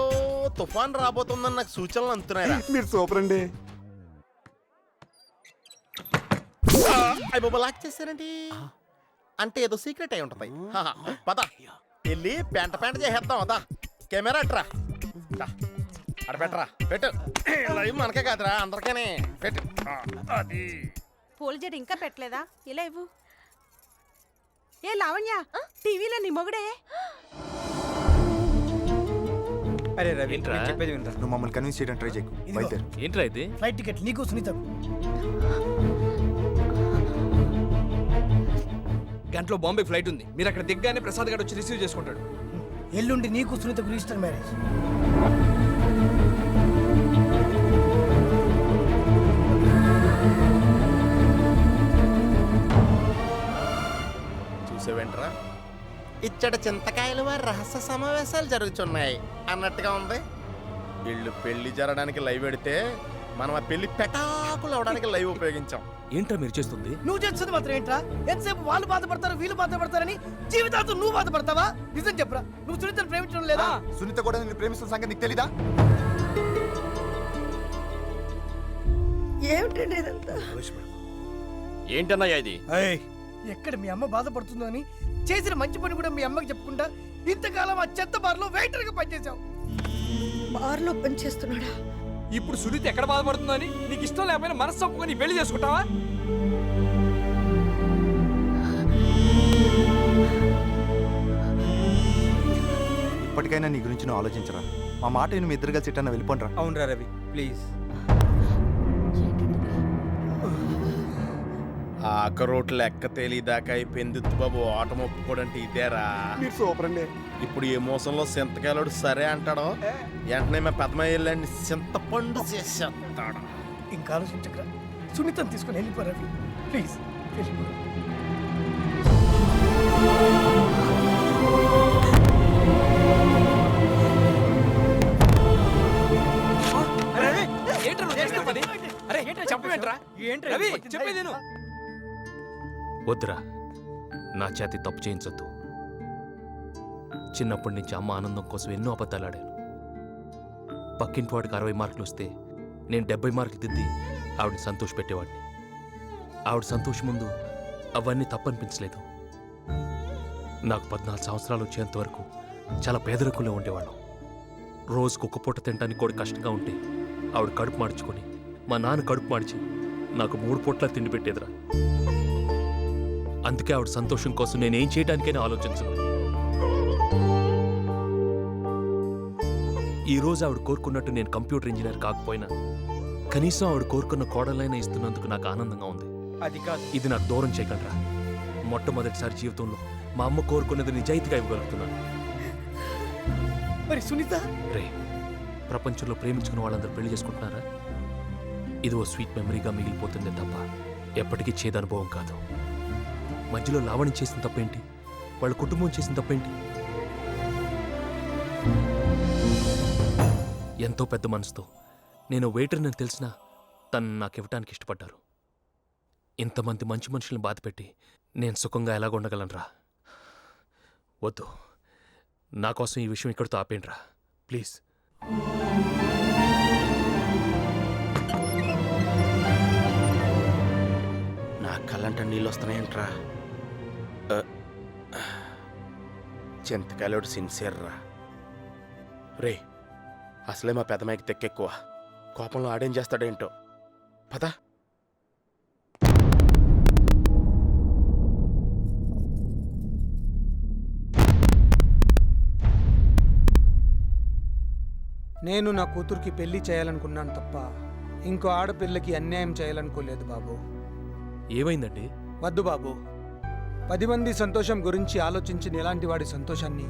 తుఫాన్ రాబోతుందని నాకు సూచనలు అందుతున్నాయి. మీరు సూపర్ అండి. అయ్య బాబా లాక్ చేశారండి. అంటే ఏదో సీక్రెట్ అయి ఉంటది. పద వెళ్ళి పెంట చేసేద్దాం. అదా కెమెరా అట్రా అడ పెట్టరా, పెట్టు. లైవ్ మనకే కాదురా అందరికనే పెట్టు. అది పూల జడ ఇంకా పెట్టలేదా? ఇలా ఇవ్వు. ఏ లావణ్య, టీవీలో నీ మొగుడే. అరే రవి చెప్పేది వినరా. నువ్వు మమ్మల్ని కన్విన్స్ చేయడానికి ట్రై చేయకు. బయలుదేరు. ఏంట్రా ఇది? ఫ్లైట్ టికెట్ నీకు సునీతకు. గంటలో బాంబే ఫ్లైట్ ఉంది. మీరు అక్కడ దిగ్గానే ప్రసాద్ గారు వచ్చి రిసీవ్ చేసుకుంటాడు. ఎల్లుండి నీకు సునీతకు రిజిస్టర్ మ్యారేజ్. చూసేవేంట్రా, ఇచ్చట చింతకాయల వారి రహస్య సమావేశాలు జరుగుతున్నాయి అన్నట్టుగా ఉంది. వీళ్ళు పెళ్లి జరగడానికి లైవ్ పెడితే మనం ఆ పెళ్లి పెటాకులు అవడానికి లైవ్ ఉపయోగించాం. ఏంట్రా మీరు చేస్తుంది? నువ్వు చేస్తుంది మాత్రం ఏంట్రా? ఎంతసేపు వాళ్ళు బాధపడతారు వీళ్ళు బాధపడతారని జీవితాంతం నువ్వు బాధపడతావా? నిజం చెప్పరా, నువ్వు సునీతను ప్రేమించడం లేదా? సునీత కూడా నేను ప్రేమిస్తున్న సంగతి నీకు తెలీదా? ఏమిటండి ఇదంతా? ఏంటన్నయ్యా ఇది? ఎక్కడ మీ అమ్మ బాధపడుతుందో అని చేసిన మంచి పని కూడా మీ అమ్మకి చెప్పకుండా ఇంతకాలం ఆ చెత్త బార్లో వెయిటర్ గా పనిచేసావు. బార్లో పనిచేస్తున్నాడా? ఇప్పుడు సునీత ఎక్కడ బాధపడుతుందని నీకు ఇష్టం లేకపోయినా మనసు చంపుకొని పెళ్లి చేసుకుంటావా? ఇప్పటికైనా నీ గురించి నువ్వు ఆలోచించరా. మా మాట నేను మీ ఇద్దరు కలిసి ఎట్టన్నా వెళ్ళిపోండిరా. అవునరా రవి ప్లీజ్. ఆకరోట్లు లెక్క తేలిదాకా అయిపోయింది బాబు. ఆటం ఒప్పుకోడంటే ఇదేరా. మీరు సూపర్ అండి. ఇప్పుడు ఏ మోసంలో సింతకాయలోడు సరే అంటాడో వెంటనే మా పెద్దమ్మాయి వెళ్ళండి చింతపండు చేసేస్తాడు. ఇంకా ఆలోచించక సునీతను తీసుకుని వెళ్ళిపో రవి ప్లీజ్ వెళ్ళిపో. వద్దురా, నా చేతి తప్పు చేయించొద్దు. చిన్నప్పటి నుంచి అమ్మ ఆనందం కోసం ఎన్నో అబద్ధాలు ఆడాను. పక్కింటి వాడికి 60 మార్కులు వస్తే నేను 70 మార్కులు దిద్ది ఆవిడని సంతోషపెట్టేవాడిని. ఆవిడ సంతోషం ముందు అవన్నీ తప్పనిపించలేదు. నాకు 14 సంవత్సరాలు వచ్చేంత వరకు చాలా పేదరికంలో ఉండేవాళ్ళం. రోజుకు ఒక పూట తినడానికి కూడా కష్టంగా ఉంటే ఆవిడ కడుపు మార్చుకొని మా నాన్న కడుపు మార్చి నాకు 3 పూట్ల తిండి పెట్టేదిరా. అందుకే ఆవిడ సంతోషం కోసం నేనేం చేయడానికైనా ఆలోచించను. ఈరోజు ఆవిడ కోరుకున్నట్టు నేను కంప్యూటర్ ఇంజనీర్ కాకపోయినా కనీసం ఆవిడ కోరుకున్న కోడలైనా ఇస్తున్నందుకు నాకు ఆనందంగా ఉంది. అది కాదు, ఇది నాకు దూరం చేయకండిరా. మొట్టమొదటిసారి జీవితంలో మా అమ్మ కోరుకున్నది నిజాయితీగా ఇవ్వగలుగుతున్నాను. మరి సునీత రే, ప్రపంచంలో ప్రేమించుకున్న వాళ్ళందరూ పెళ్లి చేసుకుంటున్నారా? ఇది ఓ స్వీట్ మెమరీగా మిగిలిపోతుందే తప్ప ఎప్పటికీ చేదు అనుభవం కాదు. మధ్యలో లావణ్యం చేసిన తప్పేంటి? వాళ్ళ కుటుంబం చేసిన తప్పేంటి? ఎంతో పెద్ద మనసుతో నేను వెయిటర్ని తెలిసినా తను నాకు ఇవ్వటానికి ఇష్టపడ్డారు. ఇంతమంది మంచి మనుషుల్ని బాధపెట్టి నేను సుఖంగా ఎలాగుండగలనరా? వద్దు, నా కోసం ఈ విషయం ఇక్కడితో ఆపేండ్రా ప్లీజ్. నా కళ్ళంట నీళ్ళు వస్తున్నాయంట్రా. చింతకాయలోడు సిన్సియర్ రా. రే, అసలే మా పెద్దమ్మాయికి తెక్కెక్కువ. కోపంలో ఆడేం చేస్తాడేంటో. పద. నేను నా కూతురికి పెళ్లి చేయాలనుకున్నాను తప్ప ఇంకో ఆడపిల్లకి అన్యాయం చేయాలనుకోలేదు బాబు. ఏమైందండి? వద్దు బాబు, 10 మంది సంతోషం గురించి ఆలోచించిన ఇలాంటి వాడి సంతోషాన్ని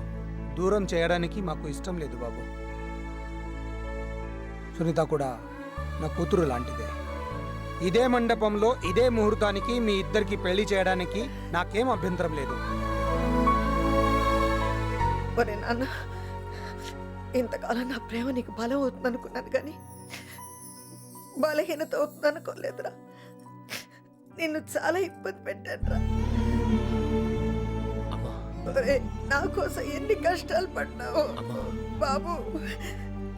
దూరం చేయడానికి మాకు ఇష్టం లేదు బాబు. సునీత కూడా నా కూతురు లాంటిదే. ఇదే మండపంలో ఇదే ముహూర్తానికి మీ ఇద్దరికి పెళ్లి చేయడానికి నాకేం అభ్యంతరం లేదు. ఒరే నాన్న, ఇంతకాలం నా ప్రేమ నీకు బలం అవుతుంది అనుకున్నాను కానీ బలహీనత అవుతుంది అనుకోలేదురా. నిన్ను చాలా ఇబ్బంది పెట్టానురా. నా కోసం ఎన్ని కష్టాలు పడ్డావు బాబు.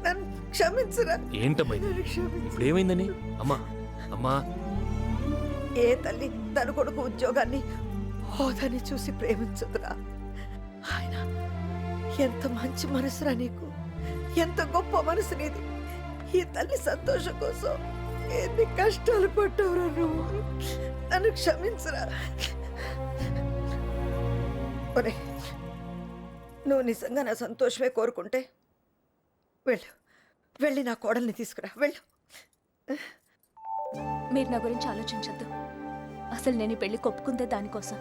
నన్ను క్షమించరా. ఏంటమ్మా ఇప్పుడు ఏమైందని? అమ్మా అమ్మా, ఏ తల్లి తన కొడుకు ఉద్యోగాన్ని హోదాని చూసి ప్రేమించదురా. ఆయన ఎంత మంచి మనసురా నీకు, ఎంత గొప్ప మనసు నీది. ఈ తల్లి సంతోషం కోసం ఎన్ని కష్టాలు పడ్డావురా నువ్వు. నన్ను క్షమించరా. ఒరే, నువ్వు నిజంగా నా సంతోషమే కోరుకుంటే వెళ్ళి నా కోడల్ని తీసుకురా. వెళ్ళు. మీరు నా గురించి ఆలోచించొద్దు. అసలు నేను ఈ పెళ్లి కొప్పుకుందే దానికోసం,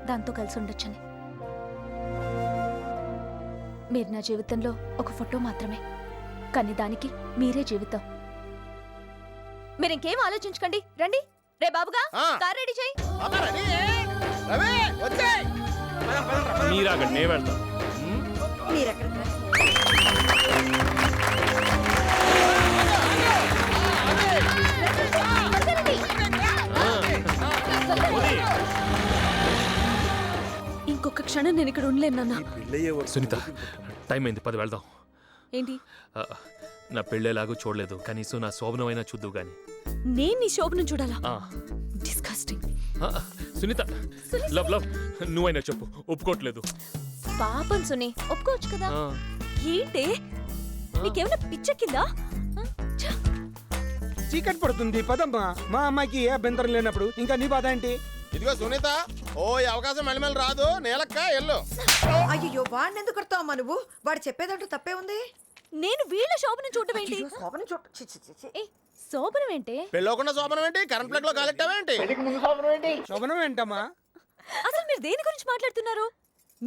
దాంతో కలిసి ఉండొచ్చని. మీరు నా జీవితంలో ఒక ఫోటో మాత్రమే, కానీ దానికి మీరే జీవితం. మీరింకేం ఆలోచించకండి. రండి. రే బాబుగా, కార్ రెడీ చేయి. మీరాగండి, నేను వెళ్తాను. ఇంకొక క్షణం నేను ఇక్కడ ఉండలేను నాన్న. సునీత, టైం అయింది, 10 వెళ్దాం. ఏంటి? నా పెళ్ళేలాగూ చూడలేదు, కనీసం నా శోభనమైనా చూద్దు గాని. నేను నీ శోభను చూడాలా? ఆ. డిస్కస్టింగ్. సునీత, లవ్ లవ్, నువ్వైనా చెప్పు, ఒప్పుకోవట్లేదు. పాపం సునీ, ఒప్పుకోవచ్చు కదా. ఏంటి నీకేమైనా పిచ్చెక్కిందా? చీకటి పడుతుంది, పదమ్మా. మా అమ్మాయికి ఏ అభ్యంతరం లేనప్పుడు ఇంకా నీ బాధ ఏంటి? ఇదిగో సునీత, ఓ ఈ అవకాశం మెల్లమెల్ల రాదు నేలక్క ఎల్లు అయ్యో వాడిని ఎందుకు కొడతావమ్మా నువ్వు? వాడు చెప్పేదంటూ తప్పే ఉంది. నేను వీళ్ళ శోభను చూడటం ఏంటి? శోభను ఏ, శోభనం ఏంటి? పెళ్ళవకుండా శోభనం ఏంటి? కరెంట్ ప్లగ్ లో కాలెట్టావేంటి? శోభనం ఏంటమ్మా? అసలు మీరు దేని గురించి మాట్లాడుతున్నారు?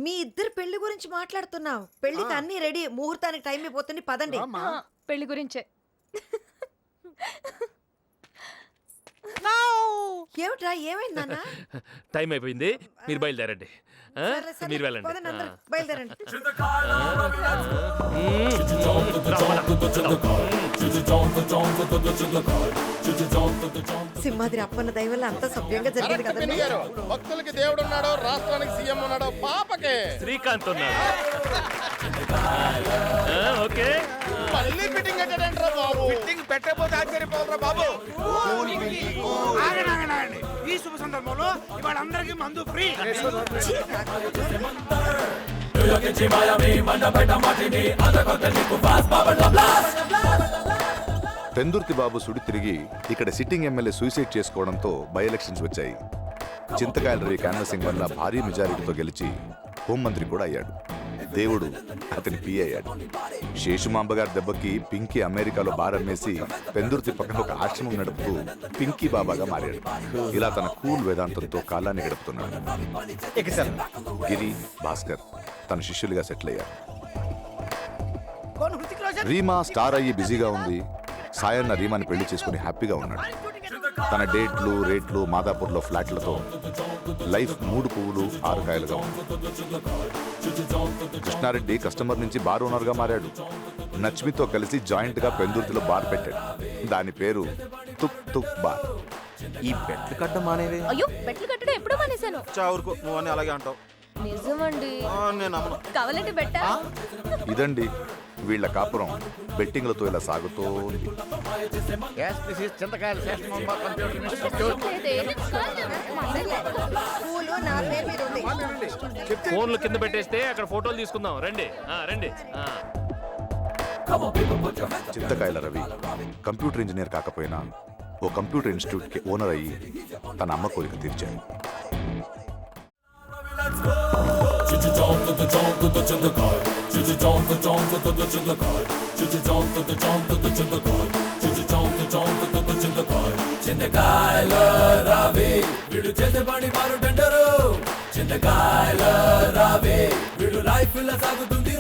మీ ఇద్దరు పెళ్లి గురించి మాట్లాడుతున్నావు. పెళ్లికి అన్ని రెడీ, ముహూర్తానికి టైం అయిపోతుంది, పదండి. పెళ్లి గురించే. ఏమిట్రా ఏమైందన్నా? టైం అయిపోయింది, మీరు బయలుదేరండి. ఆ? మీరు వెళ్ళండి. పదండి అందరూ, బయలుదేరండి. సింహాద్రి అప్పన్న దయ వల్ల అంతా సభ్యంగా జరిగింది కరెక్ట్ కదా. పిన్ని గారు. భక్తులకి దేవుడు ఉన్నాడు, రాష్ట్రానికి సీఎం ఉన్నాడు, పాపకే శ్రీకాంత్ ఉన్నాడు. ఓకే మళ్ళీ ఫిట్టింగ్ పెట్టాడంటారా బాబు? ఫిట్టింగ్ పెట్టకపోతే ఆశ్చర్యపోతారా బాబు? ఆగండి. ఈ శుభ సందర్భంలో ఇవాళ అందరికీ మందు ఫ్రీ. పెందుర్తి బాబు సుడి తిరిగి ఇక్కడ సిట్టింగ్ ఎమ్మెల్యే సూసైడ్ చేసుకోవడంతో బై ఎలక్షన్స్ వచ్చాయి. చింతకాయల రవి క్యాన్వసింగ్ వల్ల భారీ మెజారిటీతో గెలిచి హోంమంత్రి కూడా అయ్యాడు. దేవుడు అతని పి అయ్యాడు. శేషుమాంబ గారి దెబ్బకి పింకీ అమెరికాలో బార్ అమ్మేసి పెందుర్తి పక్కన ఒక ఆశ్రమం నడుపుతూ పింకీ బాబాగా మారాడు. ఇలా తన కూల్ వేదాంతంతో కాలాన్ని గడుపుతున్నాడు. గిరి, భాస్కర్ తన శిష్యులుగా సెటిల్ అయ్యారు. రీమా స్టార్ అయ్యి బిజీగా ఉంది. సాయన్న రీమాని పెళ్లి చేసుకుని హ్యాపీగా ఉన్నాడు. తన డేట్లు రేట్లు మాదాపూర్లో ఫ్లాట్లతో లైఫ్ 3 పువ్వులు 6 కాయలుగా ఉంది. కృష్ణారెడ్డి కస్టమర్ నుంచి బార్ ఓనర్గా మారాడు. నచ్మితో కలిసి జాయింట్గా పెందుర్తిలో బార్ పెట్టాడు. దాని పేరు తుక్ తుక్ బార్. ఈ బెట్లు కట్టడం మానేవే. అయ్యో, బెట్లు కట్టడం ఎప్పుడో మానేశాను. చావురుకో, నువ్వు అని అలాగే అంటావు. నిజమండి. నేను నమ్మను. కావాలంటే బెట్టా? ఇదండి వీళ్ళ కాపురం బెట్టింగ్లతో ఇలా సాగుతూ ఉంది. చింతకాయల శేషమాంబ కంప్యూటర్ ఇన్స్టిట్యూట్. స్కూలు నా పేరు మీద ఉంది. ఫోన్లు కింద పెట్టేస్తే అక్కడ ఫోటోలు తీసుకుందాం. రండి రండి. చింతకాయల రవి కంప్యూటర్ ఇంజనీర్ కాకపోయినా ఓ కంప్యూటర్ ఇన్స్టిట్యూట్కి ఓనర్ అయ్యి తన అమ్మ కోరిక తీర్చాడు. చింతకాయల రావి వీడు చేసే పని మారు టెండరు. చింతకాయల రావి వీడు లైఫ్ ఇలా సాగుతుంది.